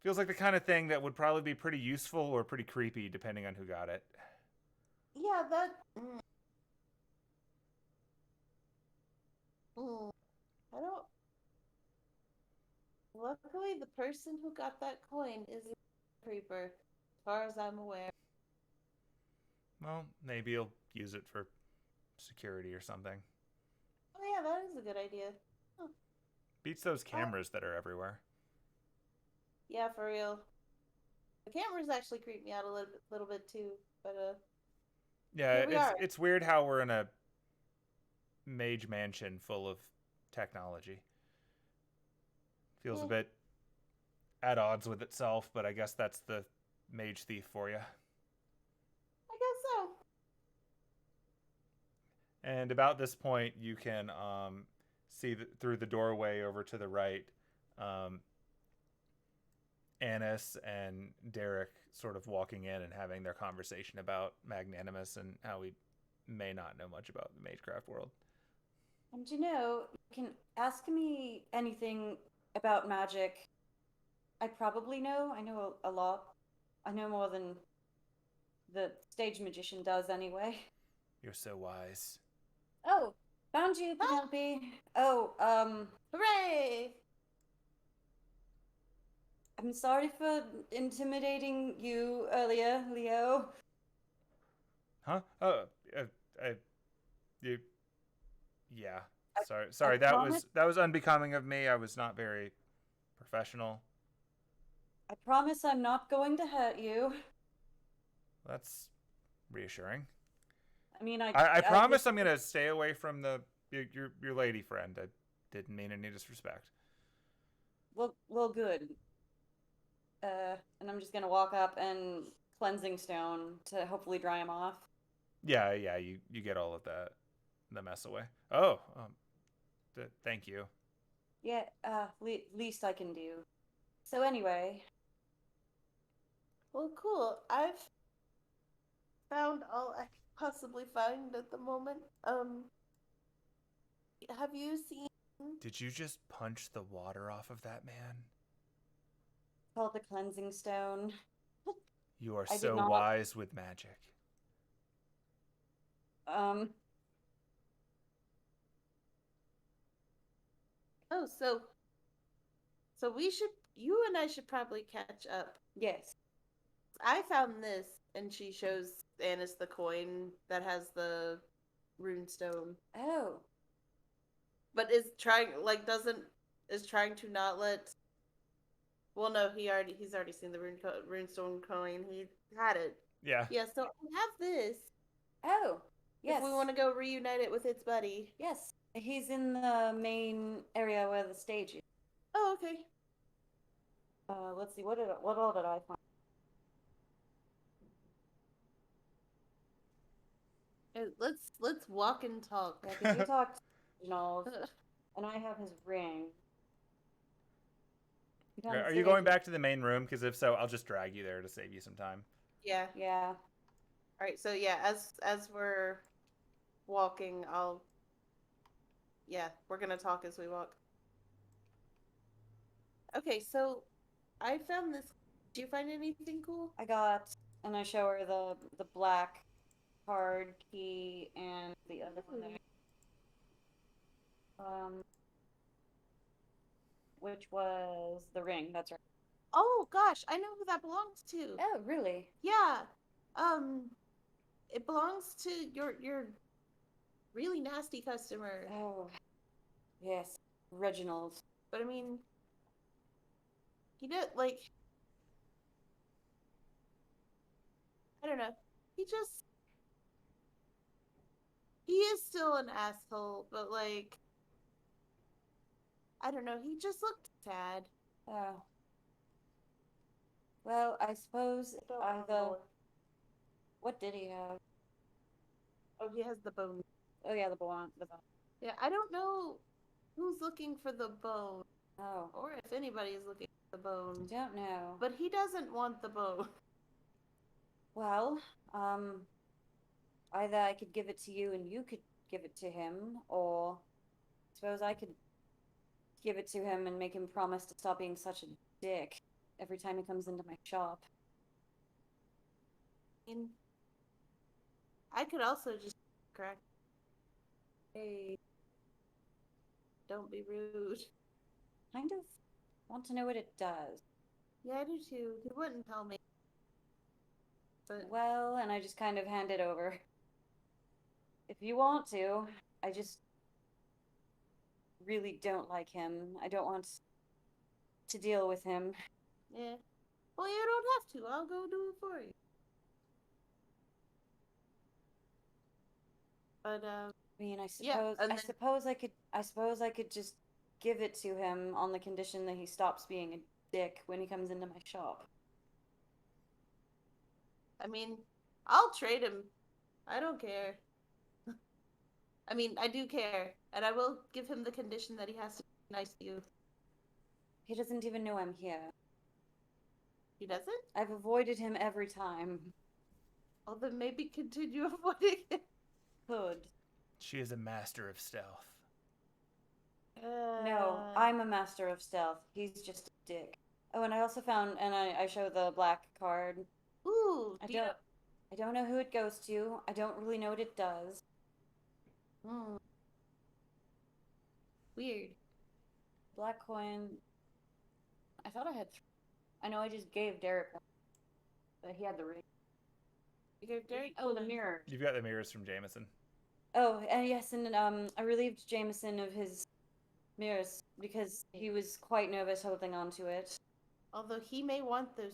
feels like the kind of thing that would probably be pretty useful or pretty creepy, depending on who got it. Yeah, that. I don't. Luckily, the person who got that coin is a creeper, as far as I'm aware. Well, maybe you'll use it for security or something. Oh yeah, that is a good idea. Huh. Beats those cameras that are everywhere. Yeah, for real. The cameras actually creep me out a little bit too, but Yeah, here we are. it's weird how we're in a mage mansion full of technology. Feels a bit at odds with itself, but I guess that's the mage thief for you. I guess so. And about this point, you can see through the doorway over to the right, Anise and Derek sort of walking in and having their conversation about Magnanimous and how we may not know much about the Magecraft world. And you can ask me anything about magic. I probably know. I know a lot. I know more than the stage magician does anyway. You're so wise. Oh, found you, Penelope. Oh, Hooray! I'm sorry for intimidating you earlier, Leo. Huh? Oh, you. Yeah. Sorry. That was unbecoming of me. I was not very professional. I promise I'm not going to hurt you. That's reassuring. I mean, I promise I'm gonna stay away from your lady friend. I didn't mean any disrespect. Well, good. And I'm just gonna walk up and cleansing stone to hopefully dry him off. Yeah. You get all of the mess away. Oh, thank you. Yeah. Least I can do. So anyway. Well, cool. I've found all I could possibly find at the moment. Have you seen? Did you just punch the water off of that man? Called the cleansing stone. You are so wise with magic. Oh, so you and I should probably catch up. Yes. I found this, and she shows Anise the coin that has the runestone. Oh. But is trying to not let. Well, no, he's already seen the runestone coin. He had it. Yeah. Yeah. So I have this. Oh. Yes. If we want to go reunite it with its buddy. Yes. He's in the main area where the stage is. Oh, okay. Let's see. What all did I find? Let's walk and talk. Yeah, because you talked to and I have his ring. Are you going back to the main room? Because if so, I'll just drag you there to save you some time. Yeah. Yeah. All right. So yeah, as we're walking, we're gonna talk as we walk. Okay, so I found this. Do you find anything cool? And I show her the black card key and the other one there. Which was the ring. That's right. Oh gosh, I know who that belongs to. Oh, really? Yeah. It belongs to your really nasty customer. Oh, yes, Reginald. But I mean, he did like. I don't know. He is still an asshole, but like, I don't know. He just looked sad. Oh. Well, I suppose either... What did he have? Oh, he has the bone. Oh yeah, the bone. Yeah, I don't know who's looking for the bone, Oh. or if anybody is looking for the bone. I don't know. But he doesn't want the bone. Well, either I could give it to you and you could give it to him, or I suppose I could give it to him and make him promise to stop being such a dick every time he comes into my shop. And I could also just correct. Hey, don't be rude. Kind of want to know what it does. Yeah, I do too. He wouldn't tell me. But Well, and I just kind of hand it over. If you want to, I just really don't like him. I don't want to deal with him. yeah. Well, you don't have to. I'll go do it for you. But I mean, I suppose yeah, and then- I suppose I could just give it to him on the condition that he stops being a dick when he comes into my shop. I mean, I'll trade him. I don't care. I mean, I do care, and I will give him the condition that he has to be nice to you. He doesn't even know I'm here. He doesn't? I've avoided him every time. Well, then maybe continue avoiding him. Could. She is a master of stealth. No, I'm a master of stealth. He's just a dick. Oh, and I also found, and I show the black card. Ooh, I don't know who it goes to. I don't really know what it does. Weird. Black coin. I thought I had 3. I know I just gave Derek one, but he had the ring. You gave Derek? Oh, the mirror. You've got the mirrors from Jameson. Oh, and yes, and I relieved Jameson of his mirrors because he was quite nervous holding on to it. Although he may want those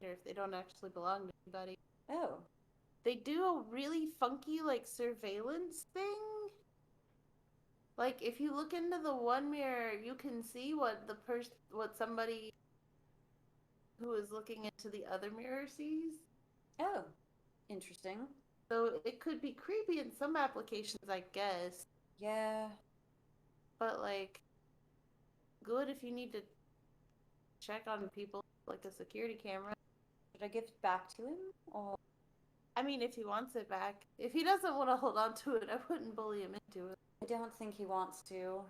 mirrors if they don't actually belong to anybody. Oh. They do a really funky, like, surveillance thing. Like, if you look into the one mirror, you can see what what somebody who is looking into the other mirror sees. Oh. Interesting. So it could be creepy in some applications, I guess. Yeah. But, like, good if you need to check on people, like a security camera. Should I give it back to him? Or... I mean, if he wants it back. If he doesn't want to hold on to it, I wouldn't bully him into it. I don't think he wants to.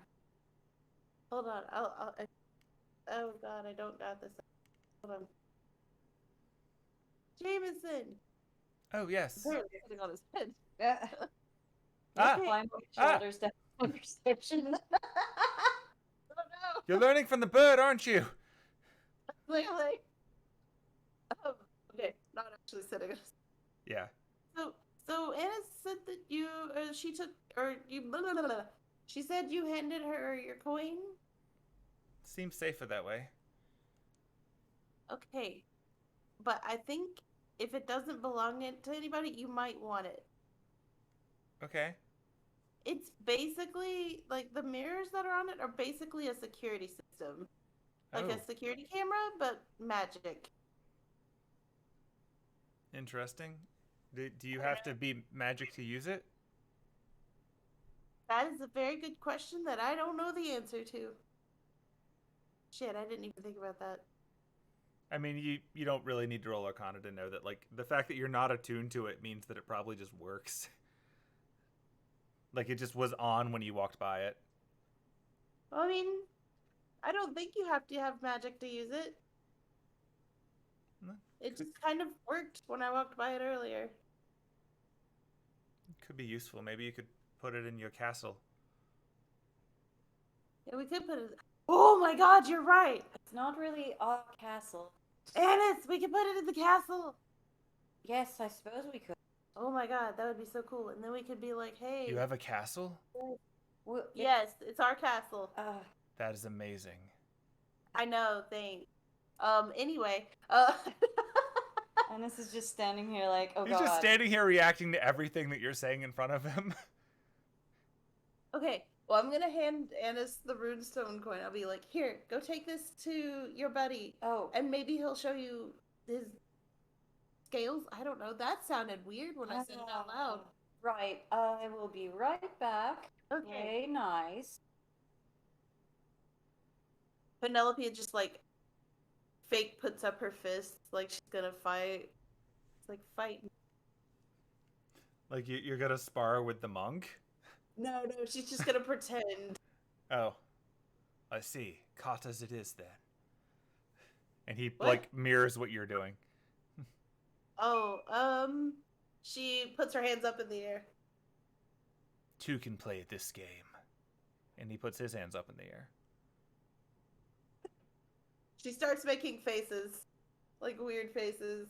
Hold on. Oh, God, I don't got this. Hold on. Jameson! Oh, yes. Apparently sitting on his head. Ah! Climb my shoulders down the conversation. Oh, no! You're learning from the bird, aren't you? Like, okay, not actually sitting on his Yeah. So Anna said that she took, or you, blah, blah, blah, blah. She said you handed her your coin? Seems safer that way. Okay. But I think if it doesn't belong to anybody, you might want it. Okay. It's basically, like, the mirrors that are on it are basically a security system. Like a security camera, but magic. Interesting. Do you have to be magic to use it? That is a very good question that I don't know the answer to. Shit, I didn't even think about that. I mean, you don't really need to roll Arcana to know that, like, the fact that you're not attuned to it means that it probably just works. Like, it just was on when you walked by it. I mean, I don't think you have to have magic to use it. It just kind of worked when I walked by it earlier. Could be useful. Maybe you could put it in your castle. Yeah, we could put it... Oh my God, you're right! It's not really our castle. Annis, we could put it in the castle! Yes, I suppose we could. Oh my God, that would be so cool. And then we could be like, hey... You have a castle? Well, yes, it's our castle. That is amazing. I know, thanks. Anyway, And this is just standing here like, oh He's God. just standing here reacting to everything that you're saying in front of him. Okay, Well, I'm gonna hand Anise the runestone coin. I'll be like, here, go take this to your buddy. Oh. And maybe he'll show you his scales. I don't know. That sounded weird when I said it out loud. Right. I will be right back. Okay. Okay, nice. Penelope just like fake puts up her fists like she's gonna fight. It's like fight. Like you're gonna spar with the monk? No, she's just gonna pretend. Oh, I see. Caught as it is then. And he What? like mirrors what you're doing. Oh, she puts her hands up in the air. Two can play this game. And he puts his hands up in the air. She starts making faces, like weird faces.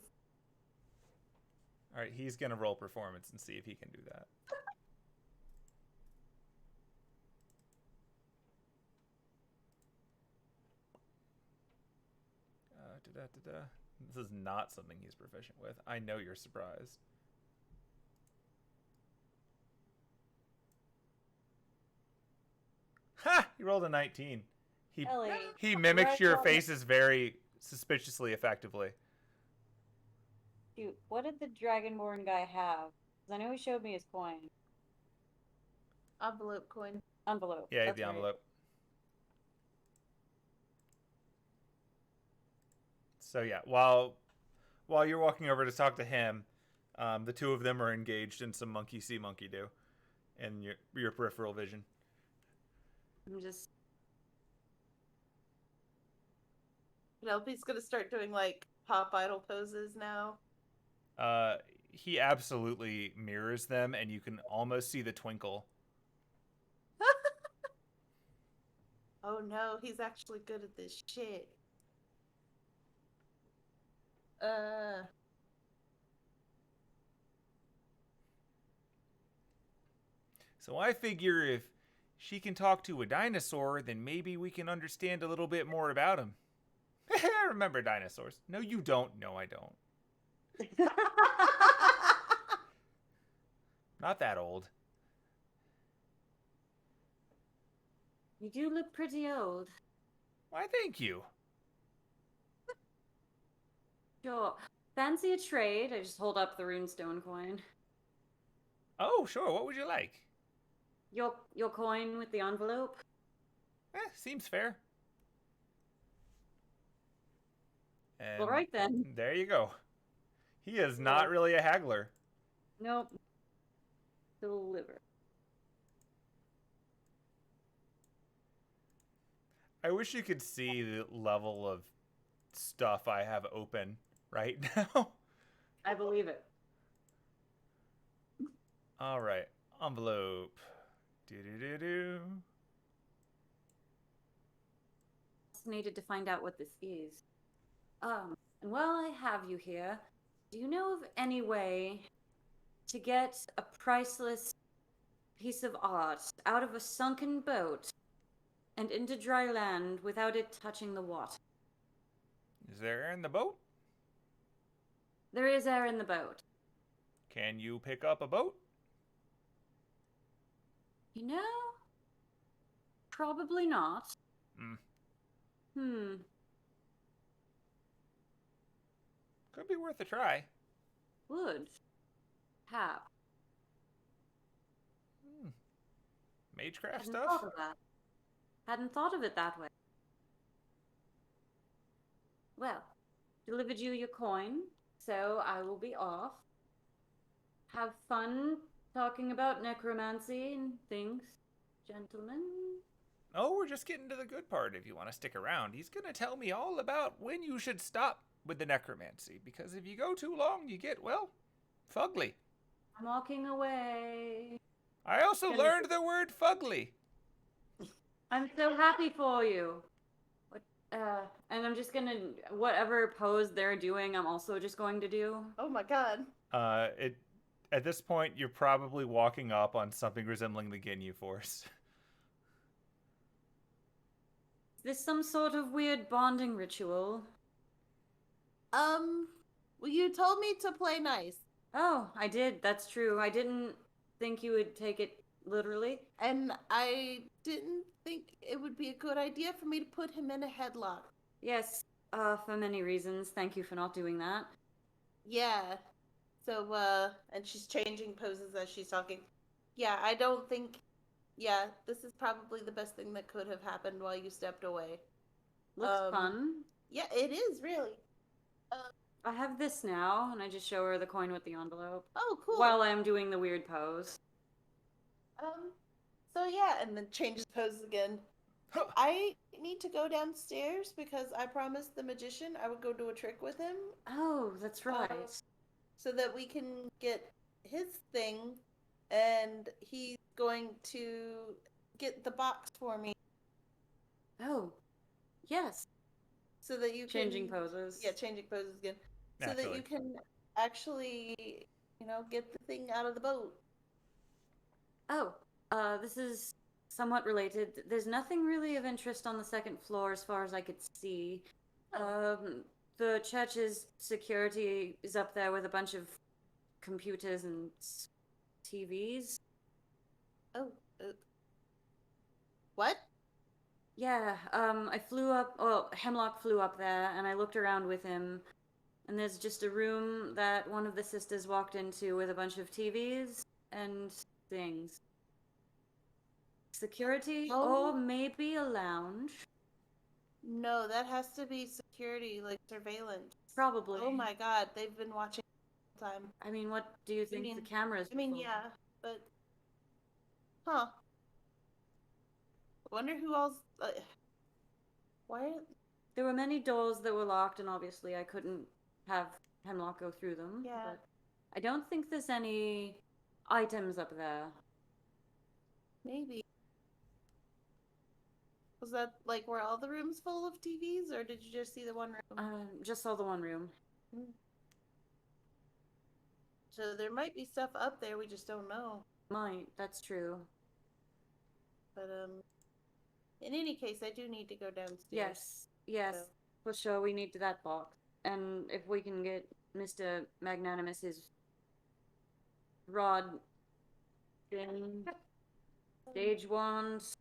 All right, he's gonna roll performance and see if he can do that. This is not something he's proficient with. I know you're surprised. Ha! He rolled a 19. Ellie, He mimics right your on. faces very suspiciously effectively. Shoot, what did the Dragonborn guy have? Because I know he showed me his coin. Envelope coin. Envelope. Yeah, that's the right. envelope. So yeah, while you're walking over to talk to him, the two of them are engaged in some monkey see, monkey do, in your peripheral vision. I'm just... Penelope's gonna start doing like pop idol poses now. He absolutely mirrors them, and you can almost see the twinkle. Oh no, he's actually good at this shit. So I figure if she can talk to a dinosaur, then maybe we can understand a little bit more about him. I remember dinosaurs. No, you don't. No, I don't. Not that old. You do look pretty old. Why, thank you. Sure. Fancy a trade? I just hold up the runestone coin. Oh, sure. What would you like? Your coin with the envelope? Seems fair. And All right then. there you go. He is not really a haggler. Nope. Deliver. I wish you could see the level of stuff I have open right now. I believe it. All right. Envelope. Do-do-do-do. Fascinated to find out what this is. And while I have you here, do you know of any way to get a priceless piece of art out of a sunken boat and into dry land without it touching the water? Is there air in the boat? There is air in the boat. Can you pick up a boat? You know? Probably not. Could be worth a try. Would. Have. Magecraft Hadn't stuff? thought of that. Hadn't thought of it that way. Well, delivered you your coin, so I will be off. Have fun talking about necromancy and things, gentlemen. Oh, we're just getting to the good part if you want to stick around. He's going to tell me all about when you should stop with the necromancy, because if you go too long, you get, well, fugly. I'm walking away. I also learned the word fugly. I'm so happy for you. And I'm just gonna, whatever pose they're doing, I'm also just going to do. Oh my god. At this point, you're probably walking up on something resembling the Ginyu Force. Is this some sort of weird bonding ritual? Well, you told me to play nice. Oh, I did. That's true. I didn't think you would take it literally. And I didn't think it would be a good idea for me to put him in a headlock. Yes, for many reasons. Thank you for not doing that. Yeah. So, and she's changing poses as she's talking. Yeah, I don't think. Yeah, this is probably the best thing that could have happened while you stepped away. Looks fun. Yeah, it is really. I have this now, and I just show her the coin with the envelope. Oh, cool. While I'm doing the weird pose. So yeah, and then changes poses again. I need to go downstairs because I promised the magician I would go do a trick with him. Oh, that's right. So that we can get his thing, and he's going to get the box for me. Oh, yes. So that you changing can... poses. Yeah, changing poses again. Naturally. So that you can actually, get the thing out of the boat. Oh, this is somewhat related. There's nothing really of interest on the second floor as far as I could see. The church's security is up there with a bunch of computers and TVs. Oh, what? Yeah, I flew up, Hemlock flew up there, and I looked around with him, and there's just a room that one of the sisters walked into with a bunch of TVs and things. Security, or maybe a lounge. No, that has to be security, like surveillance. Probably. Oh my god, they've been watching all the time. I mean, what do you think the cameras? Yeah, but... Huh. I wonder who else... why... There were many doors that were locked, and obviously I couldn't have Hemlock go through them. Yeah. But I don't think there's any items up there. Maybe. Was that, like, were all the rooms full of TVs, or did you just see the one room? Just saw the one room. So there might be stuff up there, we just don't know. Might, that's true. But, in any case, I do need to go downstairs. Yes, so. For sure we need that box. And if we can get Mr. Magnanimous's rod in stage wands.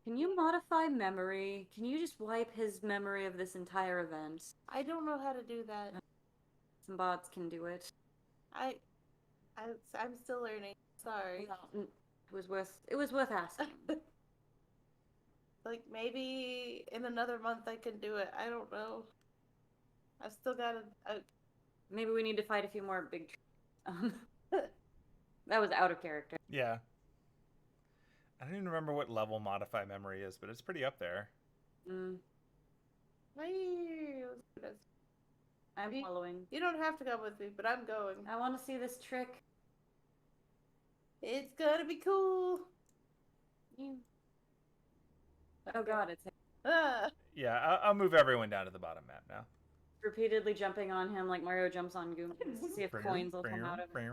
Can you modify memory? Can you just wipe his memory of this entire event? I don't know how to do that. Some bots can do it. I'm still learning. Sorry. Well, it was worth asking. Like, maybe in another month I can do it. I don't know. I've still got to... Maybe we need to fight a few more big... That was out of character. Yeah. I don't even remember what level modify memory is, but it's pretty up there. I'm following. You don't have to come with me, but I'm going. I want to see this trick. It's gonna be cool. Oh god, it's... Yeah, I'll move everyone down to the bottom map now. Repeatedly jumping on him like Mario jumps on Goombas to see if coins will come out of it.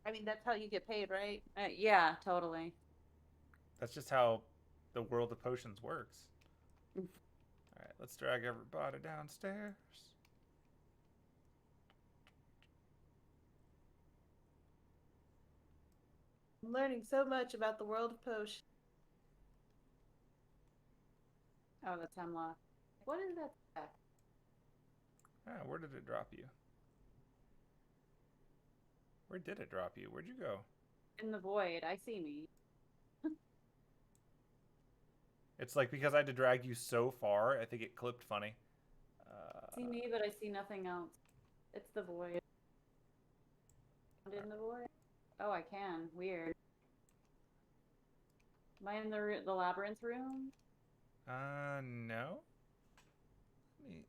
I mean, that's how you get paid, right? Yeah, totally. That's just how the world of potions works. Alright, let's drag everybody downstairs. I'm learning so much about the world of potions. Oh, that's Hemlock. What is that? Where did it drop you? Where did it drop you? Where'd you go? In the void. I see me. It's like because I had to drag you so far, I think it clipped funny. See me, but I see nothing else. It's the void. In the void? Oh, I can. Weird. Am I in the labyrinth room? No.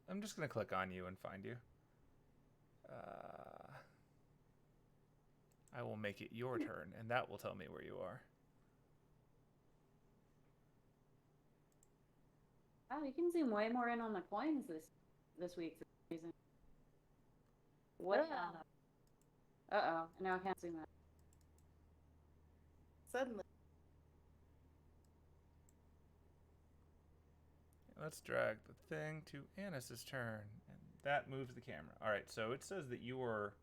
I'm just gonna click on you and find you. I will make it your turn, and that will tell me where you are. Oh, you can zoom way more in on the coins this week for some reason. What? Uh-oh. Now I can't zoom that. Suddenly. Let's drag the thing to Anis's turn, and that moves the camera. All right, so it says that you were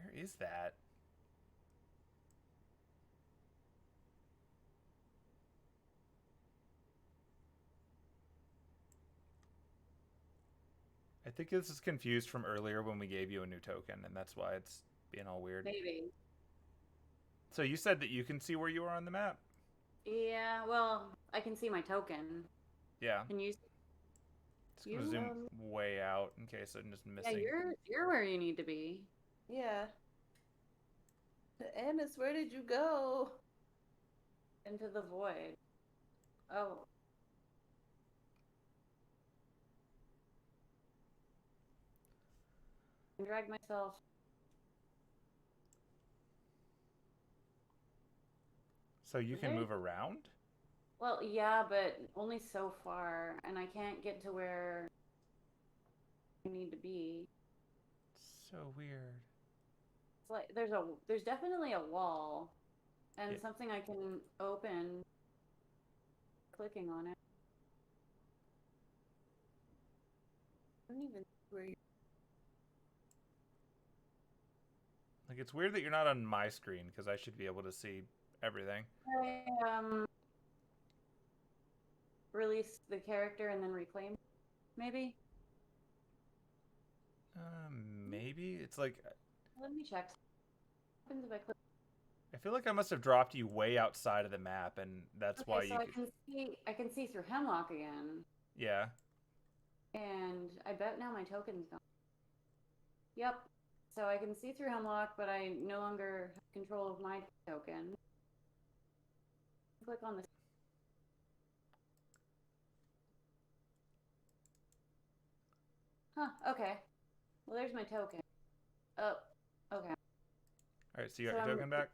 Where is that? I think this is confused from earlier when we gave you a new token, and that's why it's being all weird. Maybe. So you said that you can see where you are on the map? Yeah, well, I can see my token. Yeah. Can you? Just gonna zoom way out in case I'm just missing. Yeah, you're where you need to be. Yeah. Anise, where did you go? Into the void. Oh. I drag myself. So you can move around? Well, yeah, but only so far, and I can't get to where I need to be. So weird. It's like there's definitely a wall, and something I can open clicking on it. I don't even know where you... Like, it's weird that you're not on my screen, because I should be able to see everything. I release the character and then reclaim, maybe? Maybe? It's like... Let me check. What happens if I click? I feel like I must have dropped you way outside of the map, and that's why you... I can see through Hemlock again. Yeah. And I bet now my token's gone. Yep. So I can see through Hemlock, but I no longer have control of my token. Click on this. Huh, okay. Well, there's my token. Oh, okay. Alright, so you got your token back?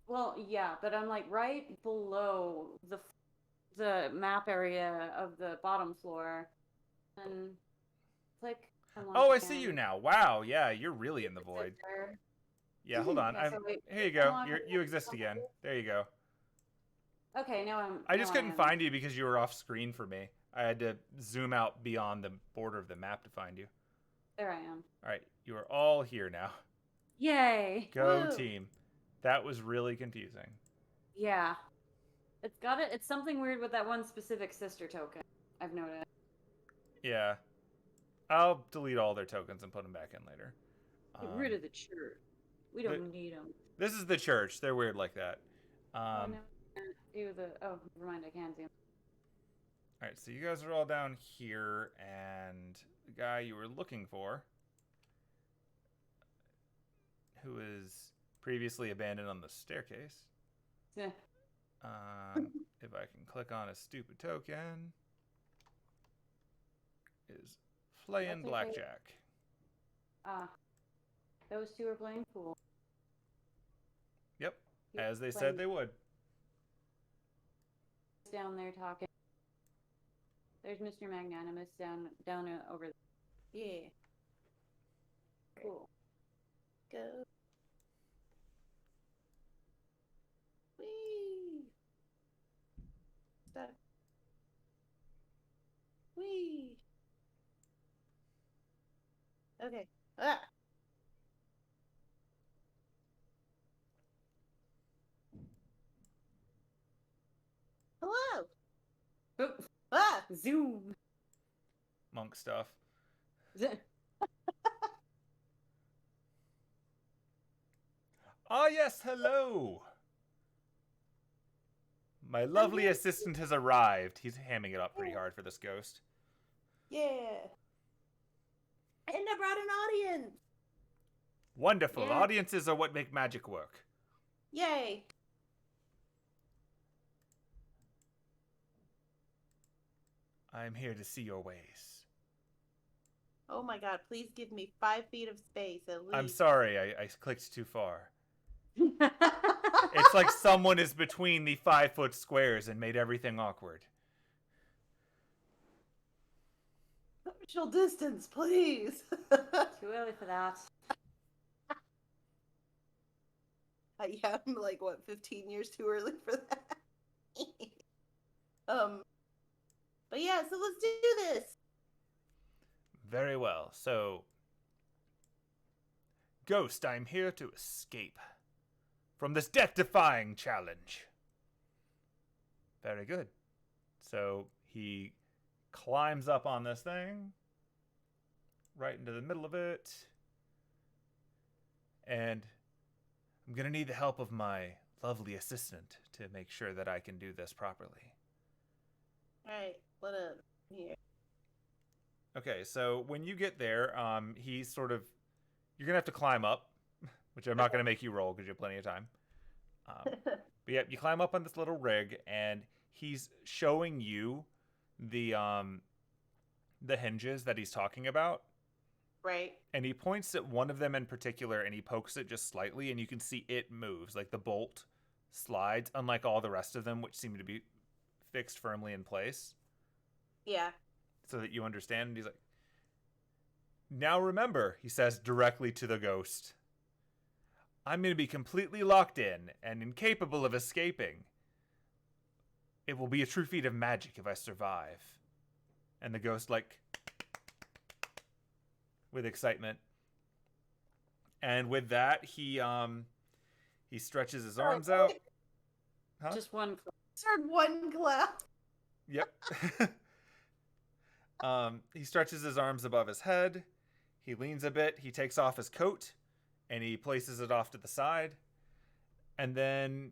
Well, yeah, but I'm like right below the map area of the bottom floor. And click. Oh, I see you now. Wow, yeah, you're really in the void. Yeah, hold on. Here you go. You exist again. There you go. Okay, now I just couldn't find you because you were off screen for me. I had to zoom out beyond the border of the map to find you. There I am. All right, you are all here now. Yay! Go team. That was really confusing. Yeah. It's something weird with that one specific sister token, I've noticed. Yeah. I'll delete all their tokens and put them back in later. Get rid of the church. We don't need them. This is the church. They're weird like that. Oh, no. Oh, never mind. I can see them. All right, so you guys are all down here, and the guy you were looking for, who is previously abandoned on the staircase. Yeah. If I can click on a stupid token, is playing blackjack. Ah, those two are playing pool. Yep, as they said they would. Down there talking. There's Mr. Magnanimous down over there. Yeah. Cool. Go. Whee! Stop. Whee! Okay. Ah! Hello! Oh. Ah! Zoom! Monk stuff. Ah, yes, hello! My lovely assistant has arrived. He's hamming it up pretty hard for this ghost. Yeah! And I brought an audience! Wonderful. Yeah. Audiences are what make magic work. Yay! I'm here to see your ways. Oh my god, please give me 5 feet of space at least. I'm sorry, I clicked too far. It's like someone is between the 5-foot squares and made everything awkward. Social distance, please. Too early for that. Yeah, I'm like, what, 15 years too early for that? But yeah, so let's do this. Very well. So, Ghost, I'm here to escape from this death-defying challenge. Very good. So he climbs up on this thing, right into the middle of it. And I'm going to need the help of my lovely assistant to make sure that I can do this properly. Alright, what up here? Okay, so when you get there, he's sort of... You're going to have to climb up, which I'm not going to make you roll because you have plenty of time. But yeah, you climb up on this little rig, and he's showing you the hinges that he's talking about. Right. And he points at one of them in particular, and he pokes it just slightly, and you can see it moves. Like the bolt slides, unlike all the rest of them, which seem to be fixed firmly in place. Yeah. So that you understand. And he's like, now remember, he says directly to the ghost, I'm going to be completely locked in and incapable of escaping. It will be a true feat of magic if I survive. And the ghost, like, with excitement. And with that, he stretches his arms out. Huh? Just one. Just heard one clap. Yep. He stretches his arms above his head. He leans a bit. He takes off his coat, and he places it off to the side. And then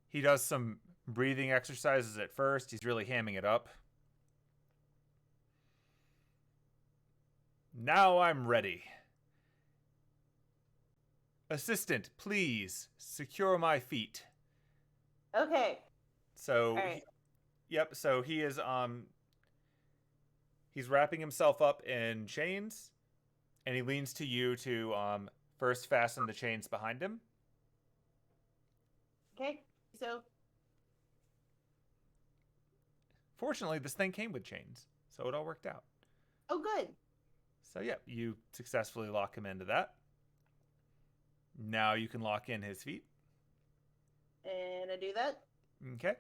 he does some breathing exercises at first. He's really hamming it up. Now I'm ready. Assistant, please secure my feet. Okay. So, Alright. so he is he's wrapping himself up in chains, and he leans to you to first fasten the chains behind him. Okay. So. Fortunately, this thing came with chains, so it all worked out. Oh, good. So yeah, you successfully lock him into that. Now you can lock in his feet. And I do that. Okay.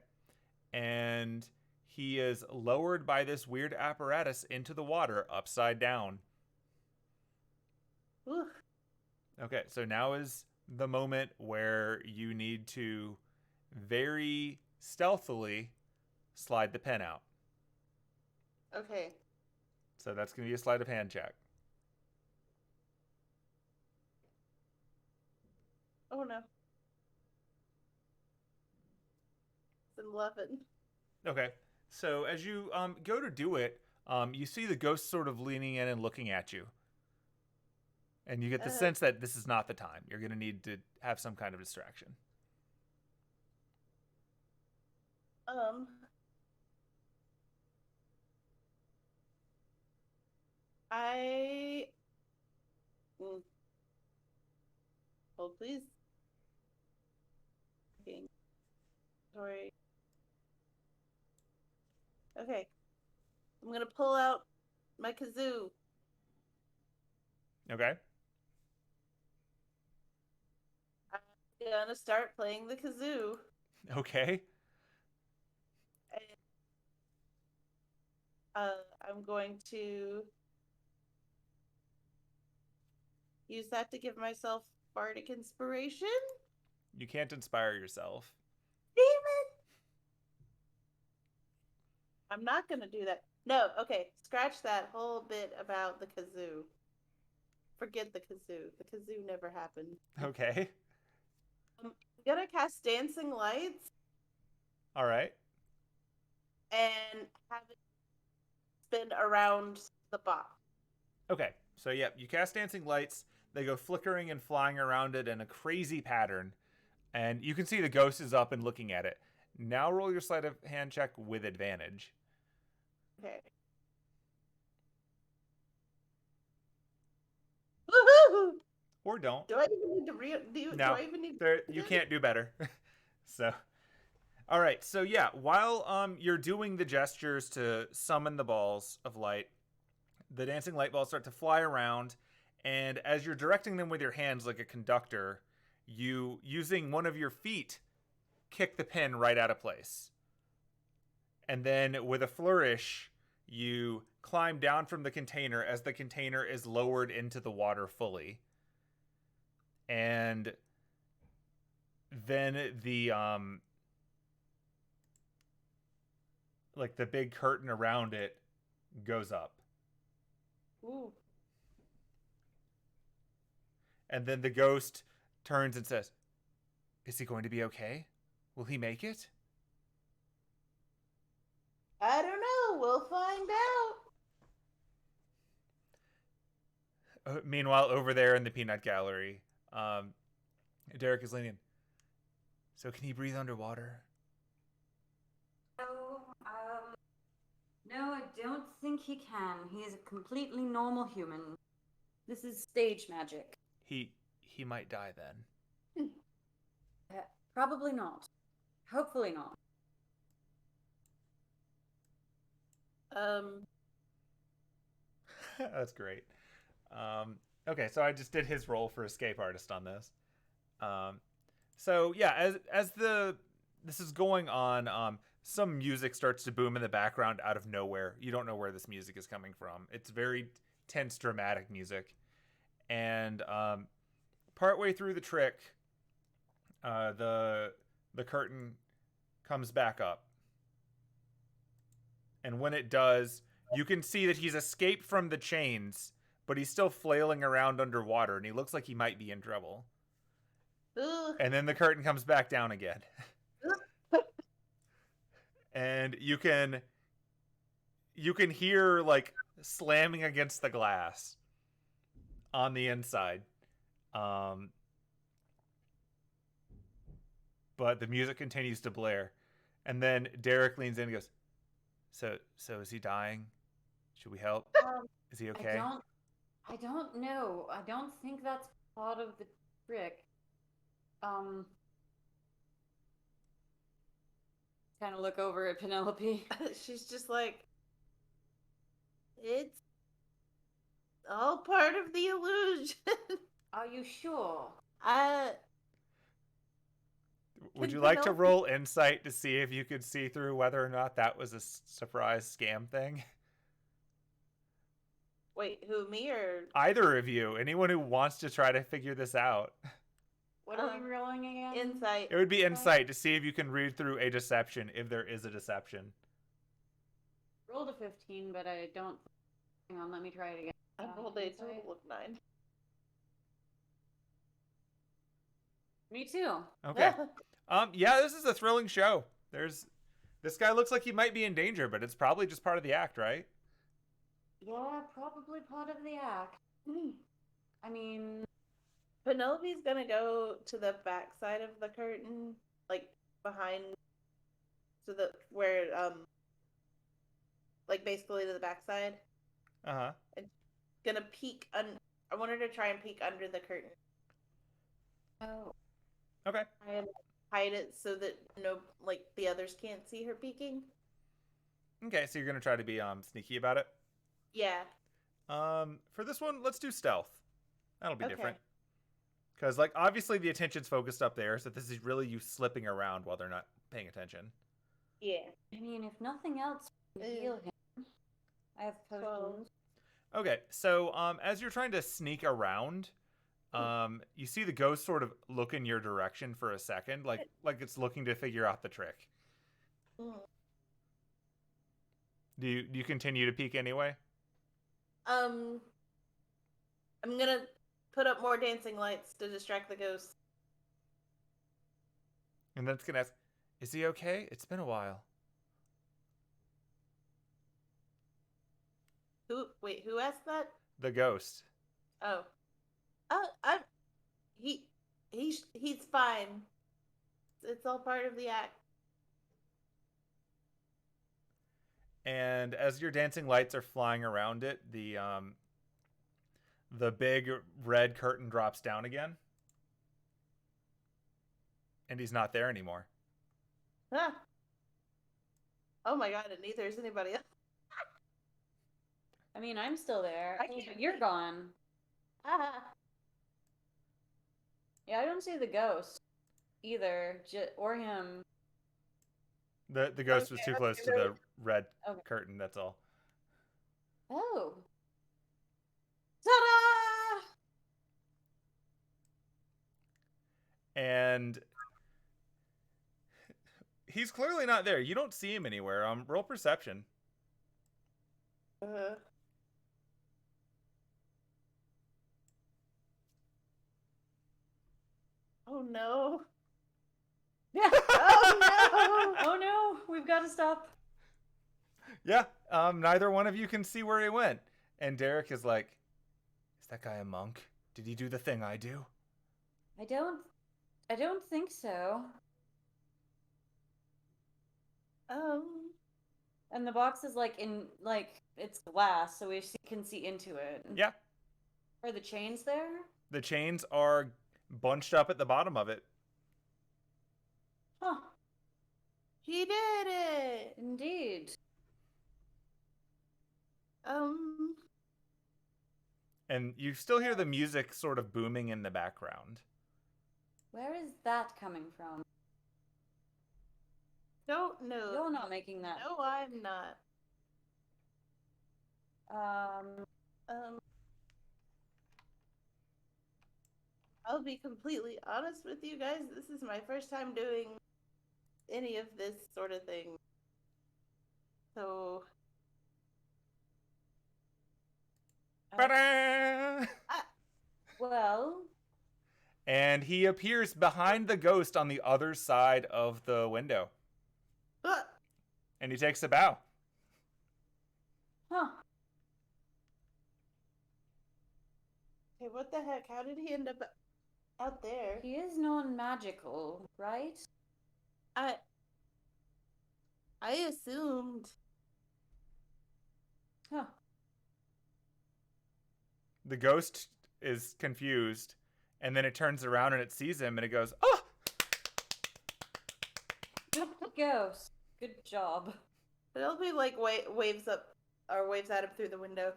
And he is lowered by this weird apparatus into the water upside down. Ooh. Okay, so now is the moment where you need to very stealthily slide the pen out. Okay. So that's going to be a sleight of hand check. Oh no. It's 11. Okay. So as you go to do it, you see the ghost sort of leaning in and looking at you. And you get the sense that this is not the time. You're going to need to have some kind of distraction. Hold, please. Okay. Sorry. Okay. I'm gonna pull out my kazoo. Okay. I'm gonna start playing the kazoo. Okay. And, I'm going to use that to give myself bardic inspiration. You can't inspire yourself. Damn it! I'm not gonna do that. No, okay. Scratch that whole bit about the kazoo. Forget the kazoo. The kazoo never happened. Okay. I'm gonna cast Dancing Lights All right. and have it spin around the box. Okay. So, yeah, you cast Dancing Lights. They go flickering and flying around it in a crazy pattern. And you can see the ghost is up and looking at it. Now roll your sleight of hand check with advantage. Okay. Woohoo! Or don't. Do I even need to No, do I even need to you can't do better. So, all right. So yeah, while you're doing the gestures to summon the balls of light, the dancing light balls start to fly around, and as you're directing them with your hands like a conductor, you, using one of your feet, kick the pin right out of place. And then with a flourish, you climb down from the container as the container is lowered into the water fully. and then the like the big curtain around it goes up. Ooh. And then the ghost turns and says, "Is he going to be okay? Will he make it?" I don't know. We'll find out. Meanwhile, over there in the peanut gallery, Derek is leaning. "So can he breathe underwater?" No, I don't think he can. He is a completely normal human. This is stage magic. He might die then. Probably not. Hopefully not. That's great. Okay, so I just did his role for escape artist on this. So yeah, as this is going on, some music starts to boom in the background out of nowhere. You don't know where this music is coming from. It's very tense, dramatic music, and partway through the trick, the curtain comes back up, and when it does, you can see that he's escaped from the chains, but he's still flailing around underwater, and he looks like he might be in trouble. Ugh. And then the curtain comes back down again. And you can hear like slamming against the glass on the inside. But the music continues to blare. And then Derek leans in and goes, So is he dying? Should we help? Is he okay? I don't know. I don't think that's part of the trick. Kind of look over at Penelope. She's just like, it's all part of the illusion. Are you sure? Would you like to roll insight to see if you could see through whether or not that was a surprise scam thing? Wait, who, me or either of you? Anyone who wants to try to figure this out. What are we rolling again? Insight. It would be insight to see if you can read through a deception, if there is a deception. Rolled a 15, but I don't. Hang on, let me try it again. I rolled a total of 9. Me too. Okay. Yeah, this is a thrilling show. This guy looks like he might be in danger, but it's probably just part of the act, right? Yeah, probably part of the act. I mean, Penelope's gonna go to the back side of the curtain, like behind, to the where like basically to the back side. And gonna peek. I want her to try and peek under the curtain. oh, Okay. And hide it so that like the others can't see her peeking. Okay, so you're gonna try to be sneaky about it. Yeah. For this one, let's do stealth. That'll be Okay. different. Because, like, obviously the attention's focused up there, so this is really you slipping around while they're not paying attention. Yeah. I mean, if nothing else, heal him. I have potions. Okay, so as you're trying to sneak around, you see the ghost sort of look in your direction for a second, like it's looking to figure out the trick. Do you continue to peek anyway? I'm gonna put up more dancing lights to distract the ghost. And then it's gonna ask, "Is he okay? It's been a while." Who asked that? The ghost. Oh. He's fine. It's all part of the act. And as your dancing lights are flying around it, the big red curtain drops down again. And he's not there anymore. Huh. Oh my god, and neither is anybody else. I mean, I'm still there. You're gone. Yeah, I don't see the ghost either, or him. The ghost was too close to the red curtain, that's all. Oh. Ta-da! And he's clearly not there. You don't see him anywhere. Roll perception. Oh no. Yeah. Oh no. Oh no, we've got to stop. Yeah, neither one of you can see where he went. And Derek is like, is that guy a monk? Did he do the thing I do? I don't think so. And the box is it's glass, so we can see into it. Yeah. Are the chains there? The chains are bunched up at the bottom of it. Huh. He did it. Indeed. And you still hear the music sort of booming in the background. Where is that coming from? Don't know. You're not making that. No, I'm not. I'll be completely honest with you guys. This is my first time doing any of this sort of thing. So. Well. And he appears behind the ghost on the other side of the window. And he takes a bow. Huh. Okay, what the heck? How did he end up out there? He is non-magical, right? I assumed. Huh. The ghost is confused, and then it turns around and it sees him, and it goes, "Oh!" Good ghost. Good job. Penelope waves up or waves at him through the window.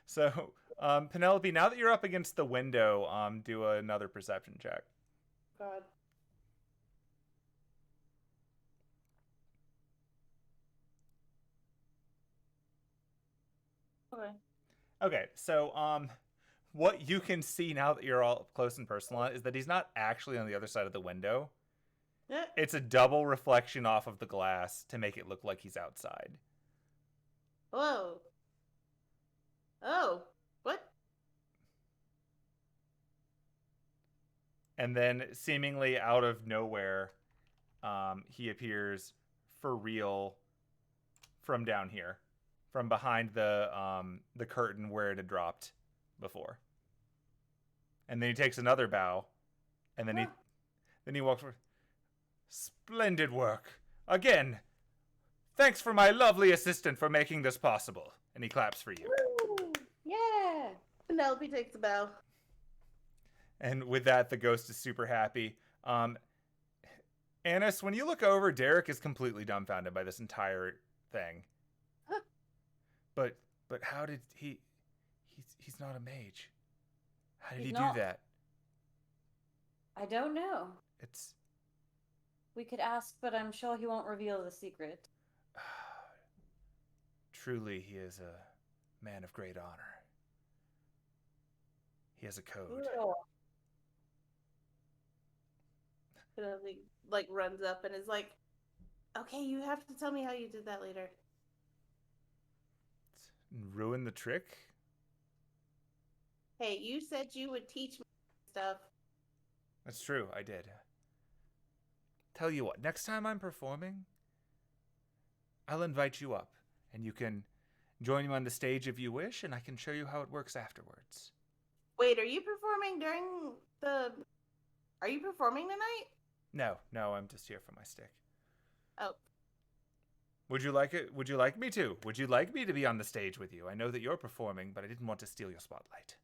So, Penelope, now that you're up against the window, do another perception check. God. Okay. Okay, so what you can see now that you're all up close and personal is that he's not actually on the other side of the window. Yeah. It's a double reflection off of the glass to make it look like he's outside. Whoa. Oh, what? And then, seemingly out of nowhere, he appears for real from down here, from behind the curtain where it had dropped before. And then he takes another bow, and then he walks forward. Splendid work again. Thanks for my lovely assistant for making this possible. And he claps for you. Woo! Yeah. Penelope takes a bow. And with that, the ghost is super happy. Anise, when you look over, Derek is completely dumbfounded by this entire thing. Huh. But how did he's not a mage. How did He's he not. do that? I don't know. It's We could ask, but I'm sure he won't reveal the secret. truly, he is a man of great honor. He has a code. Sure. Penelope runs up and is like, "Okay, you have to tell me how you did that later." Ruin the trick? Hey, you said you would teach me stuff. That's true, I did. Tell you what, next time I'm performing, I'll invite you up, and you can join me on the stage if you wish, and I can show you how it works afterwards. Wait, are you performing during the... Are you performing tonight? No, I'm just here for my stick. Oh. Would you like it? Would you like me to? Would you like me to be on the stage with you? I know that you're performing, but I didn't want to steal your spotlight.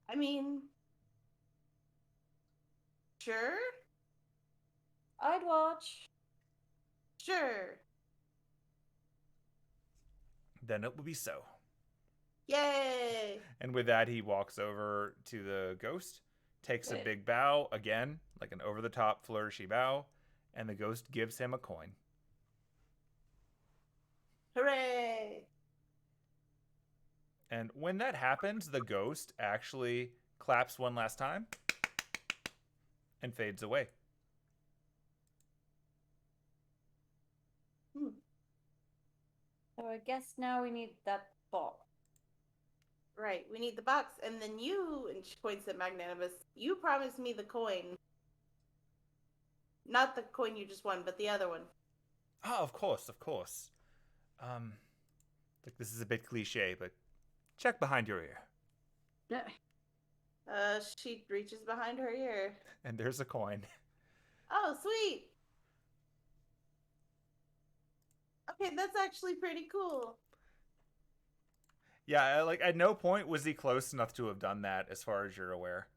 I mean... Sure? I'd watch. Sure. Then it will be so. Yay! And with that, he walks over to the ghost, takes a Wait. big bow, again, like an over-the-top flourishy bow, and the ghost gives him a coin. Hooray! And when that happens, the ghost actually claps one last time and fades away. So I guess now we need that box. Right, we need the box, and then you, and she points at Magnanimous, you promised me the coin. Not the coin you just won, but the other one. Oh, of course, of course. Like this is a bit cliche, but check behind your ear. She reaches behind her ear. And there's a coin. Oh, sweet! Okay, that's actually pretty cool. Yeah, like at no point was he close enough to have done that, as far as you're aware.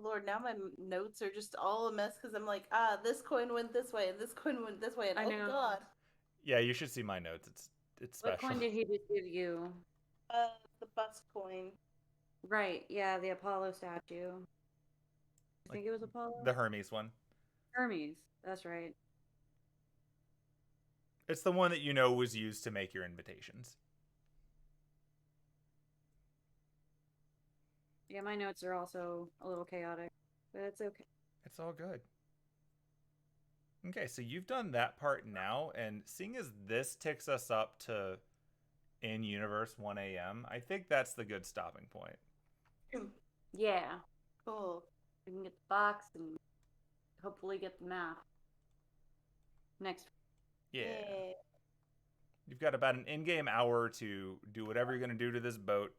Lord, now my notes are just all a mess because I'm like, this coin went this way, and this coin went this way, and I know. God. Yeah, you should see my notes. It's special. What coin did he just give you? The bust coin. Right, yeah, the Apollo statue. I think it was Apollo? The Hermes one. Hermes, that's right. It's the one that you know was used to make your invitations. Yeah, my notes are also a little chaotic, but it's okay. It's all good. Okay, so you've done that part now, and seeing as this ticks us up to in-universe 1 a.m., I think that's the good stopping point. Yeah. Cool. We can get the box and hopefully get the map. Next. Yeah. You've got about an in-game hour to do whatever you're going to do to this boat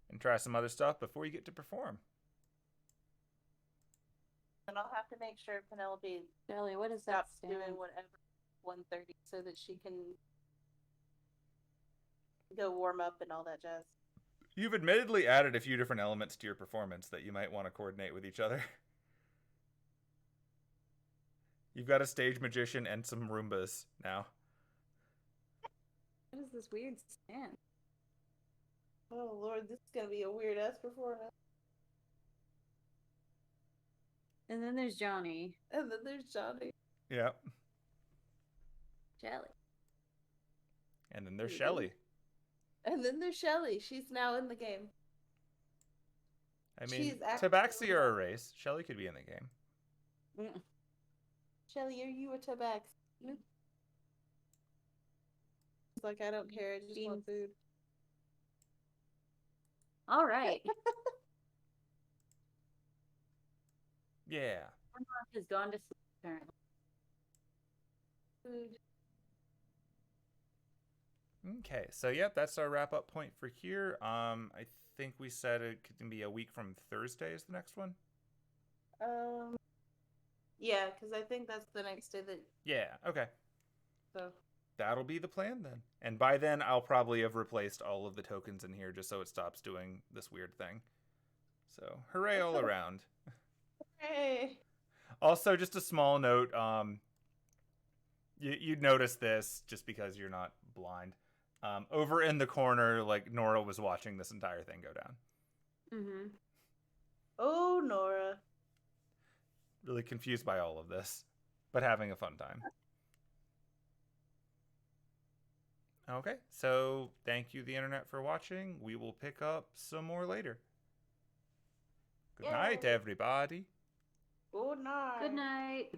and try some other stuff before you get to perform. And I'll have to make sure Penelope Shelly, what is that stops stand? doing whatever 1:30 so that she can go warm up and all that jazz. You've admittedly added a few different elements to your performance that you might want to coordinate with each other. You've got a stage magician and some Roombas now. What is this weird stand? Oh Lord, this is gonna be a weird ass performance. And then there's Johnny. And then there's Johnny. Yeah. Shelly. And then there's Shelly. And then there's Shelly. She's now in the game. I mean, Tabaxi are a race. Shelly could be in the game. Shelly, are you a Tabax? It's like, I don't care. I just want food. All right. Yeah. Has gone to sleep apparently. Food. Okay, so yep, that's our wrap-up point for here. I think we said it can be a week from Thursday is the next one. Yeah, because I think that's the next day that. Yeah. Okay. So. That'll be the plan then. And by then, I'll probably have replaced all of the tokens in here just so it stops doing this weird thing. So, hooray all around. Hey. Also, just a small note. You'd notice this just because you're not blind. Over in the corner, like Nora was watching this entire thing go down. Mm-hmm. Oh, Nora. Really confused by all of this, but having a fun time. Okay, so thank you, the internet, for watching. We will pick up some more later. Good night, everybody. Good night. Good night.